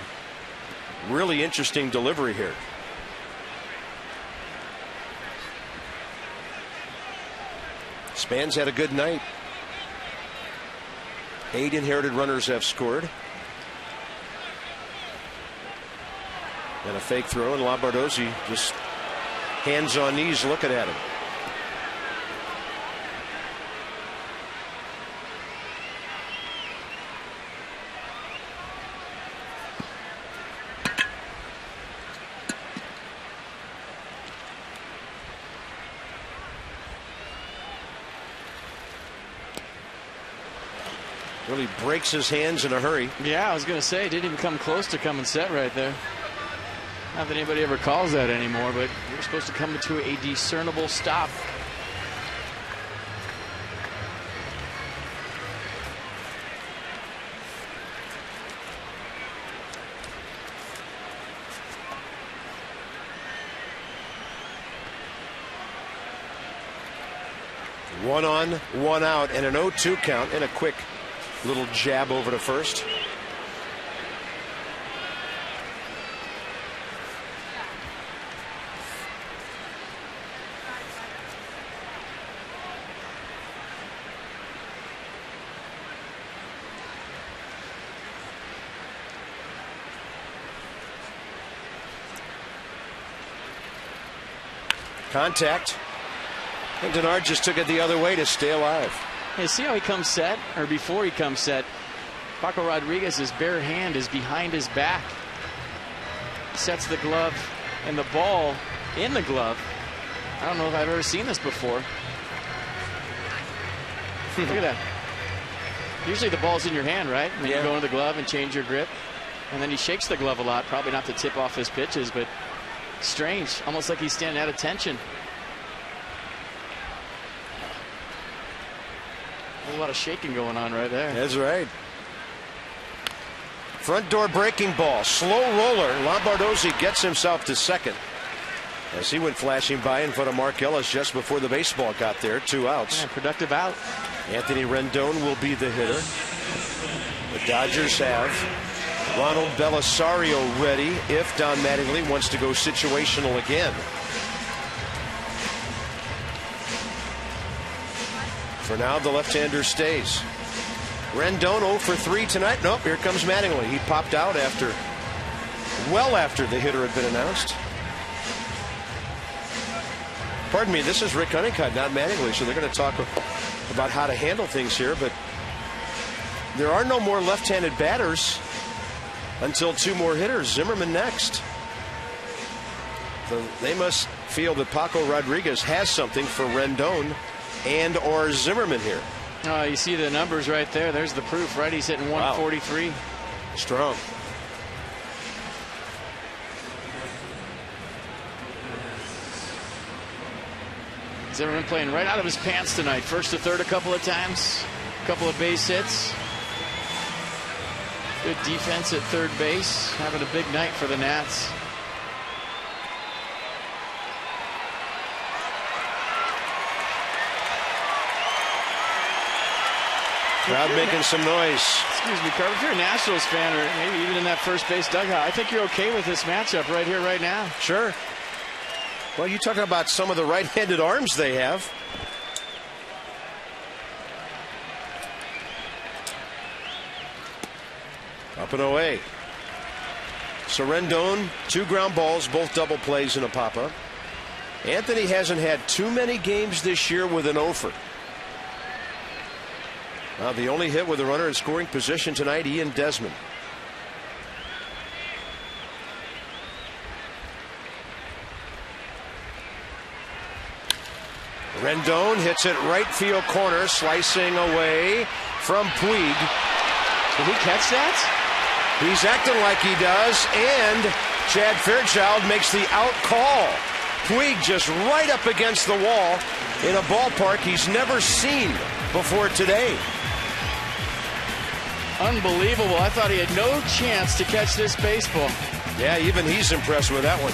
Speaker 1: Really interesting delivery here. Span's had a good night. 8 inherited runners have scored. And a fake throw, and Lombardozzi just hands on knees looking at him. Really breaks his hands in a hurry.
Speaker 2: Yeah, I was going to say, didn't even come close to coming set right there. Not that anybody ever calls that anymore, but you're supposed to come to a discernible stop.
Speaker 1: One on, one out, and an 0-2 count, and a quick little jab over to first. Contact. And Denard just took it the other way to stay alive.
Speaker 2: Hey, see how he comes set, or before he comes set, Paco Rodriguez's bare hand is behind his back. Sets the glove and the ball in the glove. I don't know if I've ever seen this before. Look at that. Usually the ball's in your hand, right? And then you go into the glove and change your grip. And then he shakes the glove a lot, probably not to tip off his pitches, but strange, almost like he's standing at attention. A lot of shaking going on right there.
Speaker 1: That's right. Front door breaking ball, slow roller. Lombardozzi gets himself to second as he went flashing by in front of Mark Ellis just before the baseball got there. 2 outs.
Speaker 2: Yeah, productive out.
Speaker 1: Anthony Rendon will be the hitter. The Dodgers have Ronald Belisario ready if Don Mattingly wants to go situational again. For now, the left-hander stays. Rendon 0 for 3 tonight. Nope, here comes Mattingly. He popped out well after the hitter had been announced. Pardon me, this is Rick Honeycutt, not Mattingly, so they're going to talk about how to handle things here, but there are no more left-handed batters until 2 more hitters. Zimmerman next. So they must feel that Paco Rodriguez has something for Rendon and or Zimmerman here.
Speaker 2: You see the numbers right there. There's the proof, right? He's hitting 143.
Speaker 1: Wow. Strong.
Speaker 2: Zimmerman playing right out of his pants tonight. First to third a couple of times. A couple of base hits. Good defense at third base. Having a big night for the Nats.
Speaker 1: Crowd making some noise.
Speaker 2: Excuse me, Carver. If you're a Nationals fan, or maybe even in that first base dugout, I think you're okay with this matchup right here, right now.
Speaker 1: Sure. Well, you're talking about some of the right-handed arms they have. Up and away. So Rendon, 2 ground balls, both double plays and a pop-up. Anthony hasn't had too many games this year with an offer. The only hit with a runner in scoring position tonight, Ian Desmond. Rendon hits it right field corner, slicing away from Puig.
Speaker 2: Did he catch that?
Speaker 1: He's acting like he does, and Chad Fairchild makes the out call. Puig just right up against the wall in a ballpark he's never seen before today.
Speaker 2: Unbelievable. I thought he had no chance to catch this baseball.
Speaker 1: Yeah, even he's impressed with that one.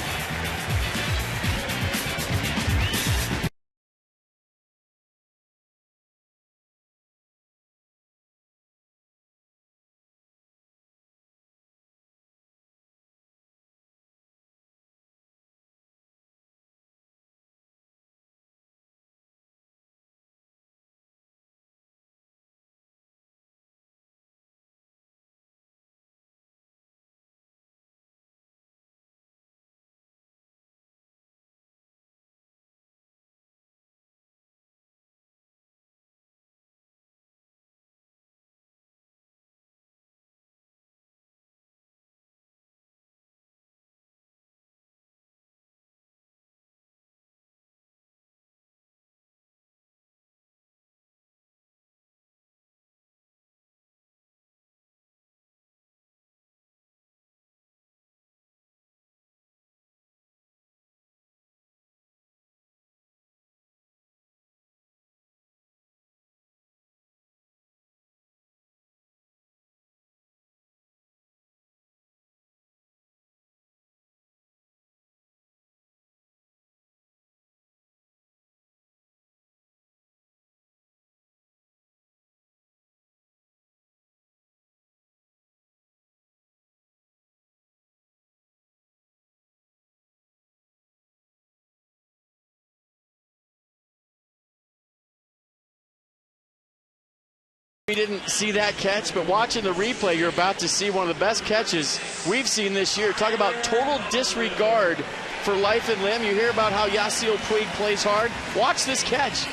Speaker 2: We didn't see that catch, but watching the replay, you're about to see one of the best catches we've seen this year. Talk about total disregard for life and limb. You hear about how Yasiel Puig plays hard. Watch this catch.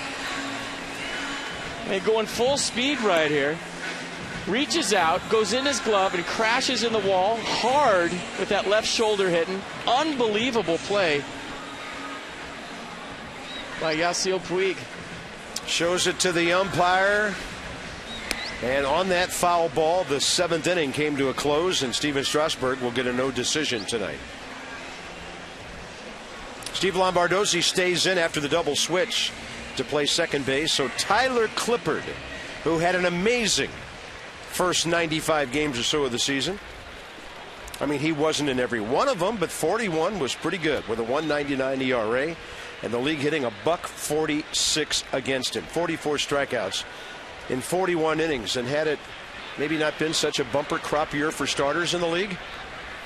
Speaker 2: And going full speed right here. Reaches out, goes in his glove, and crashes in the wall hard with that left shoulder hitting. Unbelievable play by Yasiel Puig.
Speaker 1: Shows it to the umpire. And on that foul ball, the 7th inning came to a close, and Steven Strasburg will get a no decision tonight. Steve Lombardozzi stays in after the double switch to play second base. So Tyler Clippard, who had an amazing first 95 games or so of the season. I mean, he wasn't in every one of them, but 41 was pretty good with a 1.99 ERA, and the league hitting a .146 against him. 44 strikeouts in 41 innings, and had it maybe not been such a bumper crop year for starters in the league,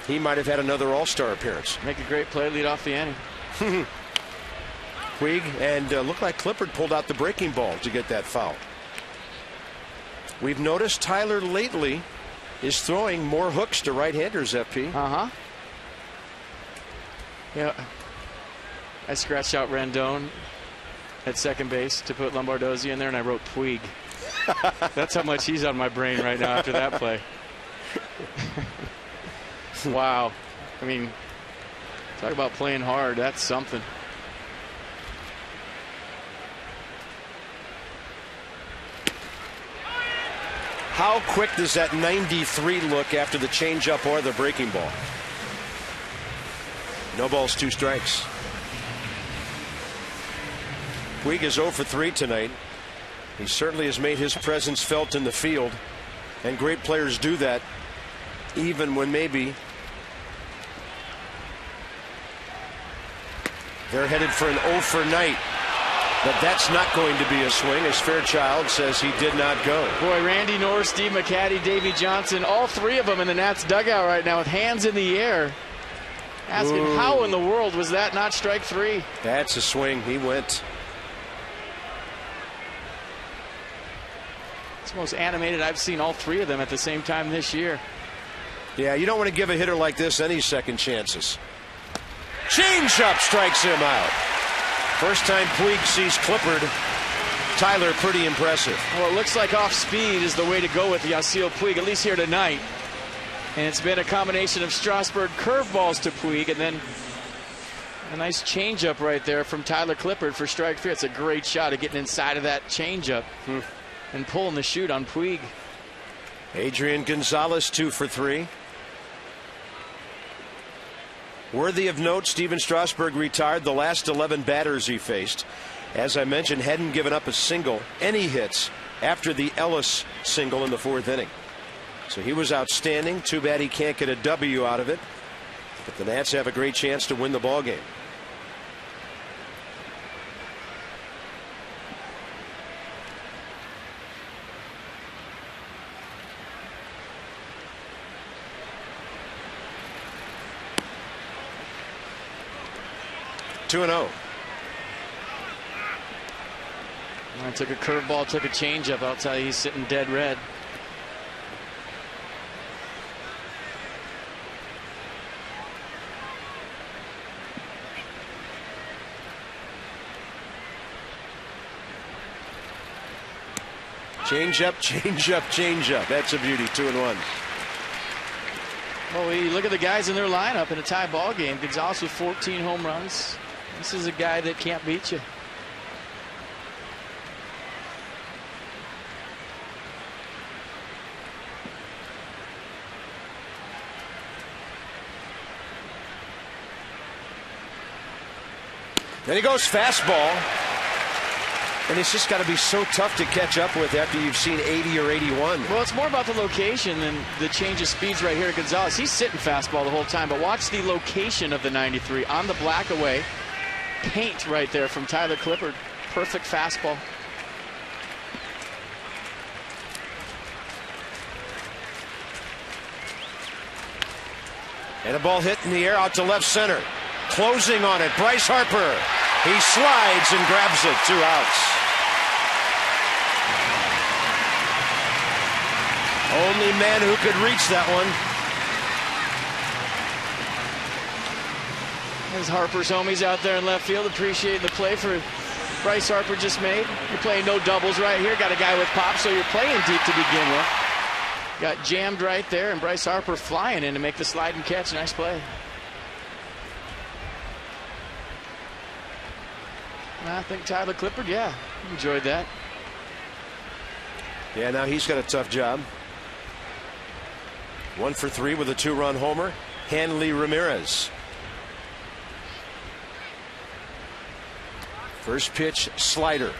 Speaker 1: he might have had another all-star appearance.
Speaker 2: Make a great play, lead off the inning.
Speaker 1: Puig, and looked like Clippard pulled out the breaking ball to get that foul. We've noticed Tyler lately is throwing more hooks to right-handers, FP.
Speaker 2: Yeah. I scratched out Rendon at second base to put Lombardozzi in there, and I wrote Puig. That's how much he's on my brain right now after that play. Wow. I mean, talk about playing hard. That's something.
Speaker 1: How quick does that 93 look after the changeup or the breaking ball? No balls, 2 strikes. Puig is 0 for 3 tonight. He certainly has made his presence felt in the field, and great players do that even when maybe they're headed for an 0 for night. But that's not going to be a swing, as Fairchild says he did not go.
Speaker 2: Boy, Randy Norris, Steve McCatty, Davey Johnson, all three of them in the Nats dugout right now with hands in the air, asking how in the world was that not strike 3?
Speaker 1: That's a swing. He went.
Speaker 2: It's the most animated I've seen all three of them at the same time this year.
Speaker 1: Yeah, you don't want to give a hitter like this any second chances. Changeup strikes him out. First time Puig sees Clippard. Tyler, pretty impressive.
Speaker 2: Well, it looks like off speed is the way to go with Yasiel Puig, at least here tonight. And it's been a combination of Strasburg curveballs to Puig, and then a nice changeup right there from Tyler Clippard for strike 3. It's a great shot of getting inside of that changeup and pulling the shoot on Puig.
Speaker 1: Adrian Gonzalez 2 for 3. Worthy of note, Steven Strasburg retired the last 11 batters he faced. As I mentioned, hadn't given up a single, any hits, after the Ellis single in the 4th inning. So he was outstanding. Too bad he can't get a W out of it. But the Nats have a great chance to win the ball game. Two and 0.
Speaker 2: I took a curveball, took a changeup. I'll tell you, he's sitting dead red.
Speaker 1: Changeup, changeup, changeup. That's a beauty. 2 and 1.
Speaker 2: Well, you look at the guys in their lineup in a tie ball game. Gonzalez with 14 home runs. This is a guy that can't beat you.
Speaker 1: Then he goes fastball. And it's just got to be so tough to catch up with after you've seen 80 or 81.
Speaker 2: Well, it's more about the location than the change of speeds right here at Gonzalez. He's sitting fastball the whole time, but watch the location of the 93 on the blackaway. Paint right there from Tyler Clippard. Perfect fastball.
Speaker 1: And a ball hit in the air out to left center. Closing on it, Bryce Harper. He slides and grabs it. 2 outs. Only man who could reach that one.
Speaker 2: There's Harper's homies out there in left field appreciating the play for Bryce Harper just made. You're playing no doubles right here. Got a guy with pop, so you're playing deep to begin with. Got jammed right there, and Bryce Harper flying in to make the slide and catch. Nice play. I think Tyler Clippard, yeah, enjoyed that.
Speaker 1: Yeah, now he's got a tough job. 1 for 3 with a 2-run homer. Hanley Ramirez. First pitch, slider.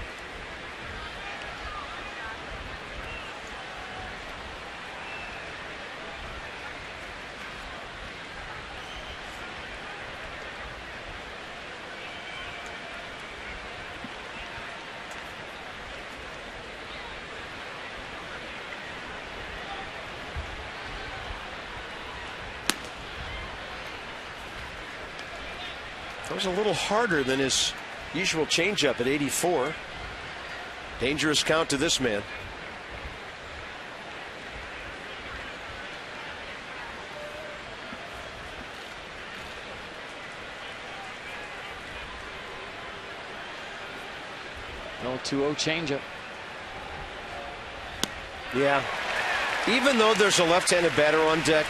Speaker 1: That was a little harder than his usual changeup at 84. Dangerous count to this man.
Speaker 2: No 2-0 changeup.
Speaker 1: Yeah. Even though there's a left-handed batter on deck,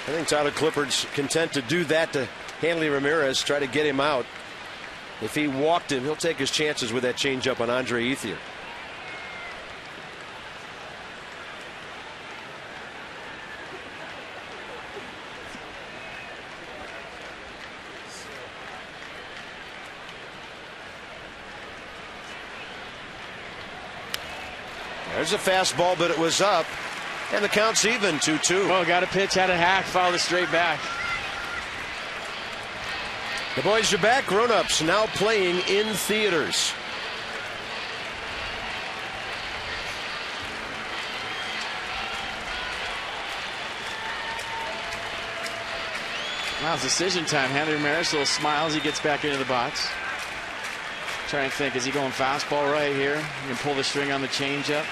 Speaker 1: I think Tyler Clippard's content to do that to Hanley Ramirez, try to get him out. If he walked him, he'll take his chances with that changeup on Andre Ethier. There's a fastball, but it was up. And the count's even, 2-2.
Speaker 2: Well, got a pitch, had a hack, fouled it straight back.
Speaker 1: The boys are back. Grown-ups now playing in theaters.
Speaker 2: Now it's decision time. Henry Ramirez little smiles. He gets back into the box. Trying to think, is he going fastball right here? You can pull the string on the changeup.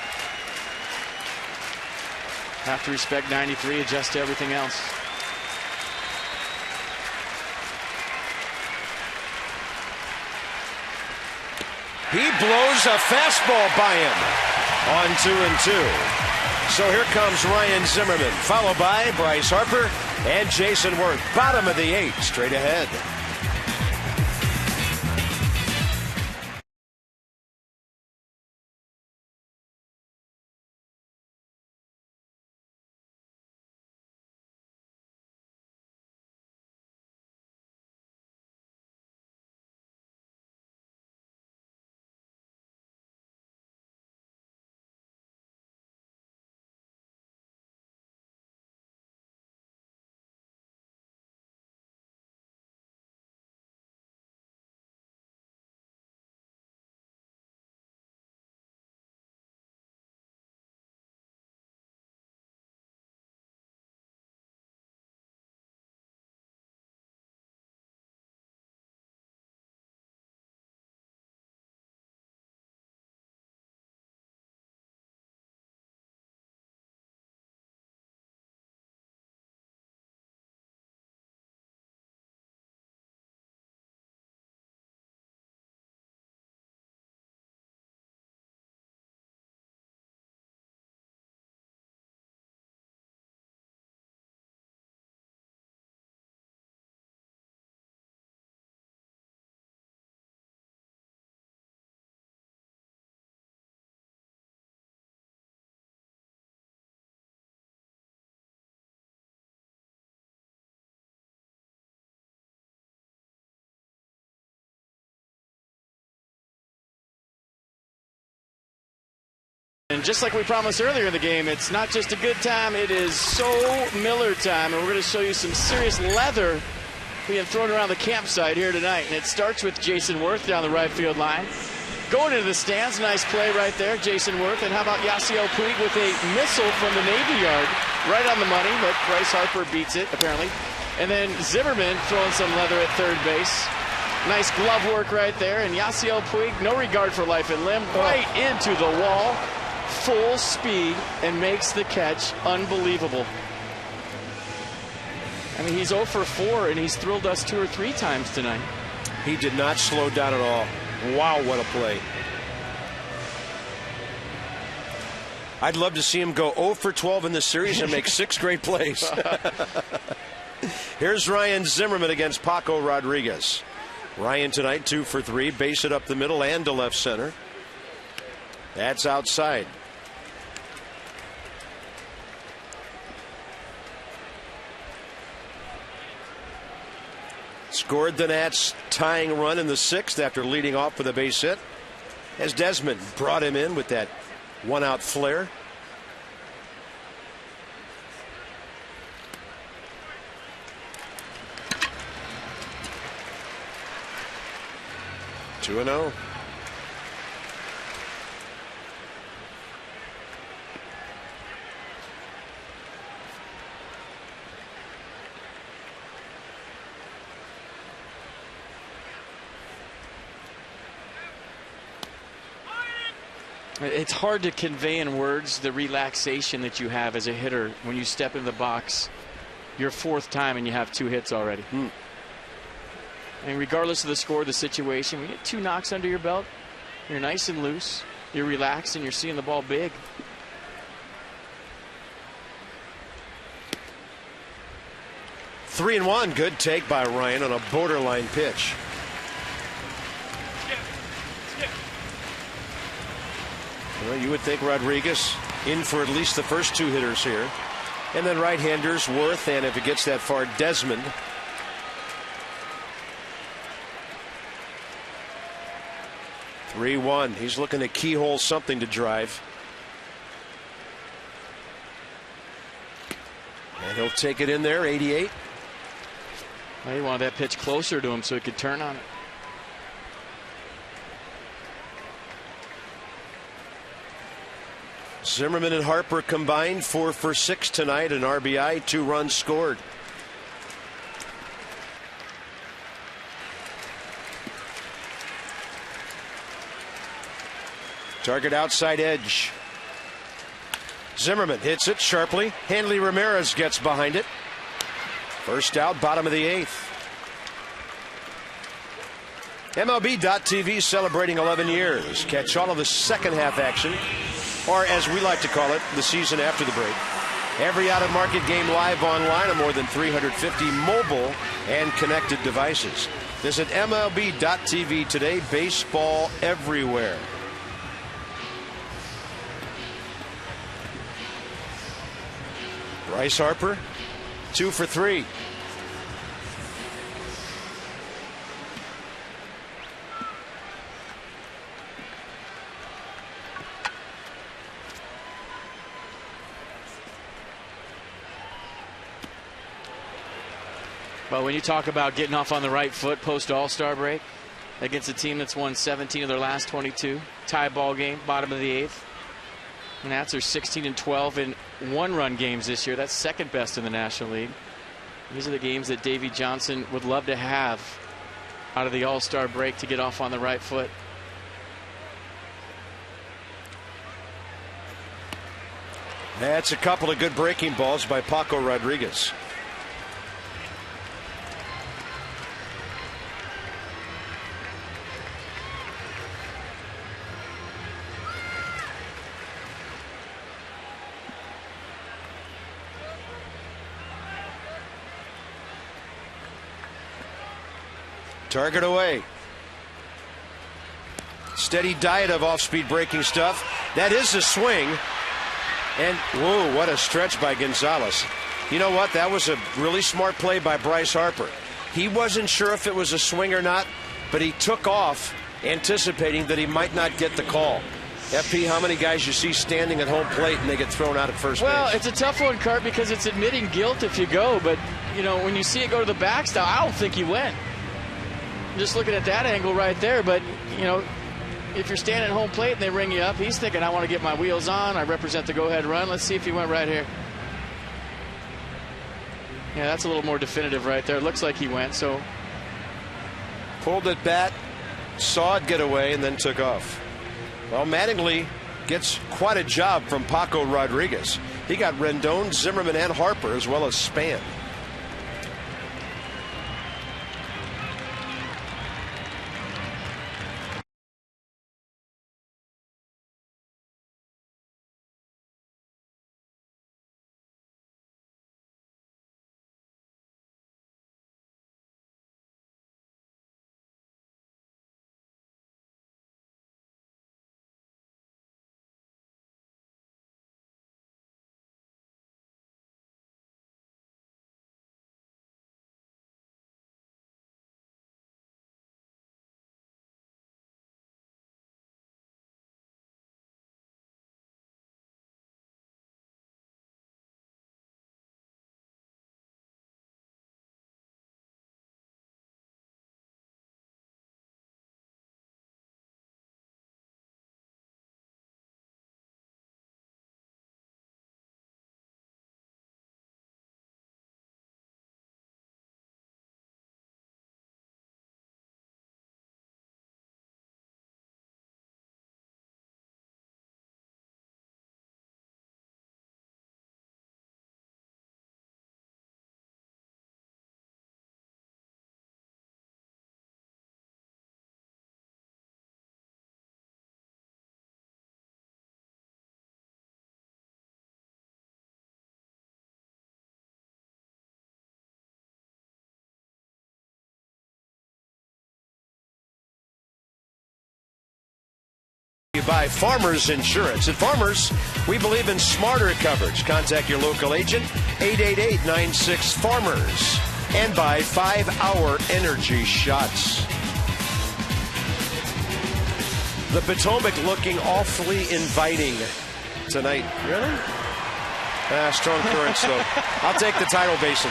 Speaker 2: Have to respect 93, adjust to everything else.
Speaker 1: He blows a fastball by him on 2-2. So here comes Ryan Zimmerman, followed by Bryce Harper and Jason Worth. Bottom of the 8th, straight ahead.
Speaker 2: And just like we promised earlier in the game, it's not just a good time, it is so Miller time. And we're going to show you some serious leather being thrown around the campsite here tonight. And it starts with Jason Worth down the right field line. Going into the stands, nice play right there, Jason Worth. And how about Yasiel Puig with a missile from the Navy yard, right on the money, but Bryce Harper beats it, apparently. And then Zimmerman throwing some leather at third base. Nice glove work right there. And Yasiel Puig, no regard for life and limb, right into the wall, full speed, and makes the catch. Unbelievable. I mean, he's 0 for 4, and he's thrilled us 2 or 3 times tonight.
Speaker 1: He did not slow down at all. Wow, what a play. I'd love to see him go 0 for 12 in this series and make 6 great plays. Here's Ryan Zimmerman against Paco Rodriguez. Ryan tonight 2 for 3, base it up the middle and to left center. That's outside. Scored the Nats' tying run in the 6th after leading off with a base hit, as Desmond brought him in with that one-out flare. Two and 0.
Speaker 2: It's hard to convey in words the relaxation that you have as a hitter when you step in the box your 4th time and you have 2 hits already. And regardless of the score, the situation, when you get 2 knocks under your belt, you're nice and loose, you're relaxed, and you're seeing the ball big.
Speaker 1: Three and 1, good take by Ryan on a borderline pitch. Well, you would think Rodriguez in for at least the first 2 hitters here. And then right-handers, Worth, and if it gets that far, Desmond. Three 3-1. He's looking to keyhole something to drive. He'll take it in there, 88.
Speaker 2: Well, he wanted that pitch closer to him so he could turn on it.
Speaker 1: Zimmerman and Harper combined 4 for 6 tonight, an RBI, 2 runs scored. Target outside edge. Zimmerman hits it sharply. Hanley Ramirez gets behind it. First out, bottom of the 8th. MLB.TV celebrating 11 years. Catch all of the second half action, or as we like to call it, the season after the break. Every out-of-market game live online on more than 350 mobile and connected devices. Visit MLB.TV today. Baseball everywhere. Bryce Harper, 2 for 3.
Speaker 2: But when you talk about getting off on the right foot post All-Star break against a team that's won 17 of their last 22, tie ball game, bottom of the 8th. And Nats are 16-12 in one-run games this year. That's second best in the National League. These are the games that Davey Johnson would love to have out of the All-Star break to get off on the right foot.
Speaker 1: That's a couple of good breaking balls by Paco Rodriguez. Target away. Steady diet of off-speed breaking stuff. That is a swing. And, whoa, what a stretch by Gonzalez. You know what? That was a really smart play by Bryce Harper. He wasn't sure if it was a swing or not, but he took off anticipating that he might not get the call. FP, how many guys you see standing at home plate and they get thrown out at first base?
Speaker 2: Well, it's a tough one, Curt, because it's admitting guilt if you go. But, you know, when you see it go to the backstop, I don't think he went. Just looking at that angle right there, but you know, if you're standing at home plate and they ring you up, he's thinking, I want to get my wheels on, I represent the go-ahead run. Let's see if he went right here. Yeah, that's a little more definitive right there. It looks like he went. So
Speaker 1: pulled at bat, saw it get away, and then took off. Well, Mattingly gets quite a job from Paco Rodriguez. He got Rendon, Zimmerman, and Harper, as well as Span. By Farmers Insurance. At Farmers, we believe in smarter coverage. Contact your local agent, 888-96-FARMERS. And by 5-Hour Energy Shots. The Potomac looking awfully inviting tonight. Really? Strong currents, though. I'll take the tidal basin.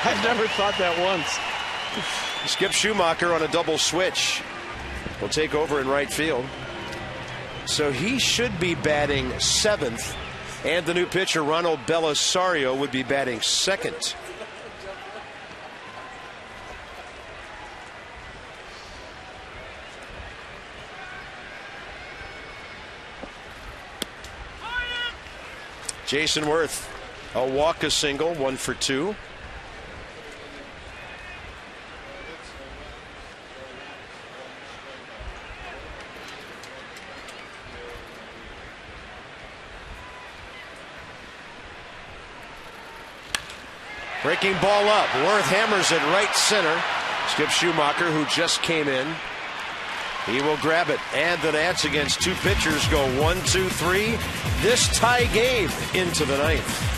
Speaker 2: I've never thought that once.
Speaker 1: Skip Schumacher on a double switch will take over in right field. So he should be batting 7th. And the new pitcher, Ronald Belisario, would be batting 2nd. Jason Worth, a walk, a single, 1 for 2. Breaking ball up. Worth hammers it right center. Skip Schumacher, who just came in. He will grab it. And the Nats against 2 pitchers go 1, 2, 3. This tie game into the 9th.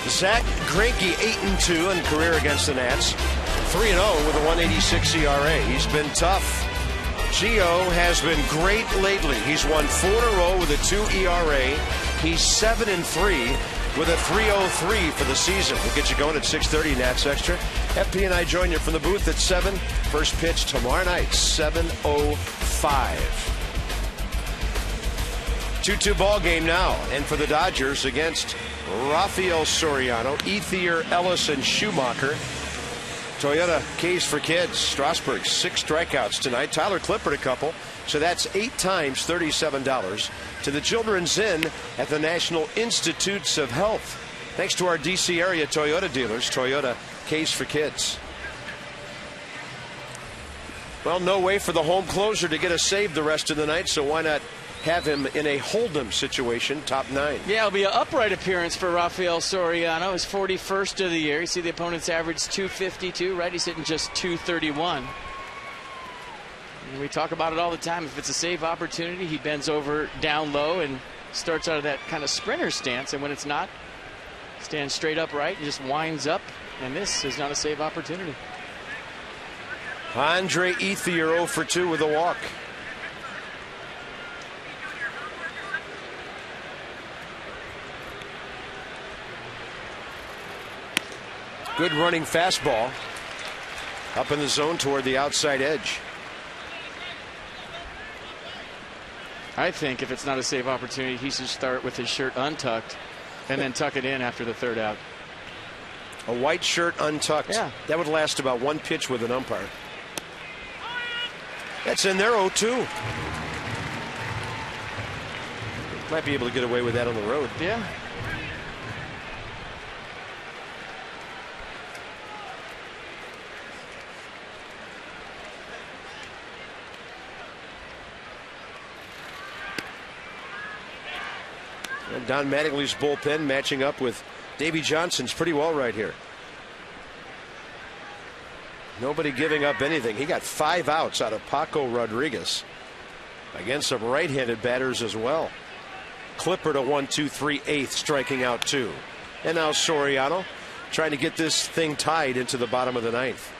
Speaker 1: Zach Greinke 8-2 in career against the Nats. 3-0 with a 1.86 ERA. He's been tough. Gio has been great lately. He's won 4 in a row with a 2 ERA. He's 7-3 with a 3.03 for the season. We'll get you going at 6:30 Nats Extra. FP and I join you from the booth at 7. First pitch tomorrow night, 7:05. 2-2 ball game now. And for the Dodgers against Rafael Soriano, Ethier, Ellis, and Schumacher. Toyota K's for Kids. Strasburg, 6 strikeouts tonight. Tyler Clippard a couple. So that's 8 times $37 to the Children's Inn at the National Institutes of Health. Thanks to our D.C. area Toyota dealers. Toyota K's for Kids. Well, no way for the home closer to get a save the rest of the night, so why not have him in a hold-em situation, top 9.
Speaker 2: Yeah, it'll be an upright appearance for Rafael Soriano, his 41st of the year. You see the opponent's average 252, right? He's hitting just 231. And we talk about it all the time. If it's a save opportunity, he bends over down low and starts out of that kind of sprinter stance. And when it's not, stands straight upright and just winds up. And this is not a save opportunity.
Speaker 1: Andre Ethier 0 for 2 with a walk. Good running fastball up in the zone toward the outside edge.
Speaker 2: I think if it's not a save opportunity, he should start with his shirt untucked and then tuck it in after the 3rd out.
Speaker 1: A white shirt untucked.
Speaker 2: Yeah.
Speaker 1: That would last about 1 pitch with an umpire. That's in there, 0-2. Might be able to get away with that on the road.
Speaker 2: Yeah.
Speaker 1: And Don Mattingly's bullpen matching up with Davey Johnson's pretty well right here. Nobody giving up anything. He got 5 outs out of Paco Rodriguez against some right-handed batters as well. Clipper to 1-2-3/8, striking out 2. And now Soriano trying to get this thing tied into the bottom of the 9th.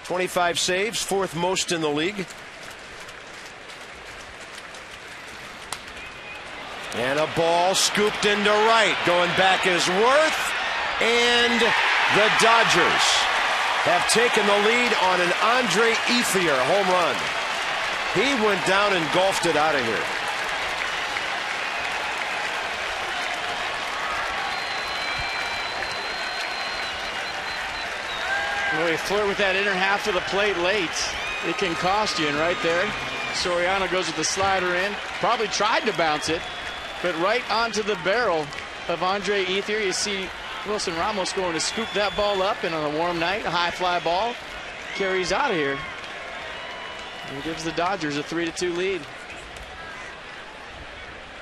Speaker 1: "25 saves, 4th most in the league." And a ball scooped into right. Going back is Worth. And the Dodgers have taken the lead on an Andre Ethier home run. He went down and golfed it out of here.
Speaker 2: Well, you flirt with that inner half of the plate late, it can cost you. And right there, Soriano goes with the slider in. Probably tried to bounce it, but right onto the barrel of Andre Ethier. You see Wilson Ramos going to scoop that ball up, and on a warm night, a high fly ball carries out of here and gives the Dodgers a 3-2 lead.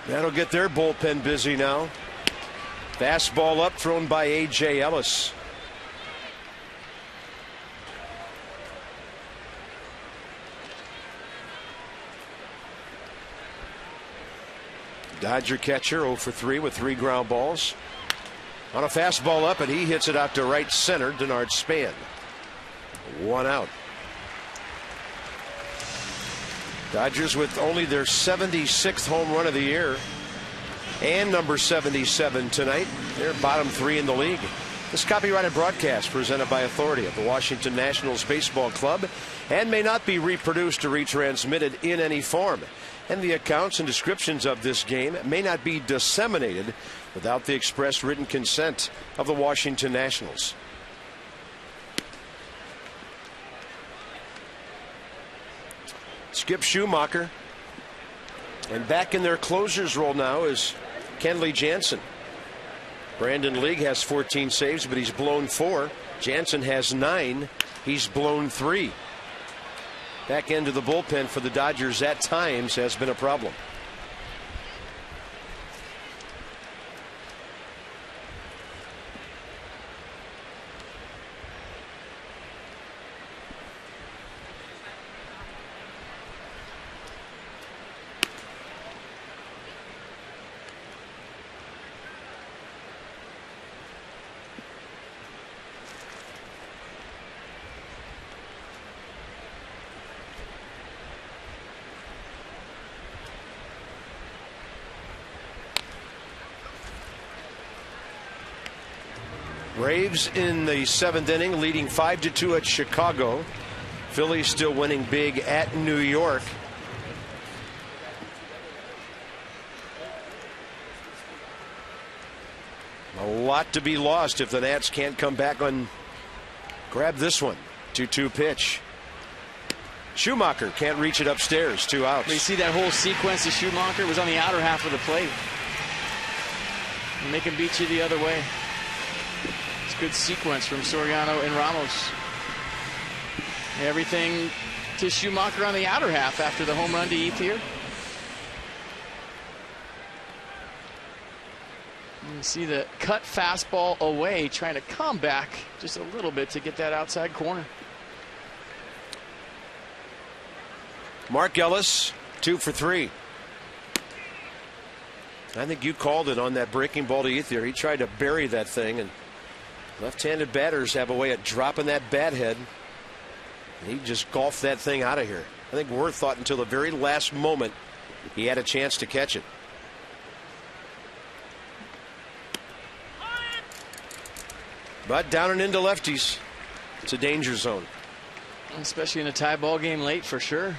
Speaker 1: That'll get their bullpen busy now. Fastball up, thrown by A.J. Ellis. Dodger catcher 0 for 3 with 3 ground balls. On a fastball up, and he hits it out to right center. Denard Span. 1 out. Dodgers with only their 76th home run of the year and number 77 tonight. They're bottom 3 in the league. This copyrighted broadcast presented by authority of the Washington Nationals Baseball Club and may not be reproduced or retransmitted in any form. And the accounts and descriptions of this game may not be disseminated without the express written consent of the Washington Nationals. Skip Schumacher. And back in their closer's role now is Kenley Jansen. Brandon League has 14 saves, but he's blown 4. Jansen has 9. He's blown 3. Back end of the bullpen for the Dodgers at times has been a problem. Braves in the 7th inning, leading 5-2 at Chicago. Phillies still winning big at New York. A lot to be lost if the Nats can't come back on. Grab this one. 2-2 pitch. Schumacher can't reach it upstairs. 2 outs.
Speaker 2: You see that whole sequence of Schumacher was on the outer half of the plate. And they can beat you the other way. Good sequence from Soriano and Ramos. Everything to Schumacher on the outer half after the home run to Ethier. You see the cut fastball away, trying to come back just a little bit to get that outside corner.
Speaker 1: Mark Ellis 2 for 3. I think you called it on that breaking ball to Ethier. He tried to bury that thing, and left-handed batters have a way of dropping that bat head. He just golfed that thing out of here. I think Worth thought until the very last moment he had a chance to catch it. But down and into lefties. It's a danger zone.
Speaker 2: Especially in a tie ball game late, for sure.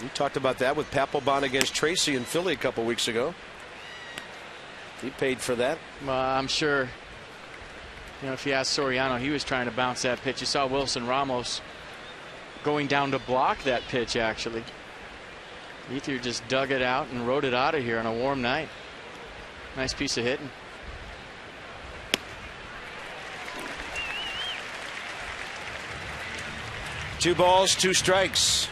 Speaker 1: We talked about that with Papelbon against Tracy in Philly a couple weeks ago. He paid for that.
Speaker 2: Well, I'm sure, if you ask Soriano, he was trying to bounce that pitch. You saw Wilson Ramos going down to block that pitch, actually. Ethier just dug it out and rode it out of here on a warm night. Nice piece of hitting.
Speaker 1: 2 balls, 2 strikes.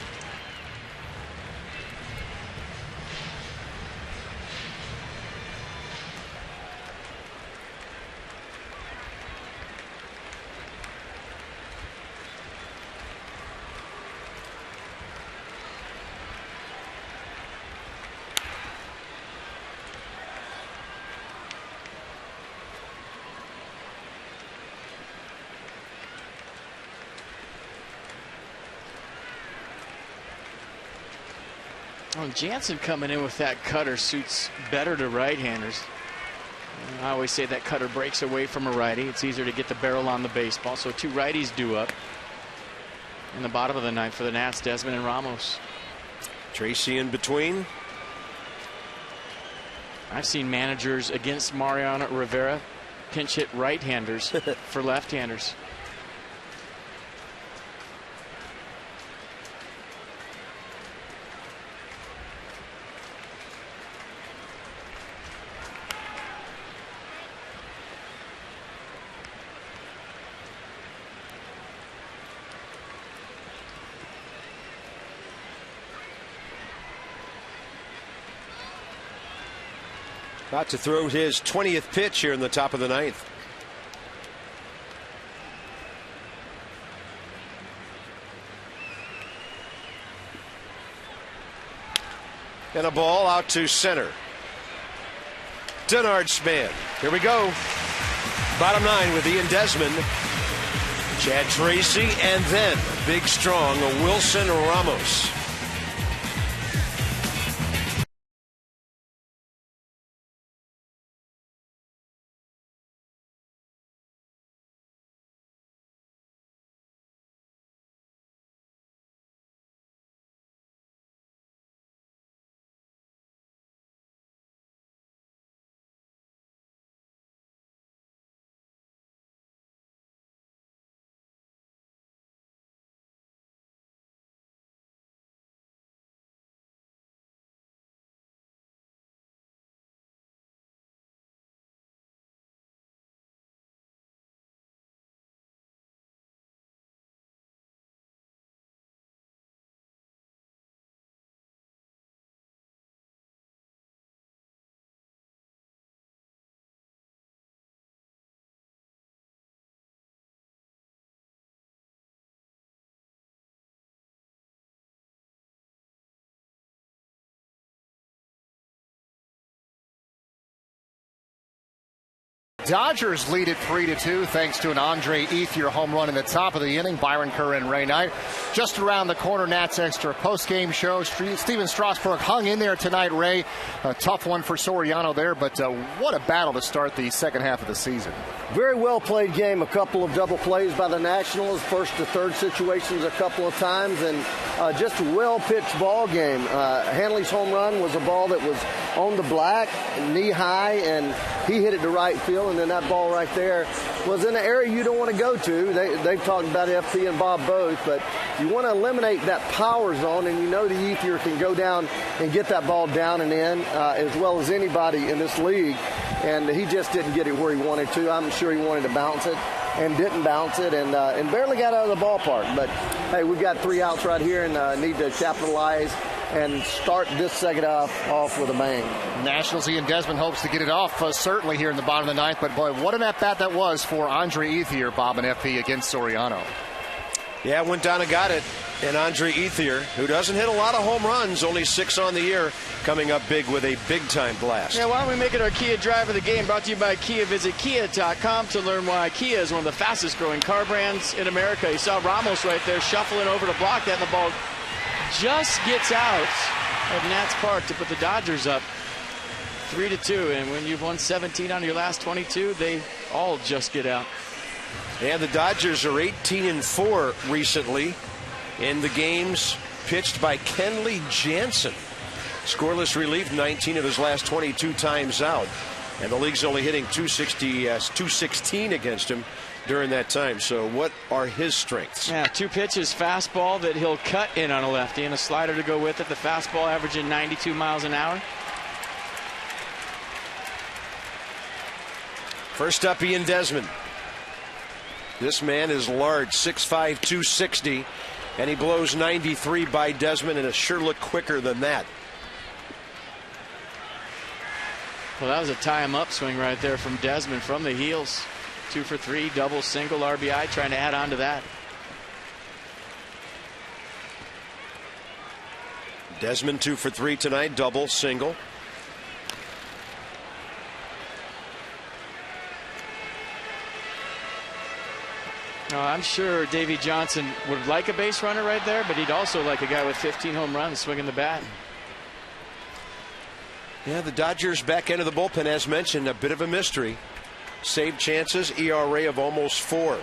Speaker 2: Well, Jansen coming in with that cutter suits better to right-handers. I always say that cutter breaks away from a righty. It's easier to get the barrel on the baseball. So 2 righties due up in the bottom of the 9th for the Nats, Desmond and Ramos.
Speaker 1: Tracy in between.
Speaker 2: I've seen managers against Mariano Rivera pinch hit right-handers for left-handers.
Speaker 1: About to throw his 20th pitch here in the top of the 9th. And a ball out to center. Denard Span. Here we go. Bottom 9 with Ian Desmond, Chad Tracy, and then big strong Wilson Ramos.
Speaker 4: Dodgers lead it 3-2 thanks to an Andre Ethier home run in the top of the inning. Byron Kerr and Ray Knight. Just around the corner, Nats Extra post-game show. Steven Strasburg hung in there tonight, Ray. A tough one for Soriano there, but what a battle to start the second half of the season.
Speaker 5: Very well played game. A couple of double plays by the Nationals, first to third situations a couple of times, and just a well-pitched ball game. Hanley's home run was a ball that was on the black, knee high, and he hit it to right field, and then that ball right there was in an area you don't want to go to. They've talked about FP and Bob both, but you want to eliminate that power zone, and you know the Ethier can go down and get that ball down and in as well as anybody in this league, and he just didn't get it where he wanted to. I'm sure he wanted to bounce it and didn't bounce it, and barely got out of the ballpark. But, hey, we've got 3 outs right here and need to capitalize and start this second half off with a bang.
Speaker 4: Nationals, Ian Desmond hopes to get it off certainly here in the bottom of the 9th, but boy, what an at-bat that was for Andre Ethier, Bob and FP, against Soriano.
Speaker 1: Yeah, went down and got it. And Andre Ethier, who doesn't hit a lot of home runs, only 6 on the year, coming up big with a big-time blast.
Speaker 2: Yeah, why don't we make it our Kia Drive of the Game, brought to you by Kia. Visit Kia.com to learn why Kia is one of the fastest-growing car brands in America. You saw Ramos right there shuffling over to block that, and the ball just gets out of Nats Park to put the Dodgers up 3-2. And when you've won 17 on your last 22, they all just get out.
Speaker 1: And the Dodgers are 18-4 recently in the games pitched by Kenley Jansen. Scoreless relief, 19 of his last 22 times out. And the league's only hitting 216 against him during that time. So what are his strengths?
Speaker 2: Yeah, 2 pitches, fastball that he'll cut in on a lefty and a slider to go with it. The fastball averaging 92 miles an hour.
Speaker 1: First up, Ian Desmond. This man is large, 6'5", 260, And he blows 93 by Desmond, and it sure looked quicker than that.
Speaker 2: Well, that was a tie-him up swing right there from Desmond from the heels. 2 for 3, double, single, RBI, trying to add on to that.
Speaker 1: Desmond 2 for 3 tonight, double, single.
Speaker 2: I'm sure Davey Johnson would like a base runner right there, but he'd also like a guy with 15 home runs swinging the bat.
Speaker 1: Yeah, the Dodgers back end of the bullpen, as mentioned, a bit of a mystery. Saved chances, ERA of almost 4.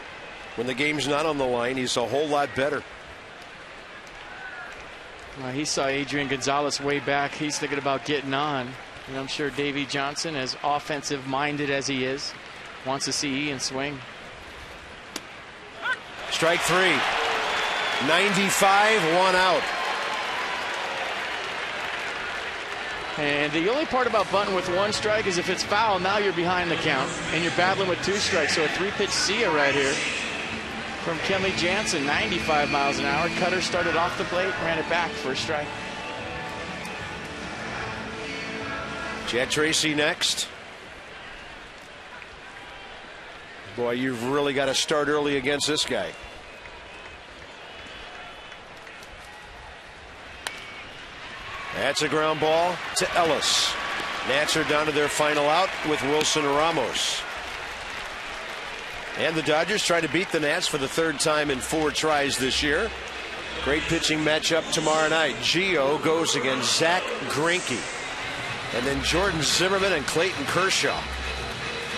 Speaker 1: When the game's not on the line, he's a whole lot better.
Speaker 2: He saw Adrian Gonzalez way back. He's thinking about getting on. And I'm sure Davey Johnson, as offensive minded as he is, wants to see Ian swing.
Speaker 1: Strike 3. 95, 1 out.
Speaker 2: And the only part about bunting with 1 strike is if it's foul, now you're behind the count and you're battling with 2 strikes. So a 3-pitch see-ya right here from Kenley Jansen, 95 miles an hour. Cutter started off the plate, ran it back for a strike.
Speaker 1: Chad Tracy next. Boy, you've really got to start early against this guy. That's a ground ball to Ellis. Nats are down to their final out with Wilson Ramos. And the Dodgers try to beat the Nats for the 3rd time in 4 tries this year. Great pitching matchup tomorrow night. Gio goes against Zach Greinke. And then Jordan Zimmerman and Clayton Kershaw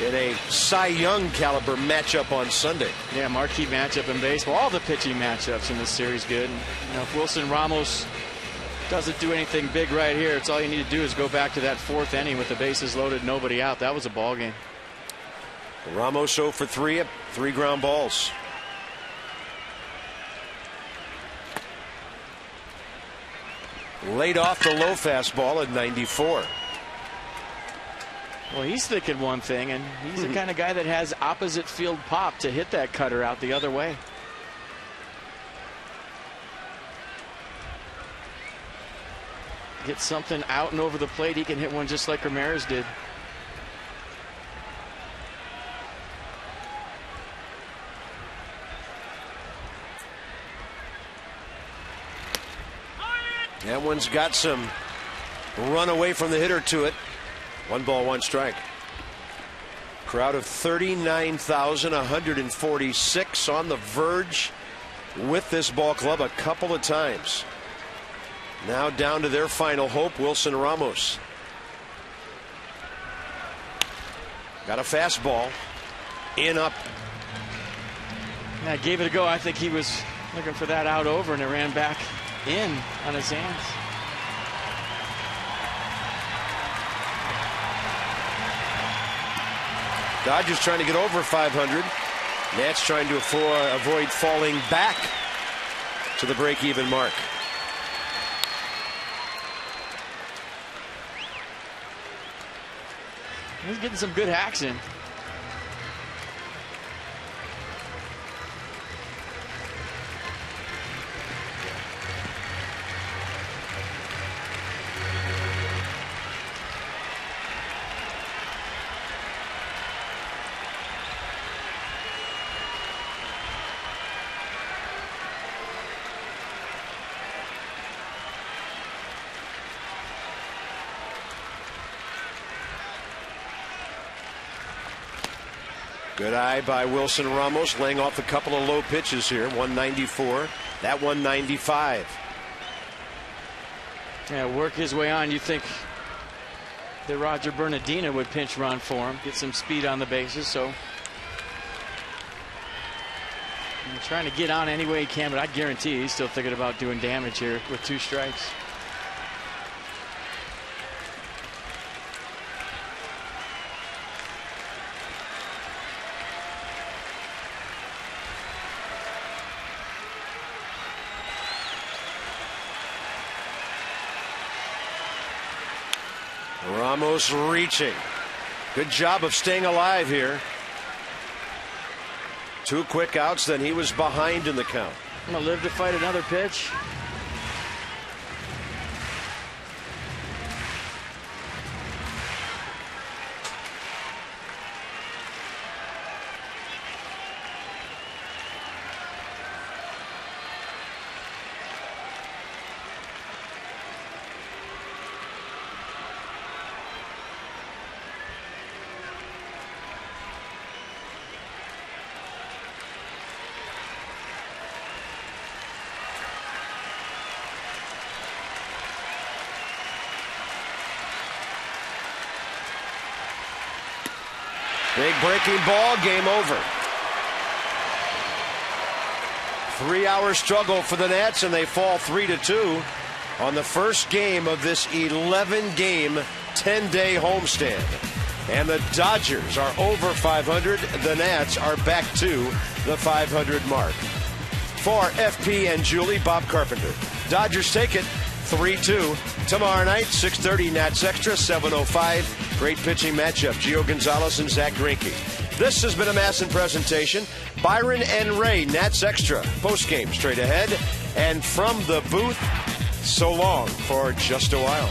Speaker 1: in a Cy Young caliber matchup on Sunday.
Speaker 2: Yeah, marquee matchup in baseball. All the pitching matchups in this series good. You know, if Wilson Ramos doesn't do anything big right here, it's all you need to do is go back to that 4th inning with the bases loaded, nobody out. That was a ball game.
Speaker 1: Ramos 0 for 3 at 3 ground balls. Laid off the low fastball at 94.
Speaker 2: Well, he's thinking one thing, and he's the kind of guy that has opposite field pop to hit that cutter out the other way. Get something out and over the plate, he can hit one just like Ramirez did.
Speaker 1: That one's got some run away from the hitter to it. 1 ball, 1 strike. Crowd of 39,146 on the verge with this ball club a couple of times. Now down to their final hope, Wilson Ramos. Got a fastball. In, up.
Speaker 2: Yeah, gave it a go. I think he was looking for that out over, and it ran back in on his hands.
Speaker 1: Dodgers trying to get over 500. Nats trying to avoid falling back to the break-even mark.
Speaker 2: He's getting some good hacks in.
Speaker 1: Good eye by Wilson Ramos, laying off a couple of low pitches here. 194, that 195.
Speaker 2: Yeah, work his way on. You think that Roger Bernardino would pinch run for him, get some speed on the bases. So trying to get on any way he can, but I guarantee he's still thinking about doing damage here with 2 strikes.
Speaker 1: Ramos reaching. Good job of staying alive here. 2 quick outs, then he was behind in the count.
Speaker 2: I'm going to live to fight another pitch.
Speaker 1: Big breaking ball, game over. 3-hour struggle for the Nats, and they fall 3-2 on the first game of this 11-game, 10-day homestand. And the Dodgers are over 500. The Nats are back to the 500 mark. For FP and Julie, Bob Carpenter. Dodgers take it 3-2. Tomorrow night, 6:30, Nats Extra, 7:05. Great pitching matchup, Gio Gonzalez and Zach Greinke. This has been a Masson presentation. Byron and Ray, Nats Extra, postgame straight ahead. And from the booth, so long for just a while.